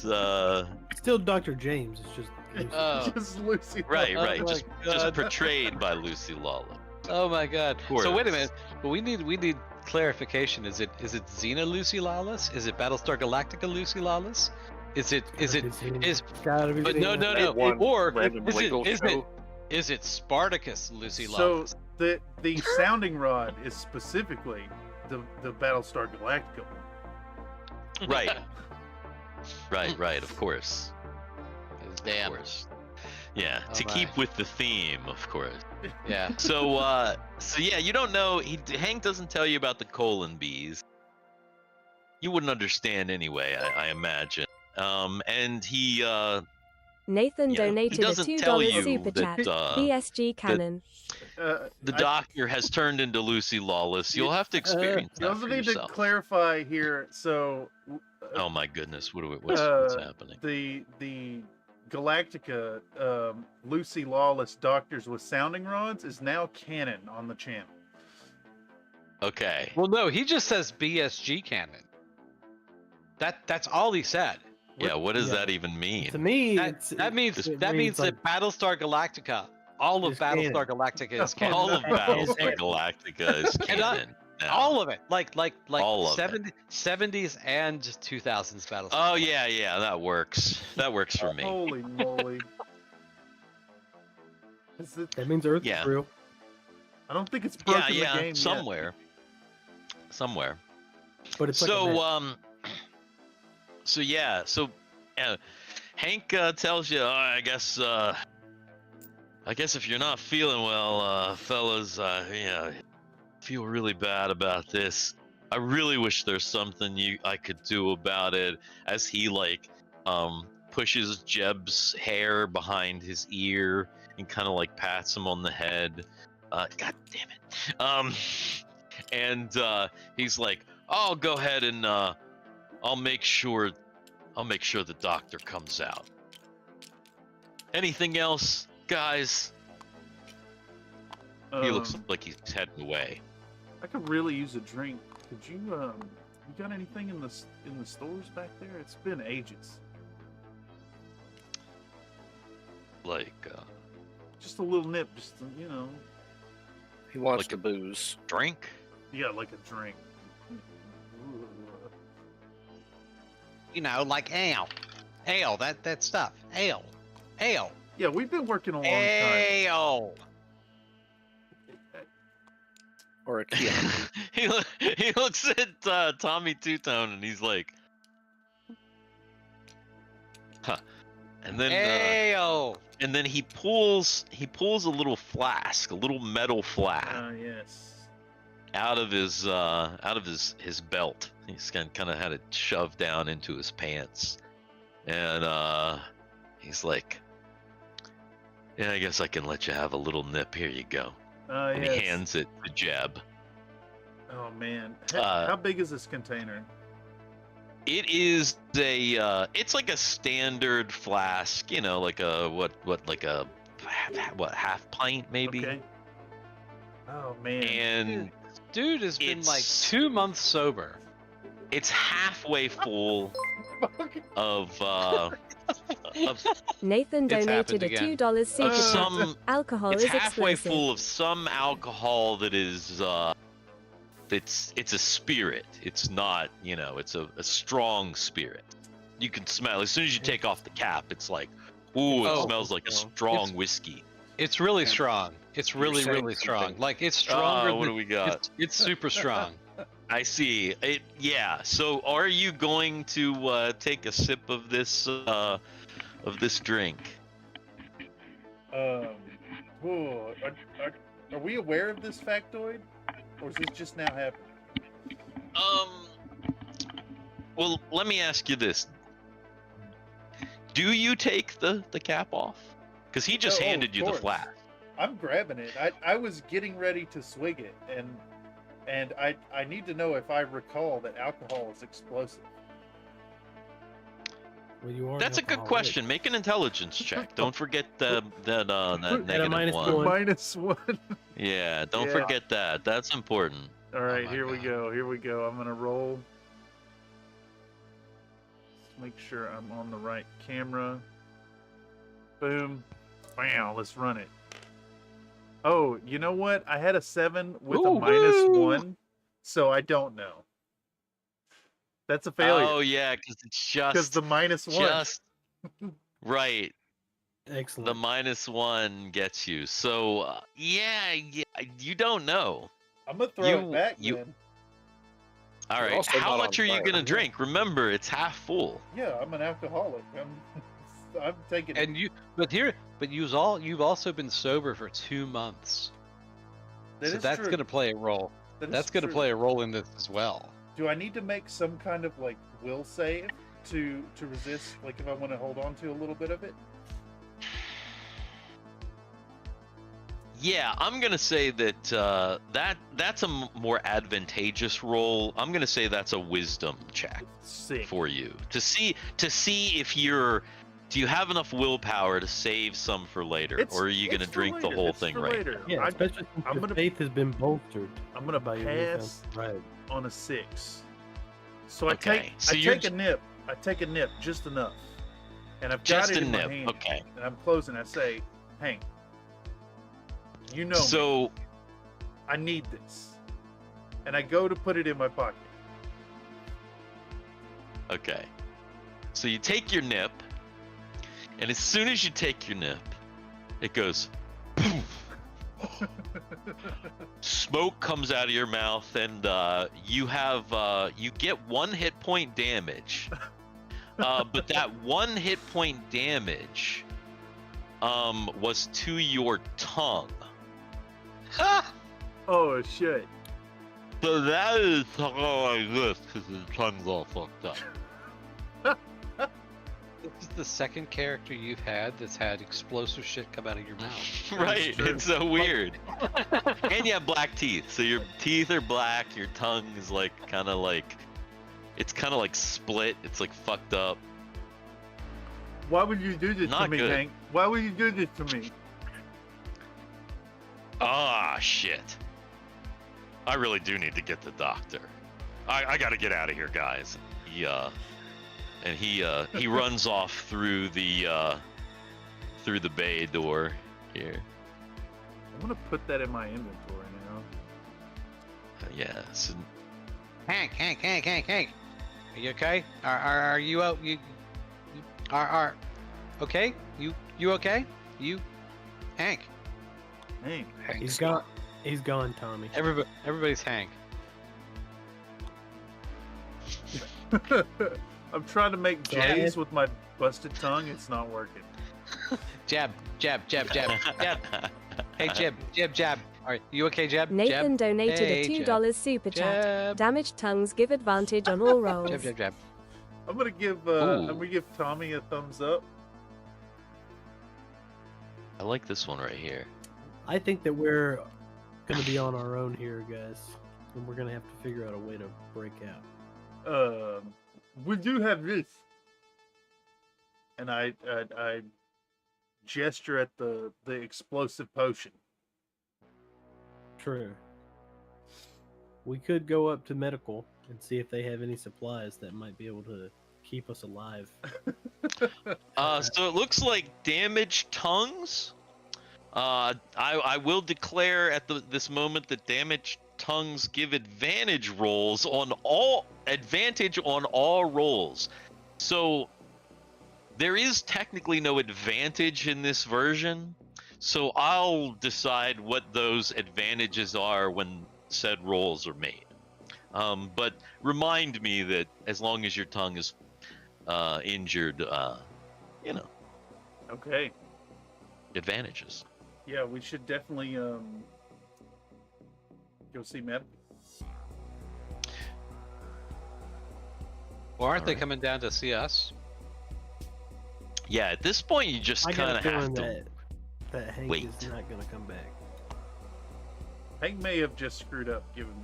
Speaker 3: Still Dr. James. It's just.
Speaker 2: Oh.
Speaker 4: Just Lucy.
Speaker 1: right,
Speaker 2: Oh
Speaker 1: right.
Speaker 2: my
Speaker 1: Just
Speaker 2: God.
Speaker 1: portrayed by Lucy Lawless.
Speaker 2: Oh my god.
Speaker 1: course.
Speaker 2: So wait a minute. But we need clarification. Is it Xena Lucy Lawless? Is it Battlestar Galactica Lucy Lawless? Is
Speaker 3: Gotta be
Speaker 2: but no.
Speaker 5: That one
Speaker 2: Or
Speaker 5: random legal show.
Speaker 2: is it Spartacus Lucy
Speaker 4: So
Speaker 2: Lawless?
Speaker 4: the sounding rod is specifically the Battlestar Galactica one.
Speaker 1: Right. Of course.
Speaker 2: Damn.
Speaker 1: Of course. Yeah,
Speaker 2: Oh
Speaker 1: to
Speaker 2: my.
Speaker 1: keep with the theme, of course.
Speaker 2: Yeah.
Speaker 1: So yeah, you don't know. Hank doesn't tell you about the colon bees. You wouldn't understand anyway, I imagine. And he
Speaker 8: Nathan
Speaker 1: Yeah, he
Speaker 8: donated a
Speaker 1: doesn't tell
Speaker 8: $2
Speaker 1: you
Speaker 8: super
Speaker 1: that,
Speaker 8: chat. BSG Cannon.
Speaker 1: the doctor has turned into Lucy Lawless. You'll have to experience
Speaker 4: You
Speaker 1: that
Speaker 4: also
Speaker 1: for
Speaker 4: need
Speaker 1: yourself.
Speaker 4: to clarify here. So,
Speaker 1: Oh my goodness, what's happening?
Speaker 4: The Galactica Lucy Lawless Doctors with Sounding Rods is now canon on the channel.
Speaker 1: Okay.
Speaker 2: Well, no, he just says BSG canon. That's all he said.
Speaker 1: Yeah, what does that even mean?
Speaker 3: To me,
Speaker 2: That means that Battlestar Galactica, all of Battlestar Galactica is canon.
Speaker 1: All of Battlestar Galactica is canon.
Speaker 2: All of it, like
Speaker 1: all of
Speaker 2: 70s and 2000s Battlestar.
Speaker 1: Oh yeah, that works. That works for me.
Speaker 4: Holy moly!
Speaker 3: That means Earth is real.
Speaker 4: I don't think it's broken the game
Speaker 1: somewhere.
Speaker 4: yet.
Speaker 1: Somewhere.
Speaker 3: But it's
Speaker 1: Hank tells you, I guess if you're not feeling well, fellas, feel really bad about this. I really wish there's something I could do about it. As he pushes Jeb's hair behind his ear and kind of pats him on the head. God damn it. And he's like, "I'll go ahead and I'll make sure the doctor comes out. Anything else, guys?" He looks like he's heading away.
Speaker 4: I could really use a drink. Could you you got anything in the stores back there? It's been ages. Just a little nip, just
Speaker 5: He wants to booze.
Speaker 1: Drink?
Speaker 4: Yeah, like a drink.
Speaker 9: Like ale, that stuff, ale.
Speaker 4: Yeah, we've been working a long time.
Speaker 9: Ale.
Speaker 5: Or a kid.
Speaker 1: he looks at Tommy Two-Tone and he's like, huh. And then
Speaker 9: ale.
Speaker 1: And then he pulls a little flask, a little metal flask.
Speaker 4: Yes.
Speaker 1: Out of his belt. He's kind of had it shoved down into his pants. And he's like, "Yeah, I guess I can let you have a little nip. Here you go." And he hands it to Jeb.
Speaker 4: Oh man. How big is this container?
Speaker 1: It is it's like a standard flask, like a half pint maybe.
Speaker 4: Okay. Oh man.
Speaker 1: And
Speaker 2: dude has been 2 months sober.
Speaker 1: It's halfway full of
Speaker 8: Nathan donated a $2 super chat. Alcohol
Speaker 1: it's
Speaker 8: is
Speaker 1: halfway
Speaker 8: explosive.
Speaker 1: full of some alcohol that is it's a spirit. It's not, it's a strong spirit. You can smell as soon as you take off the cap. It's like, ooh, it smells like a strong whiskey.
Speaker 2: It's really strong. It's really strong. It's stronger.
Speaker 1: What do we got?
Speaker 2: It's super strong.
Speaker 1: I see. So, are you going to take a sip of this drink?
Speaker 4: Are we aware of this factoid, or is this just now happening?
Speaker 1: Well, let me ask you this: do you take the cap off? Because he just handed you the flask.
Speaker 4: I'm grabbing it. I was getting ready to swig it, and I need to know if I recall that alcohol is explosive.
Speaker 3: Well,
Speaker 1: that's a good question. Make an intelligence check. Don't forget that negative one.
Speaker 4: -1.
Speaker 1: Yeah, don't forget that. That's important.
Speaker 4: All right, here we go. I'm gonna roll. Let's make sure I'm on the right camera. Boom. Wow, let's run it. Oh, you know what? I had a 7 with a -1, so I don't know. That's a failure.
Speaker 1: Oh yeah, because it's just
Speaker 4: because the -1.
Speaker 1: Just right.
Speaker 3: Excellent.
Speaker 1: The -1 gets you. So yeah, you don't know.
Speaker 4: I'm gonna throw it back. Man.
Speaker 1: All right. How much are you gonna drink? Remember, it's half full.
Speaker 4: Yeah, I'm an alcoholic. I'm taking.
Speaker 2: And you've also been sober for 2 months. So that's
Speaker 4: true.
Speaker 2: gonna play a role. That's gonna play a role in this as well.
Speaker 4: Do I need to make some kind of will save to resist? If I want to hold on to a little bit of it?
Speaker 1: Yeah, I'm gonna say that that's a more advantageous roll. I'm gonna say that's a wisdom check
Speaker 4: Sick.
Speaker 1: for you to see if do you have enough willpower to save some for later, or are you gonna drink the whole thing right?
Speaker 4: Later.
Speaker 3: Yeah, especially since your faith has been bolstered.
Speaker 4: I'm gonna
Speaker 3: by your
Speaker 4: pass
Speaker 3: right
Speaker 4: on a 6. So
Speaker 1: Okay, so
Speaker 4: I take a nip. I take a nip just enough, and I've got
Speaker 1: Just
Speaker 4: it
Speaker 1: a
Speaker 4: in my
Speaker 1: nip,
Speaker 4: hand.
Speaker 1: okay.
Speaker 4: And I'm closing. I say, Hank, you know me.
Speaker 1: So
Speaker 4: I need this, and I go to put it in my pocket.
Speaker 1: okay, so you take your nip, and as soon as you take your nip, it goes. Smoke comes out of your mouth, and you get 1 hit point damage. But that 1 hit point damage was to your tongue.
Speaker 4: Oh shit!
Speaker 1: So that is talking like this because his tongue's all fucked up.
Speaker 2: This is the second character you've had that's had explosive shit come out of your mouth.
Speaker 1: Right, it's so weird. And you have black teeth, so your teeth are black, your tongue is like kind of like split, it's like fucked up.
Speaker 4: Why would you do this
Speaker 1: Not
Speaker 4: to me,
Speaker 1: good.
Speaker 4: Hank? Why would you do this to me?
Speaker 1: Ah, shit. I really do need to get the doctor. I gotta get out of here, guys. He runs off through the bay door here.
Speaker 4: I'm gonna put that in my inventory now.
Speaker 1: Yeah. So,
Speaker 9: Hank. Are you okay? Are you out? You are okay? You okay? You, Hank.
Speaker 4: Hank.
Speaker 3: He's gone. He's gone, Tommy.
Speaker 2: Everybody's Hank.
Speaker 4: I'm trying to make J's with my busted tongue. It's not working.
Speaker 2: Jab. Hey, jab. All right, you okay, Jab?
Speaker 8: Nathan
Speaker 2: Jab.
Speaker 8: donated
Speaker 2: Hey,
Speaker 8: a $2
Speaker 2: Jab.
Speaker 8: super chat.
Speaker 2: Jab.
Speaker 8: Damaged tongues give advantage on all rolls.
Speaker 2: Jab.
Speaker 4: I'm gonna give Tommy a thumbs up.
Speaker 1: I like this one right here.
Speaker 3: I think that we're gonna be on our own here, guys, and we're gonna have to figure out a way to break out.
Speaker 4: We do have this, and I gesture at the explosive potion.
Speaker 3: True. We could go up to medical and see if they have any supplies that might be able to keep us alive.
Speaker 1: So it looks like damaged tongues. I will declare at this moment that damaged tongues give advantage on all rolls. So there is technically no advantage in this version. So I'll decide what those advantages are when said rolls are made. But remind me that as long as your tongue is injured,
Speaker 4: Okay.
Speaker 1: advantages.
Speaker 4: Yeah, we should definitely go see medical.
Speaker 2: Well, aren't they
Speaker 1: Alright.
Speaker 2: coming down to see us?
Speaker 1: Yeah, at this point you just
Speaker 3: I
Speaker 1: kind
Speaker 3: got a
Speaker 1: of have
Speaker 3: feeling
Speaker 1: to.
Speaker 3: that Hank
Speaker 1: wait.
Speaker 3: is not gonna come back.
Speaker 4: Hank may have just screwed up giving me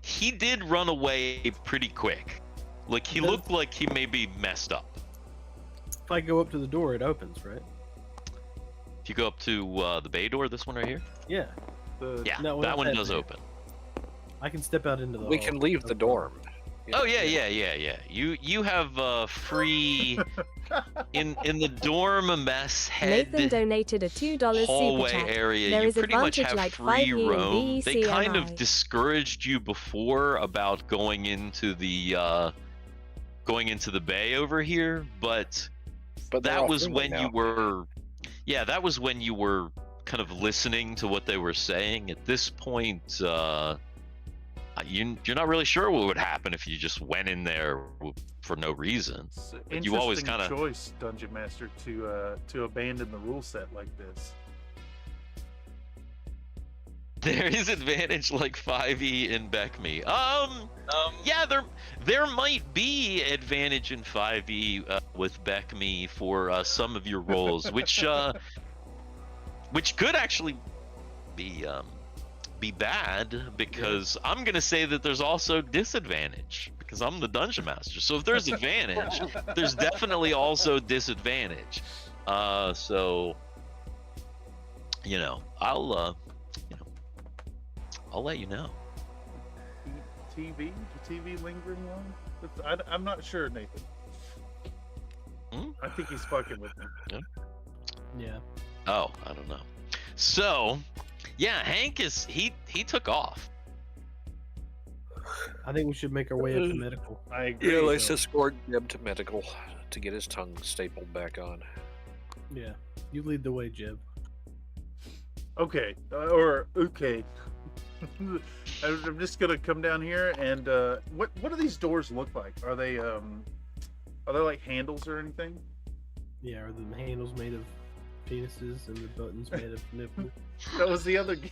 Speaker 1: He did run away pretty quick. Like he
Speaker 3: Does-
Speaker 1: looked like he maybe messed up.
Speaker 3: If I go up to the door, it opens, right?
Speaker 1: If you go up to the bay door, this one right here.
Speaker 3: Yeah.
Speaker 4: the
Speaker 1: Yeah,
Speaker 3: No,
Speaker 1: that
Speaker 3: not
Speaker 1: one
Speaker 3: that
Speaker 1: does
Speaker 3: big.
Speaker 1: open.
Speaker 3: I can step out into the
Speaker 5: We
Speaker 3: hall.
Speaker 5: can leave the dorm.
Speaker 1: Oh yeah. You have free in the dorm mess head
Speaker 8: Nathan donated a $2 super
Speaker 1: hallway
Speaker 8: chat.
Speaker 1: area.
Speaker 8: There
Speaker 1: You
Speaker 8: is
Speaker 1: pretty much
Speaker 8: advantage
Speaker 1: have
Speaker 8: like
Speaker 1: free
Speaker 8: 5E
Speaker 1: roam.
Speaker 8: in
Speaker 1: They kind of
Speaker 8: BECMI.
Speaker 1: discouraged you before about going into the bay over here, but
Speaker 5: But they're
Speaker 1: that
Speaker 5: all
Speaker 1: was
Speaker 5: friendly
Speaker 1: when
Speaker 5: now.
Speaker 1: you were that was when you were kind of listening to what they were saying. At this point, you're not really sure what would happen if you just went in there for no reason.
Speaker 4: It's an
Speaker 1: But you always
Speaker 4: interesting
Speaker 1: kinda-
Speaker 4: choice, Dungeon Master, to abandon the rule set like this.
Speaker 1: There is advantage like 5e in BECMI. Yeah, there might be advantage in 5e with BECMI for some of your rolls, which which could actually be bad, because I'm gonna say that there's also disadvantage because I'm the dungeon master. So if there's advantage, there's definitely also disadvantage. So I'll let you know.
Speaker 4: TV? The TV lingering long? I'm not sure, Nathan. I think he's fucking with me.
Speaker 3: Yeah.
Speaker 1: Oh, I don't know. So, yeah, Hank he took off.
Speaker 3: I think we should make our way up to medical.
Speaker 4: I agree.
Speaker 5: Yeah, let's escort Jeb to medical to get his tongue stapled back on.
Speaker 3: Yeah. You lead the way, Jeb.
Speaker 4: Okay. Okay. I'm just gonna come down here and what do these doors look like? Are they like handles or anything?
Speaker 3: Yeah, are the handles made of penises and the buttons made of nipples?
Speaker 4: That was the other game.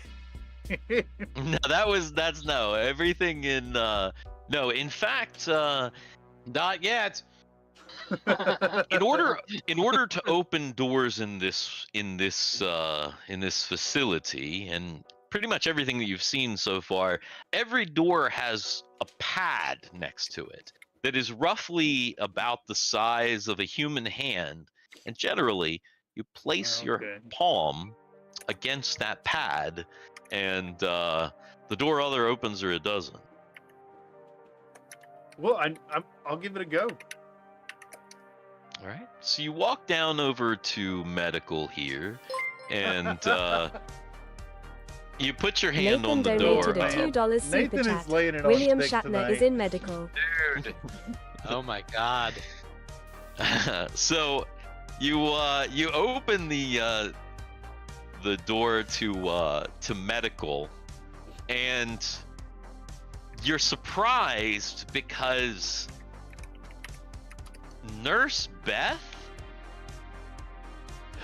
Speaker 1: No, everything in no, in fact,
Speaker 2: Not yet.
Speaker 1: in order to open doors in this facility, and pretty much everything that you've seen so far, every door has a pad next to it that is roughly about the size of a human hand, and generally you place your palm against that pad, and the door either opens or it doesn't.
Speaker 4: Well, I'll give it a go.
Speaker 1: All right. So you walk down over to medical here, and you put your hand
Speaker 8: Nathan
Speaker 1: on the door.
Speaker 8: donated a $2 super
Speaker 4: Nathan
Speaker 8: chat.
Speaker 4: is laying it on
Speaker 8: William
Speaker 4: thick
Speaker 8: Shatner
Speaker 4: tonight.
Speaker 8: is in medical.
Speaker 2: Dude. Oh my god.
Speaker 1: So you open the door to medical, and you're surprised because Nurse Beth,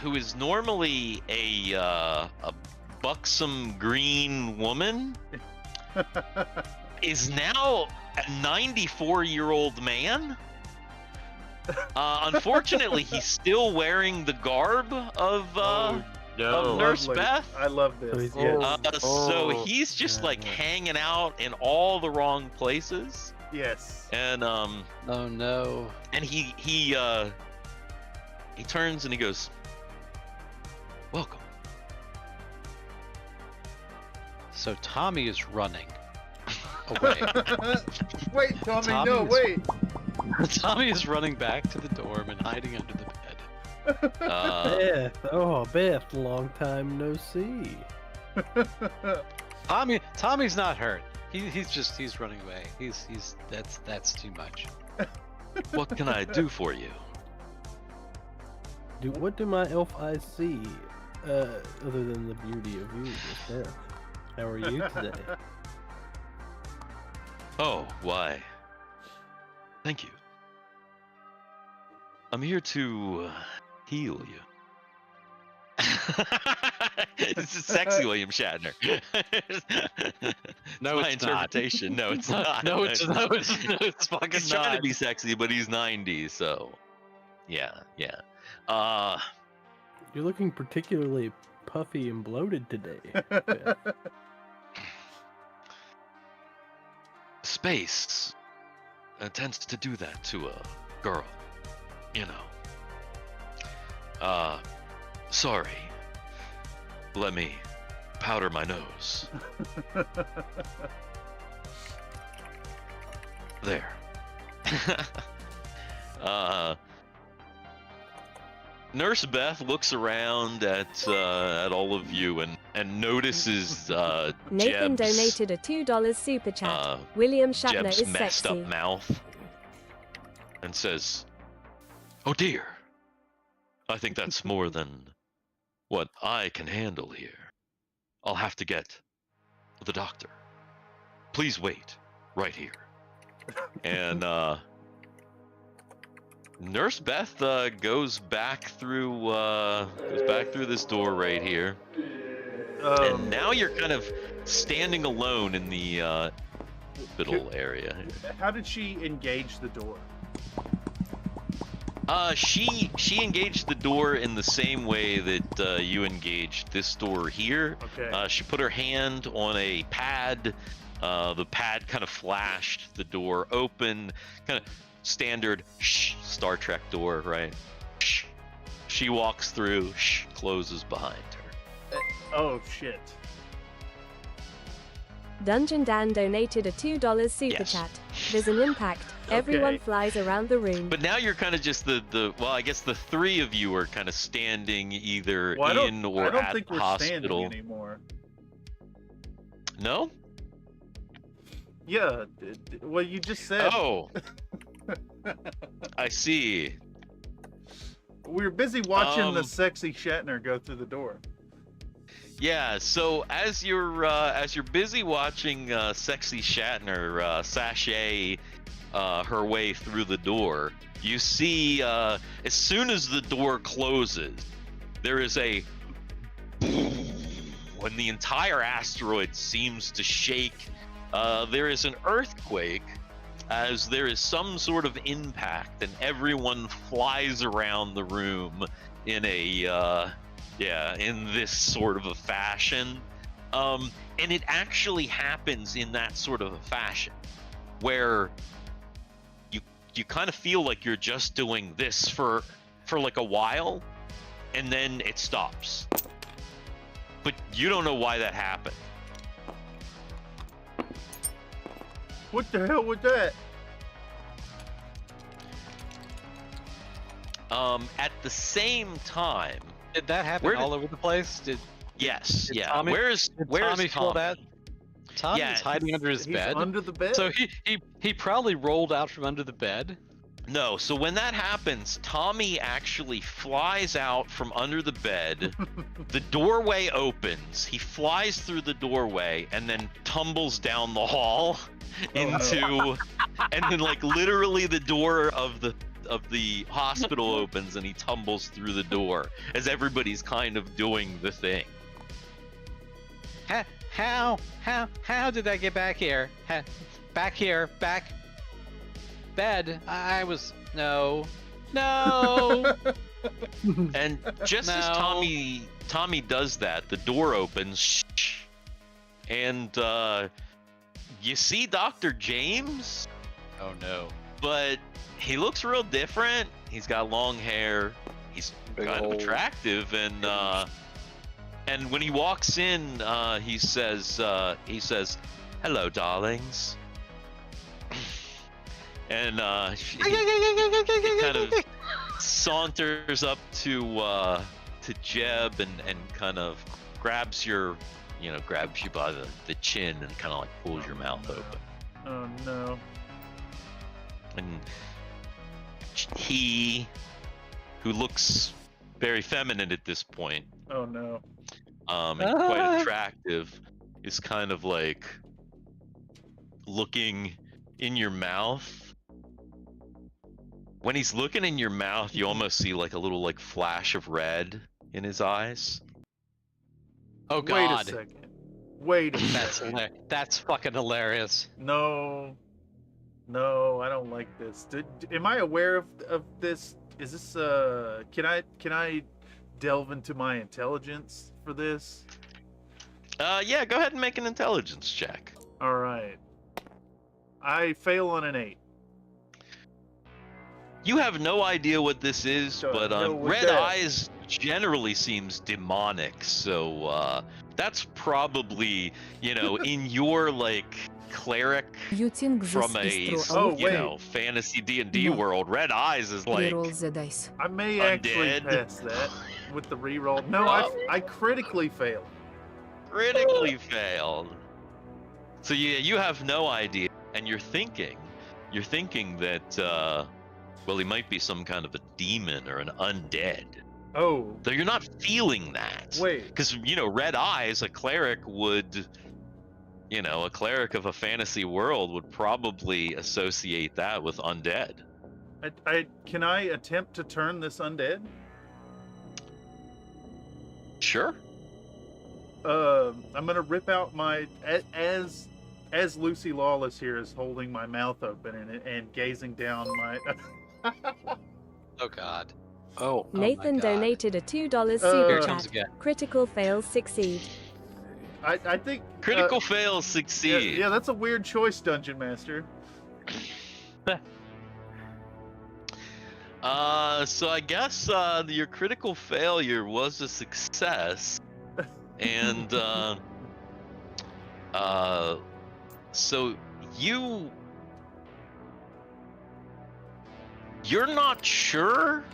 Speaker 1: who is normally a buxom green woman, is now a 94-year-old man. Unfortunately, he's still wearing the garb of Nurse
Speaker 4: Lovely.
Speaker 1: Beth.
Speaker 4: I love this.
Speaker 1: So he's just like hanging out in all the wrong places.
Speaker 4: Yes.
Speaker 1: And
Speaker 2: Oh no.
Speaker 1: and he turns and he goes, "Welcome."
Speaker 2: So Tommy is running away.
Speaker 4: Wait, Tommy,
Speaker 2: Tommy
Speaker 4: no,
Speaker 2: is-
Speaker 4: wait.
Speaker 2: Tommy is running back to the dorm and hiding under the bed.
Speaker 3: Beth. Oh, Beth. Long time no see.
Speaker 2: Tommy's not hurt. He's running away. That's too much.
Speaker 1: What can I do for you?
Speaker 3: What do my elf eyes see? Other than the beauty of you, Miss Beth. How are you today?
Speaker 1: Oh, why? Thank you. I'm here to heal you. This is sexy William Shatner.
Speaker 2: No,
Speaker 1: my
Speaker 2: it's not.
Speaker 1: interpretation. No, it's not.
Speaker 2: No, it's fucking
Speaker 1: He's
Speaker 2: not.
Speaker 1: trying to be sexy, but he's 90, so yeah.
Speaker 3: You're looking particularly puffy and bloated today. Beth.
Speaker 1: Space tends to do that to a girl, you know. Sorry. Let me powder my nose. There. Nurse Beth looks around at all of you and notices
Speaker 8: Nathan
Speaker 1: Jeb's,
Speaker 8: donated a $2 super chat. William Shatner
Speaker 1: Jeb's
Speaker 8: is
Speaker 1: messed
Speaker 8: sexy.
Speaker 1: up mouth and says, "Oh dear, I think that's more than what I can handle here. I'll have to get the doctor. Please wait right here." And Nurse Beth goes back through this door right here, and now you're kind of standing alone in the hospital area.
Speaker 4: How did she engage the door?
Speaker 1: She engaged the door in the same way that you engaged this door here.
Speaker 4: Okay.
Speaker 1: She put her hand on a pad. The pad kind of flashed. The door open. Kind of standard Star Trek door, right? She walks through. Closes behind her.
Speaker 4: Oh shit.
Speaker 8: Dungeon Dan donated a $2 super
Speaker 1: Yes.
Speaker 8: chat. There's an impact. Everyone
Speaker 4: Okay.
Speaker 8: flies around the room.
Speaker 1: But now you're kind of just well, I guess the three of you are kind of standing either
Speaker 4: Well, I
Speaker 1: in
Speaker 4: don't,
Speaker 1: or
Speaker 4: I don't
Speaker 1: at
Speaker 4: think
Speaker 1: the
Speaker 4: we're
Speaker 1: hospital.
Speaker 4: standing anymore.
Speaker 1: No?
Speaker 4: Yeah. Well, you just said
Speaker 1: Oh. I see.
Speaker 4: we were busy watching the
Speaker 1: Um,
Speaker 4: sexy Shatner go through the door.
Speaker 1: Yeah, so as you're busy watching sexy Shatner sashay her way through the door, you see as soon as the door closes, there is a when the entire asteroid seems to shake. There is an earthquake as there is some sort of impact, and everyone flies around the room in a in this sort of a fashion. And it actually happens in that sort of a fashion where you kind of feel like you're just doing this for like a while, and then it stops. But you don't know why that happened.
Speaker 4: What the hell was that?
Speaker 1: At the same time,
Speaker 2: Did that happen
Speaker 1: Where did-
Speaker 2: all over the place?
Speaker 1: yes,
Speaker 2: Did
Speaker 1: yeah.
Speaker 2: Tommy-
Speaker 1: Where's
Speaker 2: Tommy feel
Speaker 1: Tommy?
Speaker 2: that? Tommy
Speaker 1: Yeah,
Speaker 2: is hiding under his
Speaker 4: He's
Speaker 2: bed.
Speaker 4: under the bed.
Speaker 2: So he probably rolled out from under the bed.
Speaker 1: No, so when that happens, Tommy actually flies out from under the bed. The doorway opens. He flies through the doorway and then tumbles down the hall into, and then like literally the door of the hospital opens and he tumbles through the door as everybody's kind of doing the thing.
Speaker 2: How did I get back here? Back here, back bed. I was no.
Speaker 1: And just as
Speaker 2: No.
Speaker 1: Tommy does that, the door opens, and you see Dr. James,
Speaker 2: Oh no.
Speaker 1: but he looks real different. He's got long hair. He's
Speaker 5: Big
Speaker 1: kind of
Speaker 5: old
Speaker 1: attractive, and when he walks in, he says, "Hello, darlings." And he kind of saunters up to Jeb and kind of grabs you by the chin and kind of like pulls your mouth open.
Speaker 4: Oh no.
Speaker 1: And he, who looks very feminine at this point,
Speaker 4: Oh no.
Speaker 1: and quite attractive, is kind of like looking in your mouth. When he's looking in your mouth, you almost see like a little like flash of red in his eyes.
Speaker 2: Oh
Speaker 4: Wait
Speaker 2: god.
Speaker 4: a second. Wait a
Speaker 2: That's
Speaker 4: second.
Speaker 2: that's fucking hilarious.
Speaker 4: No. No, I don't like this. Am I aware of this? Is this can I delve into my intelligence for this?
Speaker 1: Yeah, go ahead and make an intelligence check.
Speaker 4: All right. I fail on an 8.
Speaker 1: You have no idea what this is,
Speaker 4: So,
Speaker 1: but
Speaker 4: no, with
Speaker 1: red
Speaker 4: that-
Speaker 1: eyes generally seems demonic, so that's probably, in your like cleric
Speaker 10: You think this
Speaker 1: from
Speaker 10: is
Speaker 1: a
Speaker 10: true?
Speaker 4: Oh, wait.
Speaker 1: fantasy D&D
Speaker 10: No.
Speaker 1: world, red eyes is like
Speaker 10: Reroll the dice.
Speaker 4: I may actually
Speaker 1: Undead.
Speaker 4: pass that with the reroll. No, I critically failed.
Speaker 1: critically failed. So yeah, you have no idea, and you're thinking that well, he might be some kind of a demon or an undead.
Speaker 4: Oh,
Speaker 1: Though you're not feeling that.
Speaker 4: wait.
Speaker 1: Because, red eyes, a cleric would, a cleric of a fantasy world would probably associate that with undead.
Speaker 4: Can I attempt to turn this undead?
Speaker 1: Sure.
Speaker 4: I'm gonna rip out my as Lucy Lawless here is holding my mouth open and gazing down my.
Speaker 2: Oh God.
Speaker 5: Oh,
Speaker 8: Nathan
Speaker 2: my God.
Speaker 8: donated a $2
Speaker 2: Here
Speaker 8: super
Speaker 2: it comes
Speaker 8: chat.
Speaker 2: again.
Speaker 8: Critical fails succeed.
Speaker 4: I think
Speaker 1: Critical fails
Speaker 4: yeah,
Speaker 1: succeed.
Speaker 4: yeah, that's a weird choice, Dungeon Master.
Speaker 1: So I guess your critical failure was a success, and so you're not sure,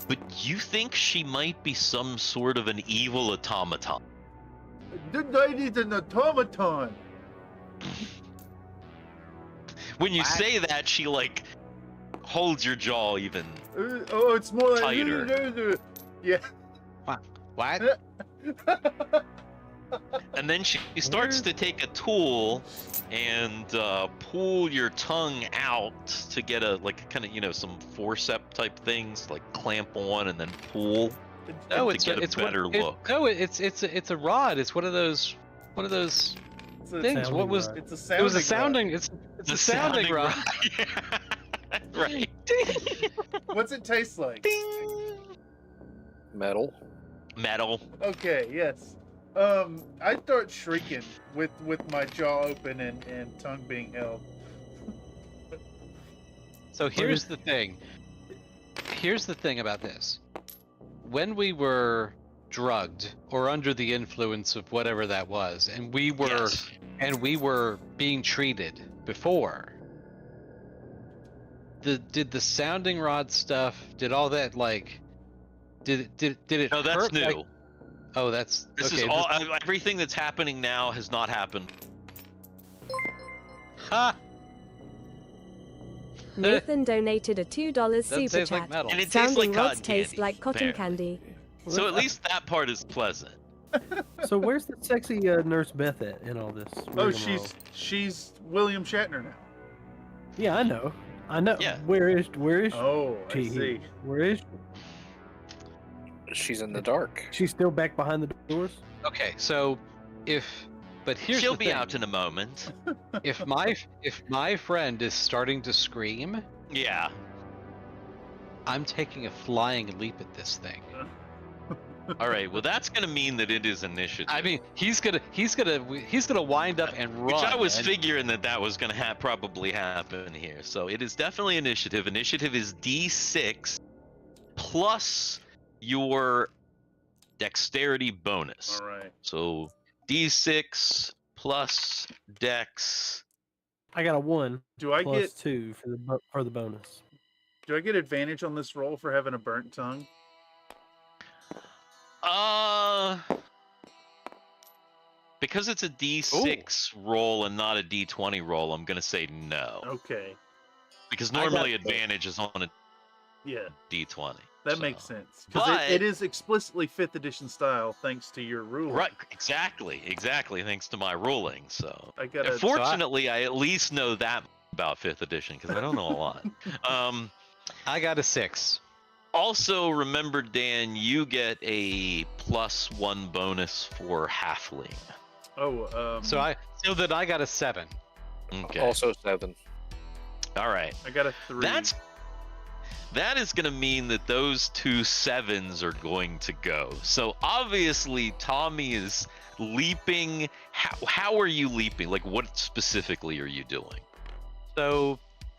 Speaker 1: but you think she might be some sort of an evil automaton.
Speaker 4: The knight is an automaton.
Speaker 1: When you
Speaker 9: What?
Speaker 1: say that, she like holds your jaw even.
Speaker 4: Oh, it's more like
Speaker 1: Tighter.
Speaker 4: Yeah.
Speaker 9: What?
Speaker 1: And then she starts to take a tool and pull your tongue out to get a like kind of some forceps type things, like clamp on and then pull.
Speaker 2: No,
Speaker 1: to get a better look.
Speaker 2: No, it's a rod. It's one of those
Speaker 4: It's a
Speaker 2: things.
Speaker 3: sounding
Speaker 2: What was?
Speaker 3: rod.
Speaker 4: It's a
Speaker 2: It was a
Speaker 4: sounding
Speaker 2: sounding. It's
Speaker 1: The
Speaker 2: a sounding rod.
Speaker 1: Yeah. Right.
Speaker 4: rod. What's it taste like?
Speaker 5: metal.
Speaker 1: Metal.
Speaker 4: Okay, yes. I start shrieking with my jaw open and tongue being held.
Speaker 2: So here's the thing. Here's the thing about this. When we were drugged or under the influence of whatever that was, and we were being treated before, did the sounding rod stuff? Did all that like? Did it?
Speaker 1: No, that's
Speaker 2: hurt,
Speaker 1: new.
Speaker 2: like- oh, that's
Speaker 1: This
Speaker 2: okay.
Speaker 1: is all. Everything that's happening now has not happened.
Speaker 2: Ha!
Speaker 8: Nathan donated a $2
Speaker 2: That
Speaker 8: super
Speaker 2: tastes like
Speaker 8: chat.
Speaker 2: metal.
Speaker 1: And it tastes
Speaker 8: Sounding
Speaker 1: like
Speaker 8: rods
Speaker 1: cotton
Speaker 8: taste
Speaker 1: candy.
Speaker 8: like cotton
Speaker 1: Fair.
Speaker 8: candy.
Speaker 1: So at least that part is pleasant.
Speaker 3: So where's the sexy Nurse Beth at in all this?
Speaker 4: Oh,
Speaker 3: rigmarole?
Speaker 4: she's William Shatner now.
Speaker 3: Yeah, I know.
Speaker 1: Yeah.
Speaker 3: Where is
Speaker 4: Oh, I
Speaker 3: she?
Speaker 4: see.
Speaker 3: Where is she?
Speaker 5: She's in the dark.
Speaker 3: She's still back behind the doors.
Speaker 2: Okay, so but here's
Speaker 1: She'll
Speaker 2: the
Speaker 1: be
Speaker 2: thing.
Speaker 1: out in a moment.
Speaker 2: If my friend is starting to scream,
Speaker 1: Yeah.
Speaker 2: I'm taking a flying leap at this thing.
Speaker 1: All right. Well, that's gonna mean that it is initiative.
Speaker 2: I mean, he's gonna wind up and run.
Speaker 1: Which I was
Speaker 2: and-
Speaker 1: figuring that was gonna probably happen here. So it is definitely initiative. Initiative is D6 plus your dexterity bonus.
Speaker 4: All right.
Speaker 1: So D6 plus Dex.
Speaker 3: I got a 1
Speaker 4: Do I
Speaker 3: plus
Speaker 4: get
Speaker 3: 2 for the bonus.
Speaker 4: do I get advantage on this roll for having a burnt tongue?
Speaker 1: Because it's a D6 roll and not a D20 roll, I'm gonna say no.
Speaker 4: Okay.
Speaker 1: Because
Speaker 4: I got
Speaker 1: normally
Speaker 4: the-
Speaker 1: advantage is on a
Speaker 4: Yeah,
Speaker 1: D20.
Speaker 4: that
Speaker 1: so.
Speaker 4: makes sense. Because
Speaker 1: But-
Speaker 4: it is explicitly 5th edition style thanks to your rule.
Speaker 1: Right, exactly, thanks to my ruling. So,
Speaker 4: I got
Speaker 1: fortunately, I at least know that about 5th edition because I don't know a lot.
Speaker 2: I got a 6.
Speaker 1: Also, remember, Dan, you get a +1 bonus for halfling.
Speaker 2: So then I got a 7.
Speaker 1: Okay.
Speaker 5: Also 7.
Speaker 1: All right.
Speaker 4: I got a 3.
Speaker 1: That is going to mean that those 2 7s are going to go. So obviously, Tommy is leaping. How are you leaping? Like, what specifically are you doing?
Speaker 2: So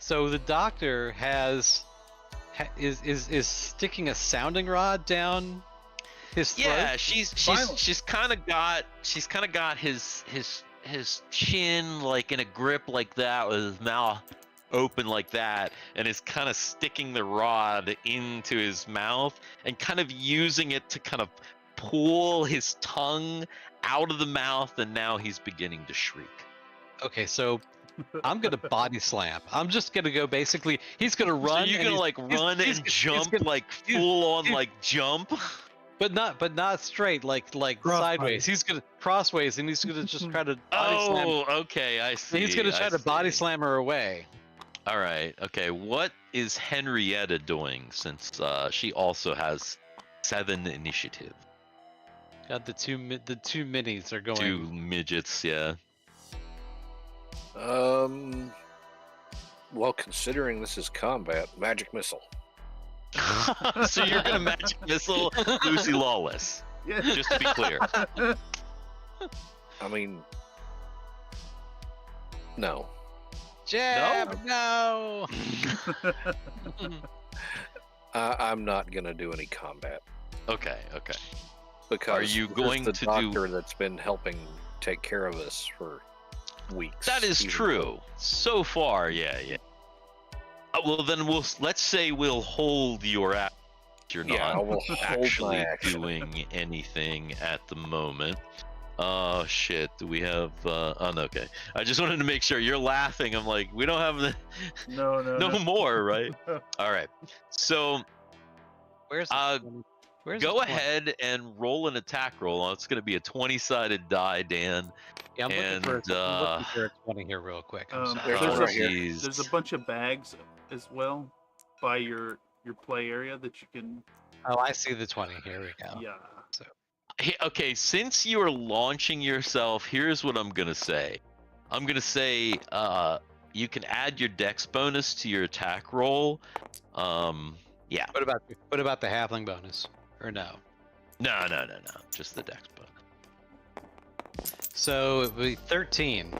Speaker 2: the doctor is sticking a sounding rod down his throat.
Speaker 1: Yeah, she's kind of got his chin like in a grip like that with his mouth open like that, and is kind of sticking the rod into his mouth and kind of using it to kind of pull his tongue out of the mouth, and now he's beginning to shriek.
Speaker 2: Okay, so I'm gonna body slam. I'm just gonna go basically. He's gonna run.
Speaker 1: So you're
Speaker 2: and
Speaker 1: gonna like run and jump like full on like jump.
Speaker 2: But not straight, like sideways. He's gonna crossways, and he's gonna just try to body slam.
Speaker 1: Oh, okay, I see.
Speaker 2: He's gonna try to body
Speaker 1: see.
Speaker 2: slam her away.
Speaker 1: All right. Okay. What is Henrietta doing since she also has 7 initiative?
Speaker 2: God, the two minis are going.
Speaker 1: 2 midgets. Yeah.
Speaker 5: Well, considering this is combat, magic missile.
Speaker 1: So you're gonna magic missile Lucy Lawless.
Speaker 4: Yeah.
Speaker 1: Just to be clear.
Speaker 5: I mean, no.
Speaker 2: Jab, no.
Speaker 5: I'm not gonna do any combat
Speaker 1: Okay.
Speaker 5: because
Speaker 1: Are you
Speaker 5: there's
Speaker 1: going
Speaker 5: the
Speaker 1: to do-
Speaker 5: doctor that's been helping take care of us for weeks.
Speaker 1: That is
Speaker 5: even
Speaker 1: true. So far, yeah. Well, then let's say we'll hold your action. You're
Speaker 5: Yeah, I
Speaker 1: not
Speaker 5: will hold my
Speaker 1: actually
Speaker 5: action.
Speaker 1: doing anything at the moment. Oh shit! Do we have? Oh no, okay. I just wanted to make sure you're laughing. I'm like, we don't have the
Speaker 4: No
Speaker 1: more, right? All right. So
Speaker 2: Where's the 20? Where's
Speaker 1: go
Speaker 2: the 20?
Speaker 1: ahead and roll an attack roll. It's going to be a 20-sided die, Dan.
Speaker 2: Yeah, I'm
Speaker 1: and,
Speaker 2: looking for a 20 here real quick. I'm sorry.
Speaker 5: There's one right here.
Speaker 1: Jeez.
Speaker 4: There's a bunch of bags as well by your play area that you can.
Speaker 2: Oh, I see the 20. Here we go.
Speaker 4: Yeah.
Speaker 1: Hey, okay, since you are launching yourself, here's what I'm gonna say. I'm gonna say you can add your dex bonus to your attack roll. Yeah.
Speaker 2: What about the halfling bonus? Or no?
Speaker 1: No. Just the dex bonus.
Speaker 2: So it would be 13.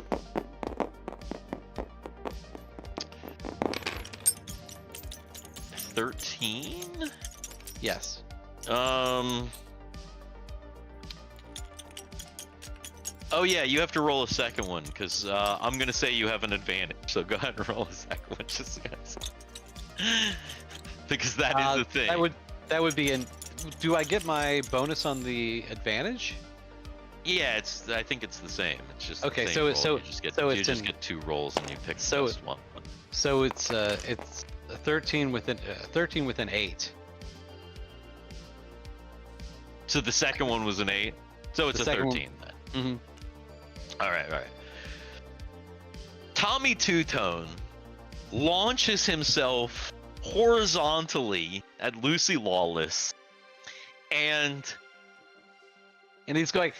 Speaker 2: Yes.
Speaker 1: Oh yeah, you have to roll a second one because I'm gonna say you have an advantage. So go ahead and roll a second one, just because that is the thing.
Speaker 2: That would be an. Do I get my bonus on the advantage?
Speaker 1: Yeah, I think it's the same. It's just
Speaker 2: Okay,
Speaker 1: the same
Speaker 2: so-
Speaker 1: roll.
Speaker 2: so-
Speaker 1: you just get
Speaker 2: so
Speaker 1: you
Speaker 2: it's
Speaker 1: just
Speaker 2: in-
Speaker 1: get 2 rolls and you pick
Speaker 2: so
Speaker 1: the best one.
Speaker 2: So it's a 13 with an 8.
Speaker 1: So the second one was an 8. So it's
Speaker 2: The
Speaker 1: a
Speaker 2: second
Speaker 1: 13 then.
Speaker 2: Mm-hmm.
Speaker 1: All right. Tommy Two-Tone launches himself horizontally at Lucy Lawless, and
Speaker 2: he's going,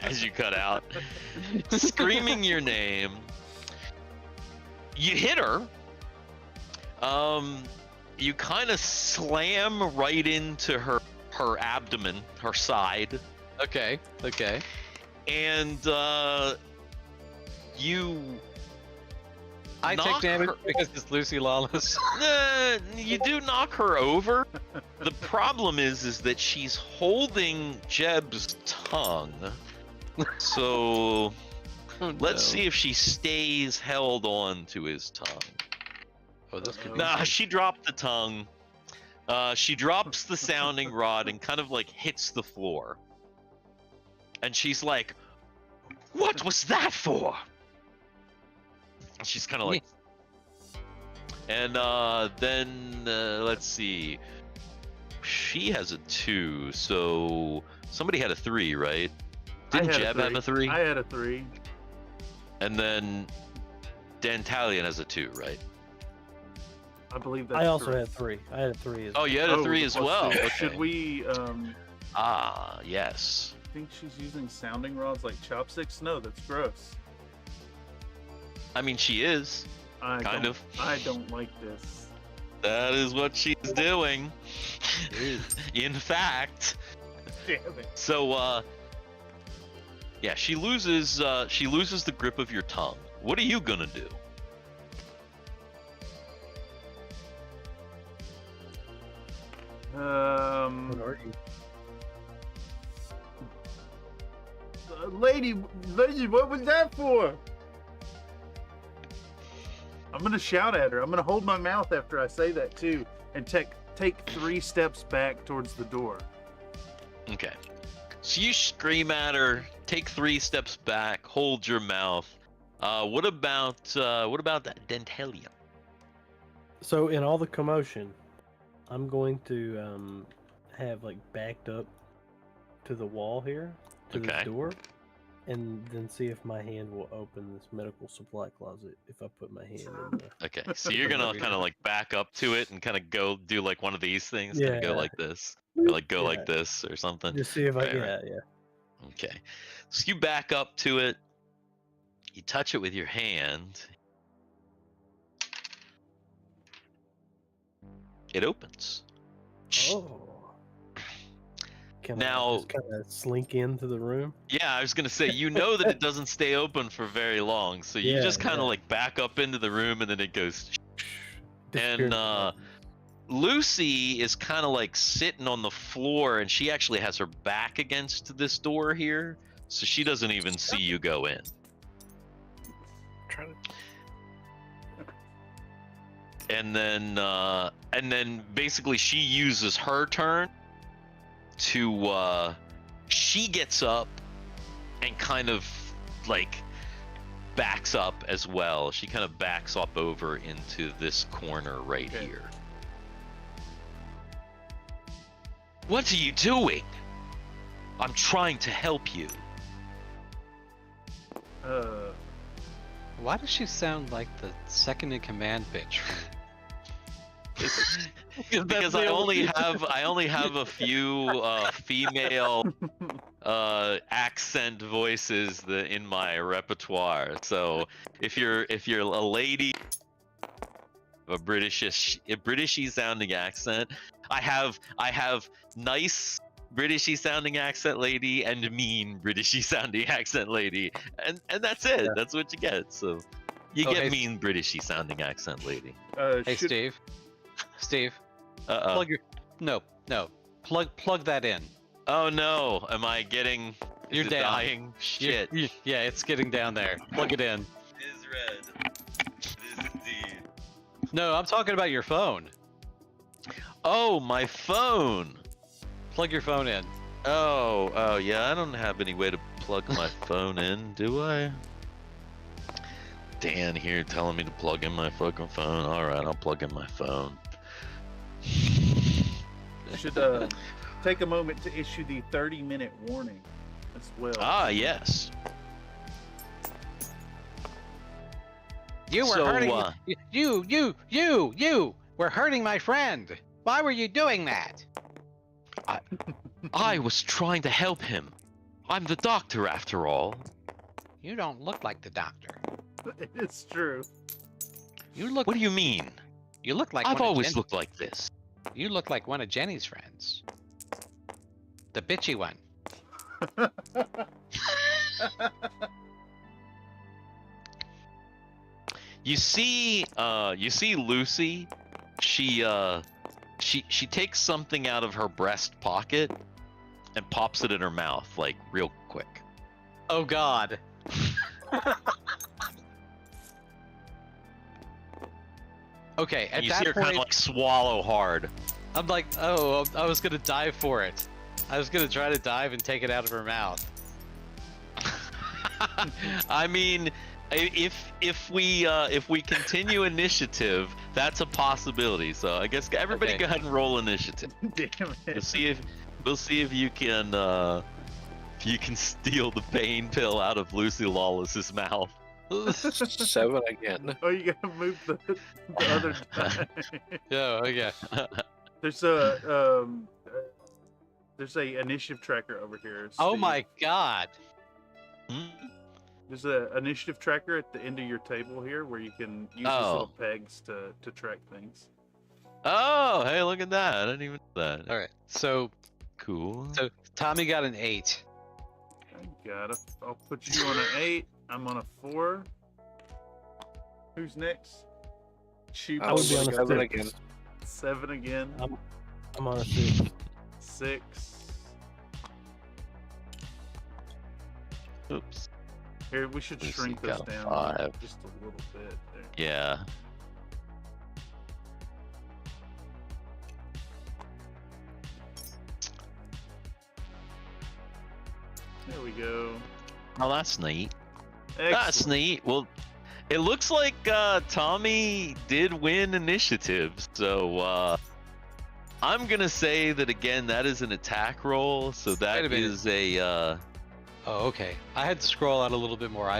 Speaker 1: as you cut out, screaming your name. You hit her. You kind of slam right into her abdomen, her side.
Speaker 2: Okay.
Speaker 1: And you
Speaker 2: I take
Speaker 1: knock
Speaker 2: damage
Speaker 1: her-
Speaker 2: because it's Lucy Lawless.
Speaker 1: you do knock her over. The problem is that she's holding Jeb's tongue. So let's see if she stays held on to his tongue.
Speaker 2: Oh, this could be.
Speaker 1: Nah, she dropped the tongue. She drops the sounding rod and kind of like hits the floor. And she's like, "What was that for?" And she's kind of like, and then let's see. She has a 2, so somebody had a 3, right? Didn't Jeb have a 3?
Speaker 4: I had a 3.
Speaker 1: And then Dantalion has a 2, right?
Speaker 4: I believe that's
Speaker 3: I also
Speaker 4: correct.
Speaker 3: had 3. I had a 3 as
Speaker 1: Oh,
Speaker 3: well.
Speaker 1: you had a 3
Speaker 4: the
Speaker 1: as
Speaker 4: plus
Speaker 1: well.
Speaker 4: 2.
Speaker 1: Okay.
Speaker 4: Should we?
Speaker 1: Yes.
Speaker 4: I think she's using sounding rods like chopsticks. No, that's gross.
Speaker 1: I mean, she is. Kind of.
Speaker 4: I don't like this.
Speaker 1: That is what she's doing. In fact.
Speaker 4: Damn it.
Speaker 1: So, yeah, she loses the grip of your tongue. What are you gonna do?
Speaker 3: What are you?
Speaker 4: Lady, what was that for? I'm gonna shout at her. I'm gonna hold my mouth after I say that too, and take 3 steps back towards the door.
Speaker 1: Okay. So you scream at her, take 3 steps back, hold your mouth. What about that Dentalium?
Speaker 3: So in all the commotion, I'm going to have like backed up to the wall here, to
Speaker 1: Okay.
Speaker 3: the door, and then see if my hand will open this medical supply closet if I put my hand in there.
Speaker 1: Okay, so you're gonna kind of like back up to it and kind of go do like one of these things, kind of go
Speaker 3: Yeah.
Speaker 1: like this, or like go
Speaker 3: Yeah.
Speaker 1: like this or something.
Speaker 3: Just see if I,
Speaker 1: Right, right.
Speaker 3: yeah.
Speaker 1: Okay, so you back up to it, you touch it with your hand, it opens.
Speaker 3: Oh. Can
Speaker 1: Now-
Speaker 3: I just kind of slink into the room?
Speaker 1: Yeah, I was gonna say, you know that it doesn't stay open for very long, so you
Speaker 3: Yeah,
Speaker 1: just kind of
Speaker 3: yeah.
Speaker 1: like back up into the room and then it goes.
Speaker 3: Disappeared.
Speaker 1: And Lucy is kind of like sitting on the floor, and she actually has her back against this door here, so she doesn't even see you go in.
Speaker 5: Trying to...
Speaker 1: And then basically she uses her turn to she gets up and kind of like backs up as well. She kind of backs up over into this corner right here. What are you doing? I'm trying to help you.
Speaker 2: Why does she sound like the second in command bitch?
Speaker 1: Because I only have a few female accent voices in my repertoire. So if you're a lady, a Britishy sounding accent, I have nice Britishy sounding accent lady and mean Britishy sounding accent lady, and that's it.
Speaker 3: Yeah.
Speaker 1: That's what you get. So you
Speaker 2: Okay.
Speaker 1: get mean Britishy sounding accent lady.
Speaker 2: Hey, Steve. Steve. Plug your plug that in.
Speaker 1: Oh no, am I getting? Is
Speaker 2: You're
Speaker 1: it
Speaker 2: down.
Speaker 1: dying? Shit.
Speaker 2: Yeah, it's getting down there. Plug it in.
Speaker 1: It is red. It is indeed.
Speaker 2: No, I'm talking about your phone.
Speaker 1: Oh, my phone.
Speaker 2: Plug your phone in.
Speaker 1: Oh yeah, I don't have any way to plug my phone in, do I? Dan here telling me to plug in my fucking phone. All right, I'll plug in my phone.
Speaker 4: Should take a moment to issue the 30-minute warning as well.
Speaker 1: Ah, yes.
Speaker 9: You were
Speaker 1: So,
Speaker 9: hurting you were hurting my friend. Why were you doing that?
Speaker 1: I was trying to help him. I'm the doctor after all.
Speaker 9: You don't look like the doctor.
Speaker 4: It's true.
Speaker 9: You look
Speaker 1: What do you mean?
Speaker 9: you look like
Speaker 1: I've
Speaker 9: one of
Speaker 1: always
Speaker 9: Jen-
Speaker 1: looked like this.
Speaker 9: You look like one of Jenny's friends. The bitchy one.
Speaker 1: You see Lucy. She takes something out of her breast pocket and pops it in her mouth, like real quick.
Speaker 2: Oh God. Okay, at
Speaker 1: And you
Speaker 2: that
Speaker 1: see her
Speaker 2: point,
Speaker 1: kind of like swallow hard.
Speaker 2: I'm like, oh, I was gonna dive for it. I was gonna try to dive and take it out of her mouth.
Speaker 1: I mean, if we continue initiative, that's a possibility. So I guess everybody
Speaker 2: Okay.
Speaker 1: go ahead and roll initiative.
Speaker 4: Damn it.
Speaker 1: We'll see if you can steal the pain pill out of Lucy Lawless's mouth.
Speaker 5: 7 again.
Speaker 4: Oh, you gotta move the other die.
Speaker 2: Yeah, okay.
Speaker 4: There's a initiative tracker over here.
Speaker 2: Oh
Speaker 4: Steve.
Speaker 2: my God.
Speaker 1: Hmm?
Speaker 4: There's a initiative tracker at the end of your table here where you can use these
Speaker 1: Oh.
Speaker 4: little pegs to track things.
Speaker 1: Oh, hey, look at that! I didn't even know that.
Speaker 2: All right. So
Speaker 1: Cool.
Speaker 2: Tommy got an 8.
Speaker 4: I got it. I'll put you on an 8. I'm on a 4. Who's next? Shoot.
Speaker 3: I would be on a
Speaker 5: 7
Speaker 3: 6.
Speaker 5: again.
Speaker 4: 7 again.
Speaker 3: I'm on a 6.
Speaker 4: 6.
Speaker 1: Oops.
Speaker 4: Here, we should
Speaker 1: Lucy
Speaker 4: shrink this
Speaker 1: got a
Speaker 4: down
Speaker 1: 5.
Speaker 4: just a little bit. There.
Speaker 1: Yeah.
Speaker 4: There we go.
Speaker 1: Oh, that's neat.
Speaker 4: Excellent.
Speaker 1: That's neat. Well, it looks like Tommy did win initiative, so I'm gonna say that again. That is an attack roll, so that
Speaker 2: Wait a minute.
Speaker 1: is a.
Speaker 2: Oh, okay. I had to scroll out a little bit more. I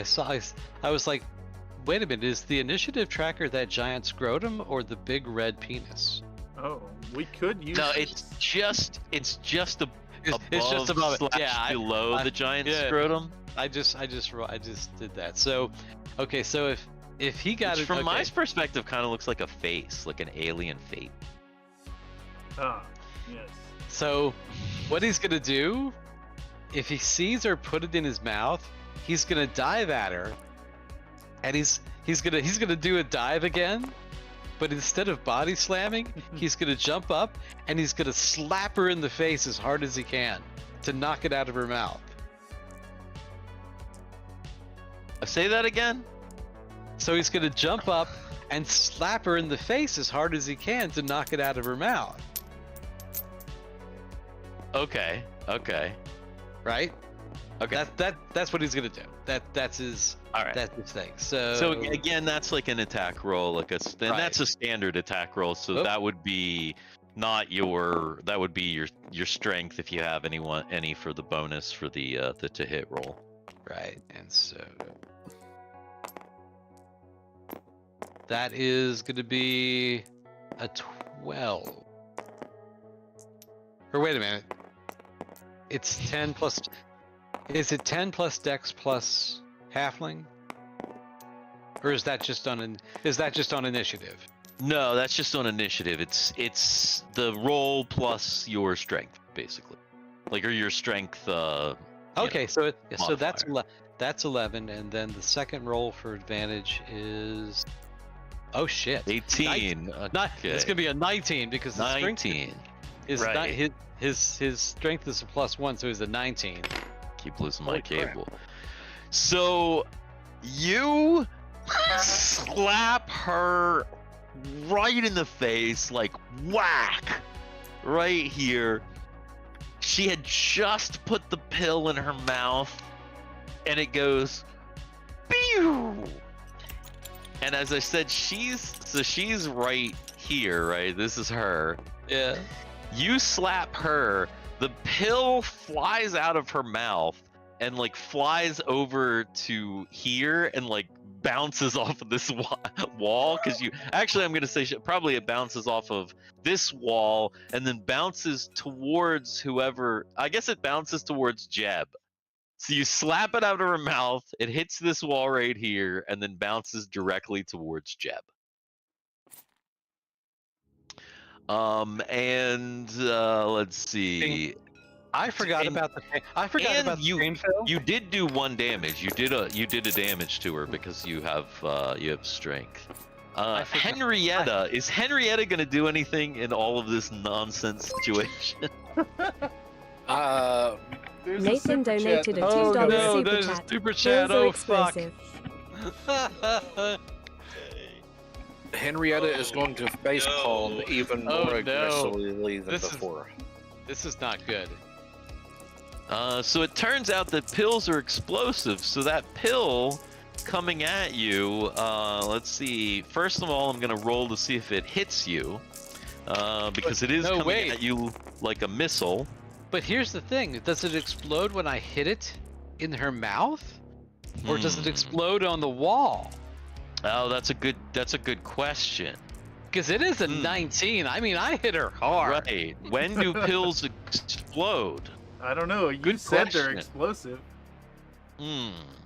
Speaker 2: was like, wait a minute, is the initiative tracker that giant scrotum or the big red penis?
Speaker 4: Oh, we could use.
Speaker 1: No, it's just
Speaker 2: It's
Speaker 1: above
Speaker 2: just above it.
Speaker 1: slash
Speaker 2: Yeah,
Speaker 1: below the giant
Speaker 2: yeah.
Speaker 1: scrotum.
Speaker 2: I just did that. So, okay, so if he got
Speaker 1: Which
Speaker 2: it
Speaker 1: from
Speaker 2: okay.
Speaker 1: my perspective, kind of looks like a face, like an alien face.
Speaker 4: Ah, yes.
Speaker 2: So, what he's gonna do, if he sees her put it in his mouth, he's gonna dive at her, and he's gonna do a dive again, but instead of body slamming, he's gonna jump up and he's gonna slap her in the face as hard as he can to knock it out of her mouth.
Speaker 1: Say that again?
Speaker 2: So he's gonna jump up and slap her in the face as hard as he can to knock it out of her mouth.
Speaker 1: Okay.
Speaker 2: Right?
Speaker 1: Okay.
Speaker 2: That's what he's gonna do. That's his.
Speaker 1: All right.
Speaker 2: That's his thing. So.
Speaker 1: So again, that's like an attack roll, and that's a standard attack roll. So that would be not your. That would be your strength if you have any for the bonus for the to hit roll.
Speaker 2: Right, and so that is going to be a 12. Or wait a minute. It's 10 plus. Is it 10 plus Dex plus Halfling? Or is that just on initiative?
Speaker 1: No, that's just on initiative. It's the roll plus your strength, basically, or your strength.
Speaker 2: Okay, so
Speaker 1: modifier.
Speaker 2: that's 11, and then the second roll for advantage is
Speaker 1: 18. Okay.
Speaker 2: It's gonna be a 19 because the
Speaker 1: 19.
Speaker 2: Is
Speaker 1: Right.
Speaker 2: his strength is a +1, so he's a 19.
Speaker 1: Keep losing my
Speaker 2: Holy crap.
Speaker 1: cable. So you slap her right in the face, like whack, right here. She had just put the pill in her mouth, and it goes, pew! And as I said, she's right here, right? This is her.
Speaker 2: Yeah.
Speaker 1: You slap her, the pill flies out of her mouth and flies over to here and bounces off of this wall, because I'm gonna say probably it bounces off of this wall and then bounces towards whoever. I guess it bounces towards Jeb. So you slap it out of her mouth, it hits this wall right here, and then bounces directly towards Jeb. Let's see.
Speaker 2: I forgot about the pain fill.
Speaker 1: You did do 1 damage. You did a damage to her because you have strength. Henrietta, is Henrietta gonna do anything in all of this nonsense situation?
Speaker 8: Nathan donated a $2
Speaker 2: Oh no,
Speaker 8: super
Speaker 2: there's
Speaker 8: chat.
Speaker 2: a super chat.
Speaker 8: Those are
Speaker 2: Oh fuck.
Speaker 8: explosive.
Speaker 5: Henrietta is going to facepalm even
Speaker 2: Oh,
Speaker 5: more
Speaker 2: no.
Speaker 5: aggressively than
Speaker 2: This is-
Speaker 5: before.
Speaker 2: This is not good.
Speaker 1: So it turns out that pills are explosive. So that pill coming at you, let's see. First of all, I'm gonna roll to see if it hits you, because it is coming at you like a missile.
Speaker 2: But here's the thing: does it explode when I hit it in her mouth, or does it explode on the wall?
Speaker 1: Oh, that's a good question.
Speaker 2: Because it is a 19. I mean, I hit her hard.
Speaker 1: Right. When do pills explode?
Speaker 4: I don't know. You
Speaker 1: Good
Speaker 4: said they're
Speaker 1: question.
Speaker 4: explosive.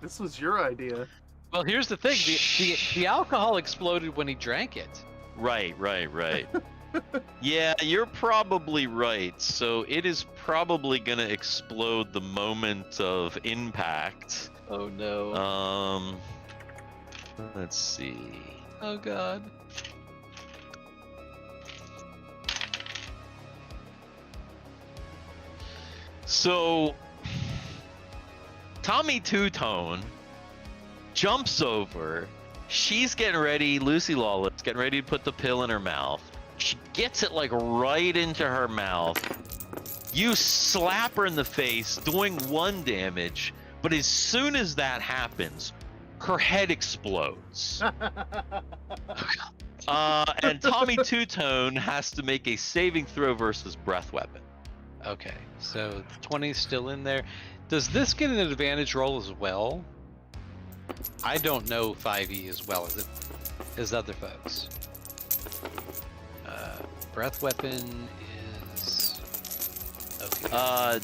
Speaker 4: This was your idea.
Speaker 2: Well, here's the thing: the alcohol exploded when he drank it.
Speaker 1: Right. Yeah, you're probably right. So it is probably gonna explode the moment of impact.
Speaker 2: Oh no.
Speaker 1: Let's see.
Speaker 2: Oh god.
Speaker 1: So Tommy Two-Tone jumps over. She's getting ready, Lucy Lawless getting ready to put the pill in her mouth. She gets it right into her mouth. You slap her in the face, doing 1 damage, but as soon as that happens, her head explodes. And Tommy Two-Tone has to make a saving throw versus breath weapon.
Speaker 2: Okay, so 20's still in there. Does this get an advantage roll as well? I don't know 5e as well as other folks. Breath weapon is okay.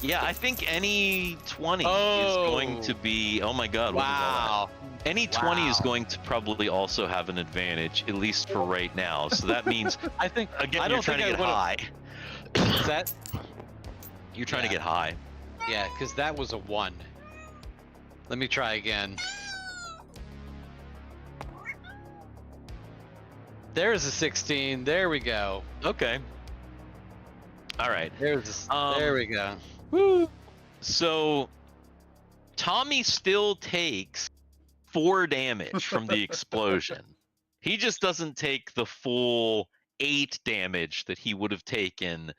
Speaker 1: Yeah, I think any 20 is going to be. Oh my god! What was all
Speaker 2: Wow,
Speaker 1: Any 20 is
Speaker 9: Wow.
Speaker 1: going to probably also have an advantage, at least for right now. So that means,
Speaker 2: I think
Speaker 1: again,
Speaker 2: I
Speaker 1: you're
Speaker 2: don't
Speaker 1: trying
Speaker 2: think
Speaker 1: to
Speaker 2: I
Speaker 1: get
Speaker 2: would've-
Speaker 1: high.
Speaker 2: Is that
Speaker 1: You're trying to
Speaker 2: Yeah.
Speaker 1: get high.
Speaker 2: yeah, because that was a 1. Let me try again. There's a 16. There we go.
Speaker 1: Okay. All right.
Speaker 2: There's
Speaker 1: Um,
Speaker 2: there we go.
Speaker 1: So Tommy still takes 4 damage from the explosion. He just doesn't take the full 8 damage that he would have taken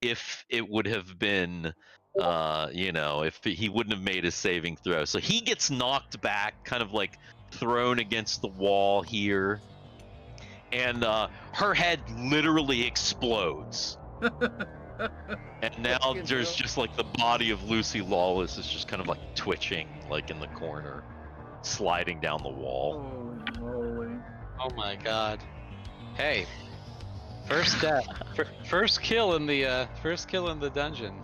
Speaker 1: if it would have been, if he wouldn't have made his saving throw. So he gets knocked back, kind of like thrown against the wall here. And her head literally explodes. And now
Speaker 4: Fucking
Speaker 1: there's
Speaker 4: hell.
Speaker 1: just like the body of Lucy Lawless is just kind of like twitching, like in the corner, sliding down the wall.
Speaker 4: Oh, moly.
Speaker 2: Oh my god. Hey. First death. First kill in the dungeon.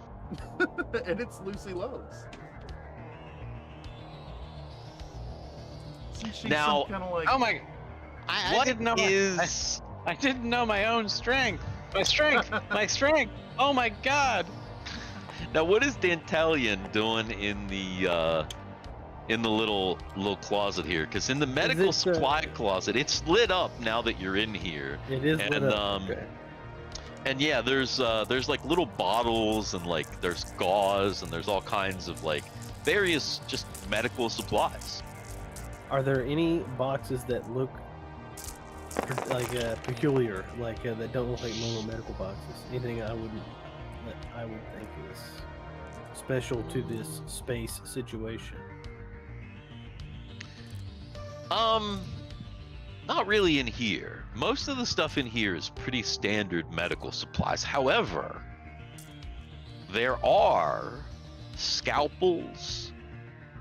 Speaker 4: And it's Lucy Lawless. Isn't she
Speaker 1: Now-
Speaker 4: some kind of like...
Speaker 2: Oh my I
Speaker 1: What
Speaker 2: didn't know
Speaker 1: is
Speaker 2: I didn't know my own strength. My strength. My strength. Oh my god.
Speaker 1: now? What is Dantalion doing in the little closet here? Because in the medical
Speaker 3: it,
Speaker 1: supply closet, it's lit up now that you're in here.
Speaker 3: It is lit
Speaker 1: And,
Speaker 3: up. Okay.
Speaker 1: And yeah, there's like little bottles and like there's gauze and there's all kinds of like various just medical supplies.
Speaker 3: Are there any boxes that look like peculiar, like that don't look like normal medical boxes? Anything I would think is special to this space situation?
Speaker 1: Not really in here. Most of the stuff in here is pretty standard medical supplies. However, there are scalpels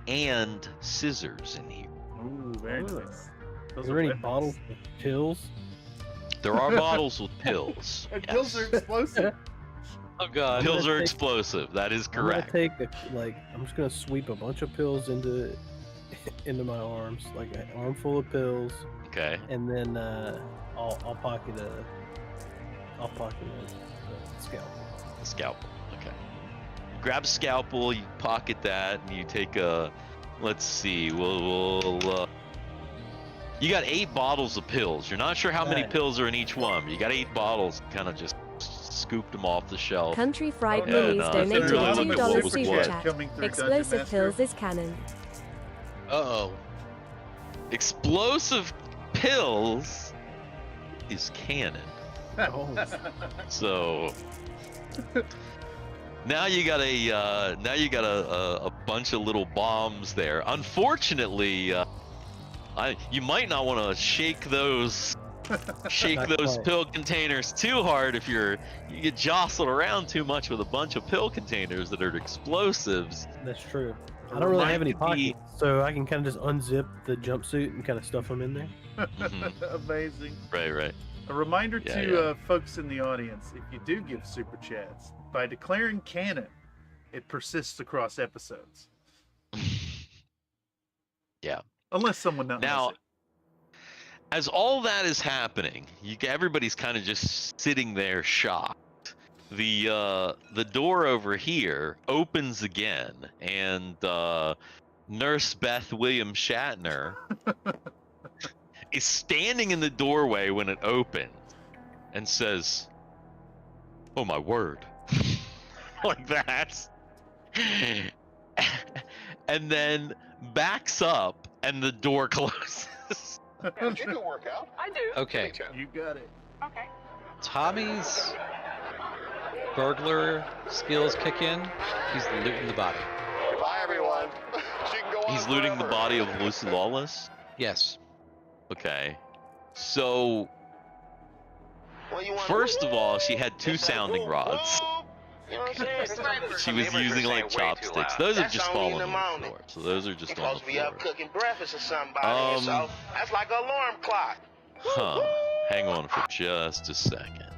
Speaker 1: and scissors in here.
Speaker 4: Ooh, very
Speaker 3: Oh.
Speaker 4: nice. Those
Speaker 3: Is there
Speaker 4: are
Speaker 3: any
Speaker 4: weapons.
Speaker 3: bottles with pills?
Speaker 1: There are bottles with pills.
Speaker 4: And
Speaker 1: yes.
Speaker 4: pills are explosive.
Speaker 2: Oh god.
Speaker 3: Pill-
Speaker 1: Pills
Speaker 3: gonna
Speaker 1: are
Speaker 3: take-
Speaker 1: explosive. That is
Speaker 3: I'm gonna
Speaker 1: correct.
Speaker 3: take I'm just gonna sweep a bunch of pills into my arms, like an armful of pills,
Speaker 1: Okay.
Speaker 3: and then I'll pocket a scalpel.
Speaker 1: A scalpel. Okay. Grab a scalpel. You pocket that, and you take a. Let's see. You got 8 bottles of pills. You're not sure how many
Speaker 3: Right.
Speaker 1: pills are in each one. But you got 8 bottles. Kind of just scooped them off the shelf.
Speaker 8: Country Fried
Speaker 4: Okay.
Speaker 8: Millies
Speaker 1: And,
Speaker 8: donated
Speaker 1: really
Speaker 8: a
Speaker 1: look at
Speaker 8: $2
Speaker 1: what was
Speaker 8: super
Speaker 1: what.
Speaker 8: chat.
Speaker 4: Coming through
Speaker 8: Explosive
Speaker 4: Dungeon
Speaker 8: pills
Speaker 4: Master.
Speaker 8: is canon.
Speaker 2: Uh-oh.
Speaker 1: Explosive pills is canon.
Speaker 3: Oh.
Speaker 1: So now you got a bunch of little bombs there. Unfortunately, you might not want to shake those
Speaker 3: Not
Speaker 1: those
Speaker 3: quite.
Speaker 1: pill containers too hard if you get jostled around too much with a bunch of pill containers that are explosives.
Speaker 3: That's true. I don't really have any
Speaker 1: Remind me-
Speaker 3: pockets, so I can kind of just unzip the jumpsuit and kind of stuff them in there.
Speaker 1: Mhm.
Speaker 4: Amazing.
Speaker 1: Right.
Speaker 4: A reminder
Speaker 1: Yeah,
Speaker 4: to
Speaker 1: yeah.
Speaker 4: Folks in the audience, if you do give super chats, by declaring canon, it persists across episodes.
Speaker 1: Yeah.
Speaker 4: Unless someone knows
Speaker 1: Now,
Speaker 4: it.
Speaker 1: as all that is happening, everybody's kind of just sitting there shocked. The door over here opens again, and Nurse Beth William Shatner is standing in the doorway when it opens and says, "Oh my word," like that, and then backs up, and the door closes.
Speaker 6: You can work out.
Speaker 7: I do.
Speaker 2: Okay.
Speaker 4: You got it.
Speaker 7: Okay.
Speaker 2: Tommy's burglar skills kick in. He's looting the body.
Speaker 6: Bye, everyone. She can go on
Speaker 1: He's looting the
Speaker 6: forever.
Speaker 1: body of Lucy Lawless.
Speaker 2: Yes.
Speaker 1: Okay, so
Speaker 7: Well, you want
Speaker 1: first of all, she had 2 sounding
Speaker 7: Whoop,
Speaker 1: rods.
Speaker 7: whoop. You know what I'm saying?
Speaker 1: She was using like chopsticks. Those have just fallen on the floor. So those are just
Speaker 7: You're
Speaker 1: on
Speaker 7: supposed
Speaker 1: the
Speaker 7: to be up
Speaker 1: floor.
Speaker 7: cooking breakfast or somebody, so that's like an alarm clock.
Speaker 1: Huh. Hang on for just a second.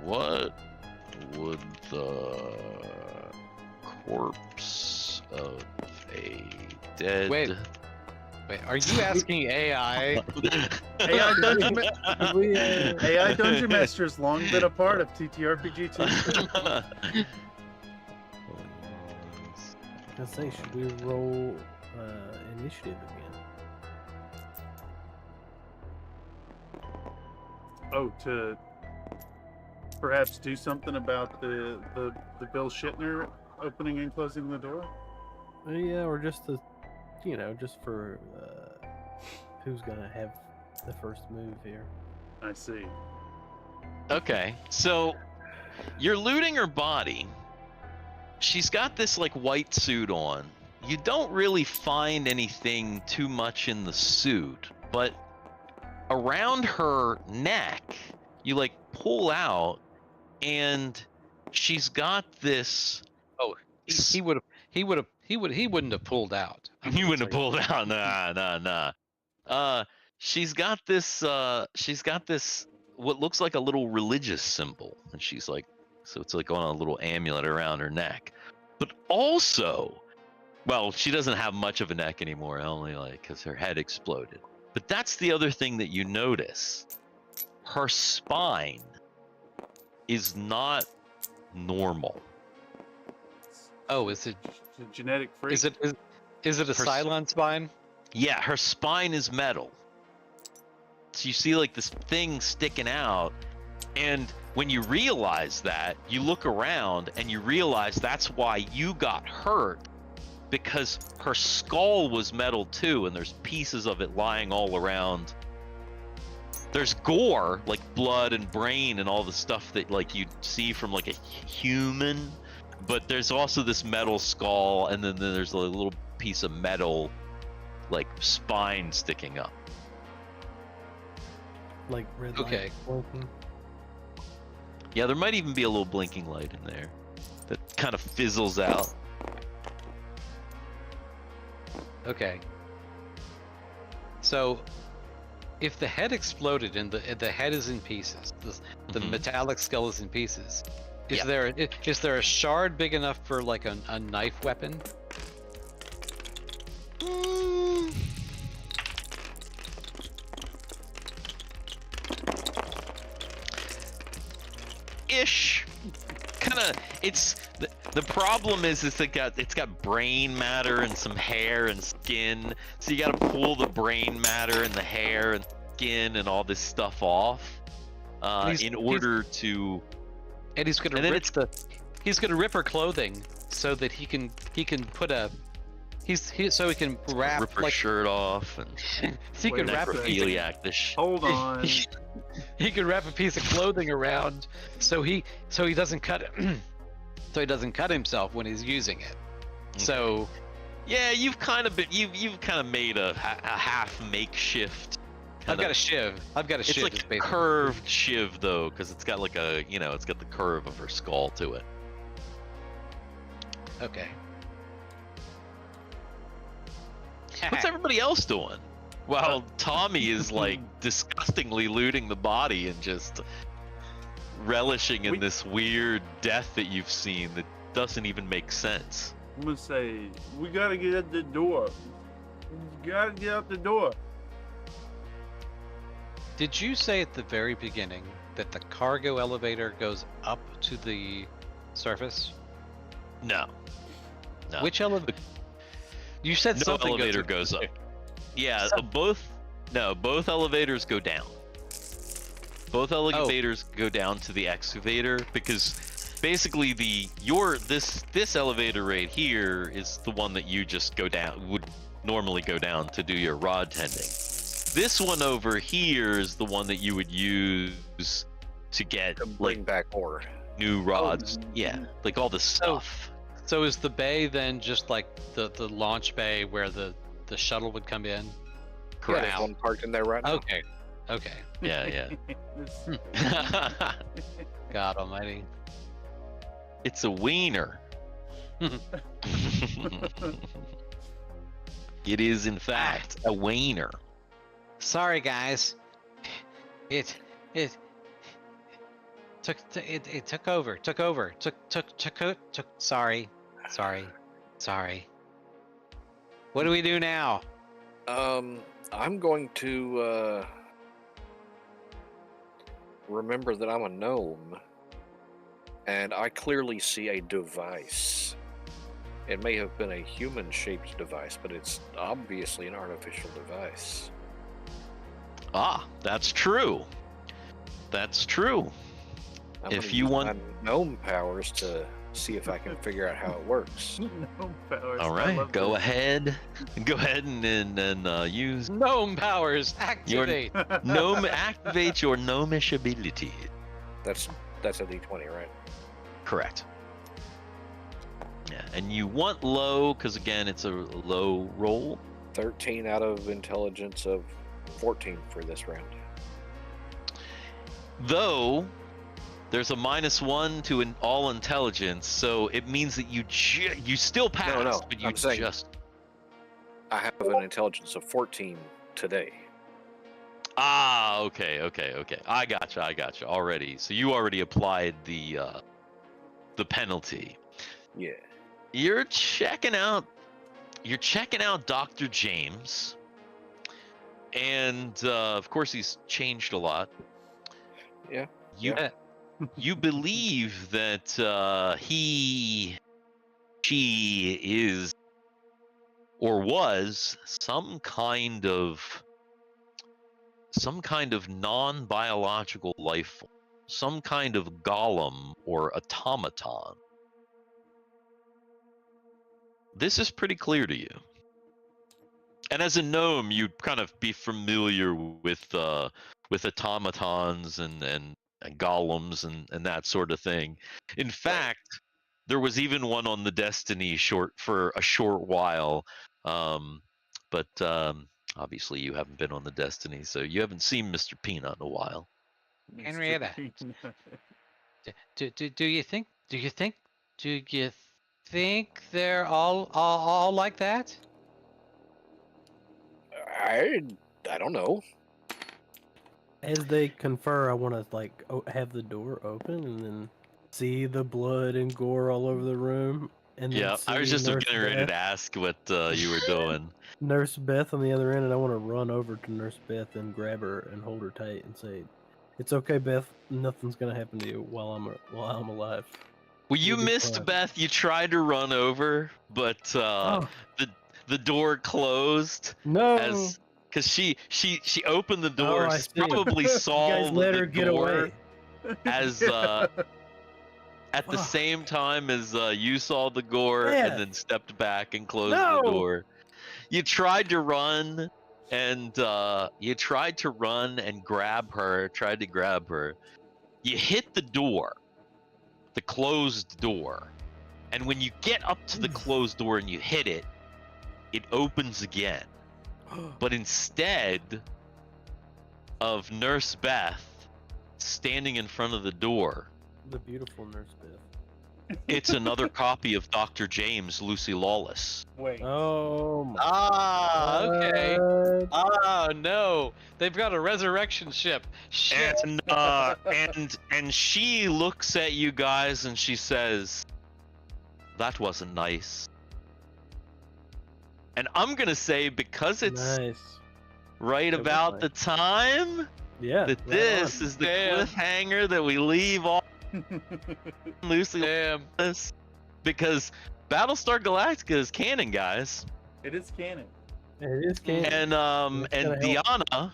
Speaker 1: What would the corpse of a dead.
Speaker 2: Wait, are you asking AI?
Speaker 4: AI Dungeon, AI Dungeon Master has long been a part of TTRPG Tuesday.
Speaker 3: I was gonna say, should we roll initiative again?
Speaker 4: Oh, to perhaps do something about the Bill Shitner opening and closing the door?
Speaker 3: Yeah, or just to, just for who's gonna have the first move here.
Speaker 4: I see.
Speaker 1: Okay, so you're looting her body. She's got this like white suit on. You don't really find anything too much in the suit, but around her neck, you like pull out, and she's got this.
Speaker 2: Oh, he wouldn't have pulled out.
Speaker 1: He wouldn't have pulled out. Nah. She's got this. What looks like a little religious symbol, and she's like, so it's like on a little amulet around her neck. But also, well, she doesn't have much of a neck anymore, only like because her head exploded. But that's the other thing that you notice. Her spine is not normal.
Speaker 2: Oh, is it
Speaker 4: It's a genetic freak.
Speaker 2: is it a Cylon spine?
Speaker 1: Yeah, her spine is metal. So you see like this thing sticking out, and when you realize that, you look around and you realize that's why you got hurt, because her skull was metal too, and there's pieces of it lying all around. There's gore, like blood and brain and all the stuff that like you'd see from like a human, but there's also this metal skull, and then there's a little piece of metal like spine sticking up.
Speaker 3: Like red
Speaker 2: Okay.
Speaker 3: light blinking.
Speaker 1: Yeah, there might even be a little blinking light in there that kind of fizzles out.
Speaker 2: Okay. So, if the head exploded and the head is in pieces, the metallic skull is in pieces, is there a shard big enough for like a knife weapon?
Speaker 1: Ish. Kind of. It's the problem is it's got brain matter and some hair and skin, so you got to pull the brain matter and the hair and skin and all this stuff off in order to.
Speaker 2: And he's gonna rip her clothing so that he can put a so he can wrap
Speaker 1: rip her
Speaker 2: like
Speaker 1: shirt off and
Speaker 2: so he can wrap a piece of,
Speaker 1: necrophiliac.
Speaker 4: Hold on.
Speaker 2: he can wrap a piece of clothing around so he doesn't cut so he doesn't cut himself when he's using it.
Speaker 1: Okay.
Speaker 2: So
Speaker 1: yeah, you've kind of made a half makeshift.
Speaker 2: I've got a shiv.
Speaker 1: It's like a curved shiv though, because it's got like a it's got the curve of her skull to it.
Speaker 2: Okay.
Speaker 1: What's everybody else doing? Well, Tommy is like disgustingly looting the body and just relishing in this weird death that you've seen that doesn't even make sense.
Speaker 4: I'm gonna say, we gotta get at the door. We gotta get out the door.
Speaker 2: Did you say at the very beginning that the cargo elevator goes up to the surface?
Speaker 1: No.
Speaker 2: Which elevator? You said
Speaker 1: no
Speaker 2: something
Speaker 1: elevator goes up. Yeah, both elevators go down. Both elevators go down to the excavator, because basically this elevator right here is the one that you just would normally go down to do your rod tending. This one over here is the one that you would use to get
Speaker 5: bring back ore.
Speaker 1: New rods. Yeah, like all the stuff.
Speaker 2: So is the bay then just like the launch bay where the shuttle would come in?
Speaker 5: Correct. Yeah, one parked in there right now.
Speaker 2: Okay.
Speaker 1: Yeah.
Speaker 2: God almighty.
Speaker 1: It's a wiener. It is in fact a wiener.
Speaker 9: Sorry, guys. It took over. Sorry.
Speaker 2: Sorry. What do we do now?
Speaker 5: I'm going to remember that I'm a gnome, and I clearly see a device. It may have been a human-shaped device, but it's obviously an artificial device.
Speaker 1: Ah, that's true. That's true.
Speaker 5: I'm
Speaker 1: If
Speaker 5: gonna
Speaker 1: you
Speaker 5: use
Speaker 1: want-
Speaker 5: my gnome powers to see if I can figure out how it works.
Speaker 4: No powers.
Speaker 1: All
Speaker 4: I
Speaker 1: right,
Speaker 4: love
Speaker 1: go
Speaker 4: this.
Speaker 1: ahead. Go ahead and use
Speaker 2: Gnome powers activate.
Speaker 1: gnome. Activate your gnomish ability.
Speaker 5: That's a D20, right?
Speaker 1: Correct. Yeah, and you want low because again, it's a low roll.
Speaker 5: 13 out of intelligence of 14 for this round.
Speaker 1: Though there's a -1 to all intelligence, so it means that you still passed,
Speaker 5: No,
Speaker 1: but you
Speaker 5: I'm saying-
Speaker 1: just
Speaker 5: I have an intelligence of 14 today.
Speaker 1: okay. I gotcha already. So you already applied the penalty.
Speaker 5: Yeah.
Speaker 1: You're checking out Dr. James, and of course he's changed a lot.
Speaker 5: Yeah.
Speaker 1: You believe that she is or was some kind of non-biological life form, some kind of golem or automaton. This is pretty clear to you. And as a gnome, you'd kind of be familiar with automatons and golems and that sort of thing. In fact, there was even one on the Destiny for a short while, but obviously you haven't been on the Destiny, so you haven't seen Mr. Peanut in a while.
Speaker 4: Mr.
Speaker 2: Henrietta.
Speaker 4: Peanut.
Speaker 2: Do you think they're all like that?
Speaker 5: I don't know.
Speaker 3: As they confer, I want to like have the door open and then see the blood and gore all over the room. And then
Speaker 1: Yeah, I was
Speaker 3: see
Speaker 1: just
Speaker 3: Nurse
Speaker 1: getting ready to
Speaker 3: Beth-
Speaker 1: ask what you were doing.
Speaker 3: Nurse Beth on the other end, and I want to run over to Nurse Beth and grab her and hold her tight and say, "It's okay, Beth. Nothing's gonna happen to you while I'm alive."
Speaker 1: Well, you
Speaker 3: You'll be
Speaker 1: missed,
Speaker 3: fine.
Speaker 1: Beth. You tried to run over, but
Speaker 3: Oh,
Speaker 1: the door closed
Speaker 3: no!
Speaker 1: as because she opened the door.
Speaker 3: Oh, I
Speaker 1: She
Speaker 3: see.
Speaker 1: probably
Speaker 3: You
Speaker 1: saw
Speaker 3: guys let
Speaker 1: the
Speaker 3: her get
Speaker 1: door
Speaker 3: away.
Speaker 1: as at the
Speaker 3: Fuck.
Speaker 1: same time as you saw the gore
Speaker 3: Yeah.
Speaker 1: and then stepped back and closed
Speaker 3: No.
Speaker 1: the door. You tried to run and grab her. Tried to grab her. You hit the door, the closed door, and when you get up to the closed door and you hit it, it opens again. But instead of Nurse Beth standing in front of the door,
Speaker 3: The beautiful Nurse Beth.
Speaker 1: it's another copy of Dr. James, Lucy Lawless.
Speaker 4: Wait.
Speaker 3: Oh my.
Speaker 2: Ah, okay.
Speaker 3: God.
Speaker 2: Oh no, they've got a resurrection ship. Shit.
Speaker 1: And she looks at you guys and she says, "That wasn't nice." And I'm gonna say, because it's
Speaker 3: Nice.
Speaker 1: right
Speaker 3: It was
Speaker 1: about
Speaker 3: nice.
Speaker 1: the time
Speaker 3: Yeah.
Speaker 1: that
Speaker 3: right
Speaker 1: this
Speaker 3: on.
Speaker 1: is the
Speaker 2: Damn.
Speaker 1: cliffhanger that we leave on Lucy
Speaker 2: Damn.
Speaker 1: Lawless, because Battlestar Galactica is canon, guys.
Speaker 4: It is canon.
Speaker 3: It is canon.
Speaker 1: And
Speaker 3: That's gonna
Speaker 1: Deanna,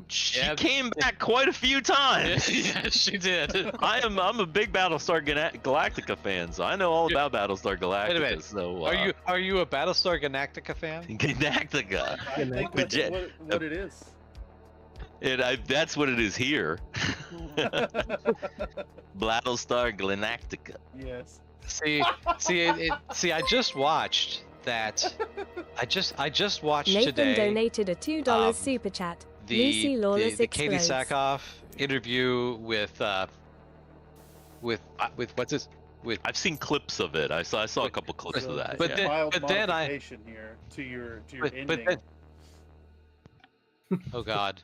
Speaker 1: she
Speaker 2: Yeah.
Speaker 1: came back quite a few times.
Speaker 2: Yes, she did.
Speaker 1: I'm a big Battlestar Galactica fan, so I know all about Battlestar Galactica.
Speaker 2: minute.
Speaker 1: So
Speaker 2: Are you a Battlestar Galactica fan?
Speaker 1: Galactica?
Speaker 4: I think
Speaker 1: But
Speaker 4: that's what it is.
Speaker 1: That's what it is here. Battlestar Galactica.
Speaker 4: Yes.
Speaker 2: See, I just watched that. I just watched
Speaker 8: Nathan
Speaker 2: today
Speaker 8: donated a $2 super chat. Lucy Lawless
Speaker 2: the Katie
Speaker 8: explodes.
Speaker 2: Sackhoff interview with what's his with
Speaker 1: I've seen clips of it. I saw a couple clips of that.
Speaker 2: but
Speaker 1: yeah.
Speaker 2: then-
Speaker 4: Mild
Speaker 2: then I-
Speaker 4: modification here to your
Speaker 2: but
Speaker 4: ending.
Speaker 2: then, oh god.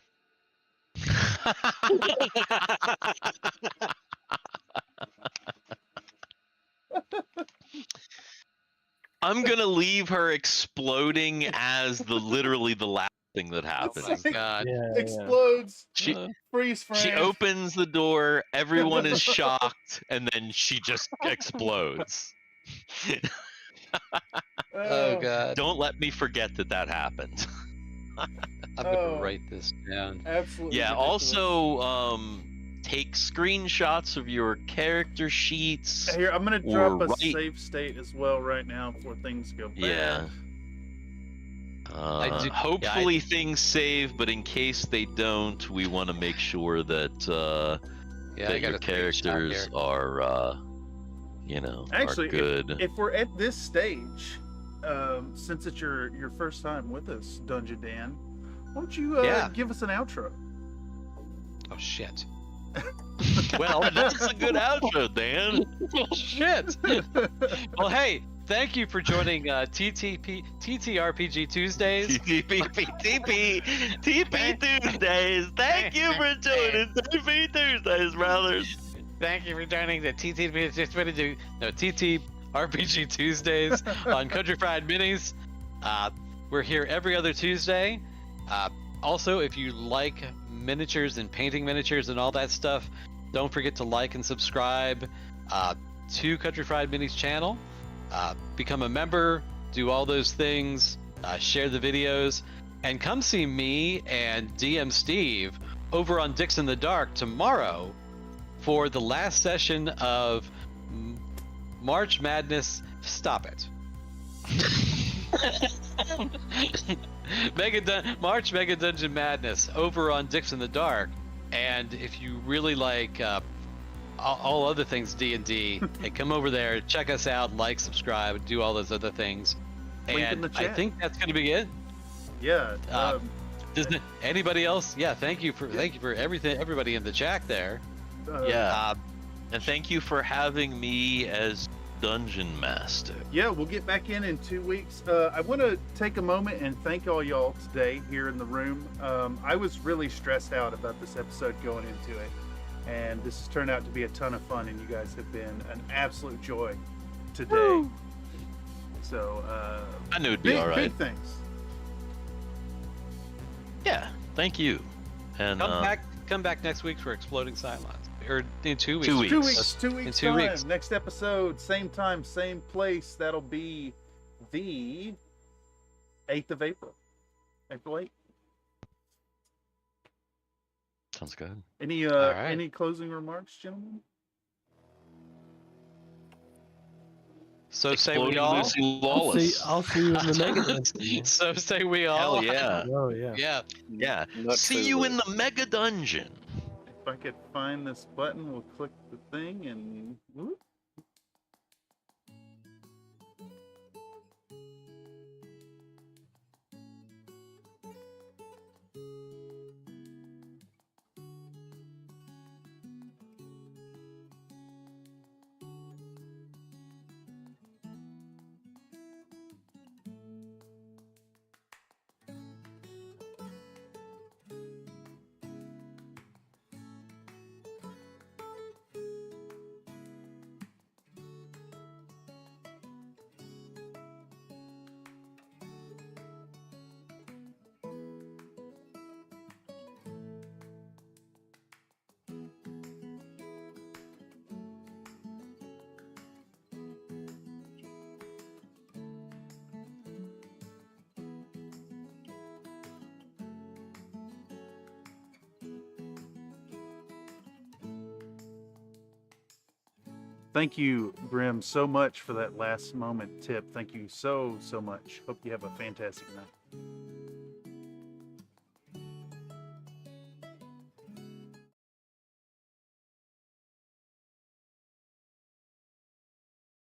Speaker 1: I'm gonna leave her exploding as literally the last thing that happens.
Speaker 4: It's like-
Speaker 2: God.
Speaker 4: Explodes.
Speaker 1: She
Speaker 4: Freeze frame.
Speaker 1: she opens the door, everyone is shocked, and then she just explodes.
Speaker 2: Oh God.
Speaker 1: Don't let me forget that happened.
Speaker 2: I'm gonna write this down.
Speaker 4: Absolutely.
Speaker 1: Yeah,
Speaker 4: ridiculous.
Speaker 1: also take screenshots of your character sheets.
Speaker 4: Here, I'm gonna
Speaker 1: or
Speaker 4: drop a
Speaker 1: write-
Speaker 4: save state as well right now before things go bad.
Speaker 1: Yeah.
Speaker 2: I do-
Speaker 1: Hopefully things save, but in case they don't, we want to make sure that
Speaker 2: Yeah, I
Speaker 1: that
Speaker 2: got
Speaker 1: your
Speaker 2: a screenshot
Speaker 1: characters
Speaker 2: here.
Speaker 1: are
Speaker 4: Actually,
Speaker 1: are good.
Speaker 4: If we're at this stage, since it's your first time with us, Dungeon Dan, why don't you
Speaker 2: Yeah.
Speaker 4: give us an outro?
Speaker 2: Oh shit.
Speaker 1: Well, that's a good outro, Dan.
Speaker 2: Shit. Well, hey, thank you for joining TTRPG Tuesdays.
Speaker 1: TP Tuesdays. Thank you for joining TP Tuesdays, brothers.
Speaker 2: Thank you for joining the TTRPG Tuesdays on Country Fried Minis. We're here every other Tuesday. Also, if you like miniatures and painting miniatures and all that stuff, don't forget to like and subscribe to Country Fried Minis channel. Become a member, do all those things, share the videos, and come see me and DM Steve over on Dicks in the Dark tomorrow for the last session of March Madness. Stop it. March Mega Dungeon Madness over on Dicks in the Dark. And if you really like all other things D&D, hey, come over there, check us out, like, subscribe, do all those other things.
Speaker 4: Link in
Speaker 2: And
Speaker 4: the
Speaker 2: I
Speaker 4: chat.
Speaker 2: think that's going to be it.
Speaker 4: Yeah.
Speaker 2: Does anybody else? Yeah, thank you for everything, everybody in the chat there.
Speaker 1: Yeah. And thank you for having me as Dungeon Master.
Speaker 4: Yeah, we'll get back in 2 weeks. I want to take a moment and thank all y'all today here in the room. I was really stressed out about this episode going into it, and this has turned out to be a ton of fun, and you guys have been an absolute joy today.
Speaker 1: Woo.
Speaker 4: So,
Speaker 1: I knew it'd be all right.
Speaker 4: Big things.
Speaker 1: Yeah, thank you. And
Speaker 2: Come back next week for Exploding Sightlines. Or in 2 weeks.
Speaker 1: 2 weeks.
Speaker 4: 2 weeks. 2 weeks.
Speaker 2: In 2
Speaker 4: time.
Speaker 2: weeks.
Speaker 4: Next episode, same time, same place. That'll be the 8th of April. April 8th.
Speaker 1: Sounds good.
Speaker 4: Any closing remarks, gentlemen?
Speaker 2: So say we
Speaker 1: Exploding
Speaker 2: all.
Speaker 1: Lucy Lawless.
Speaker 3: I'll see you in the Mega Dungeon.
Speaker 2: So say we all.
Speaker 1: Hell yeah.
Speaker 3: Oh yeah.
Speaker 2: Yeah.
Speaker 1: Yeah.
Speaker 5: Not
Speaker 1: See you in the Mega Dungeon.
Speaker 4: If I could find this button, we'll click the thing and whoop. Thank you, Grim, so much for that last moment tip. Thank you so much. Hope you have a fantastic night.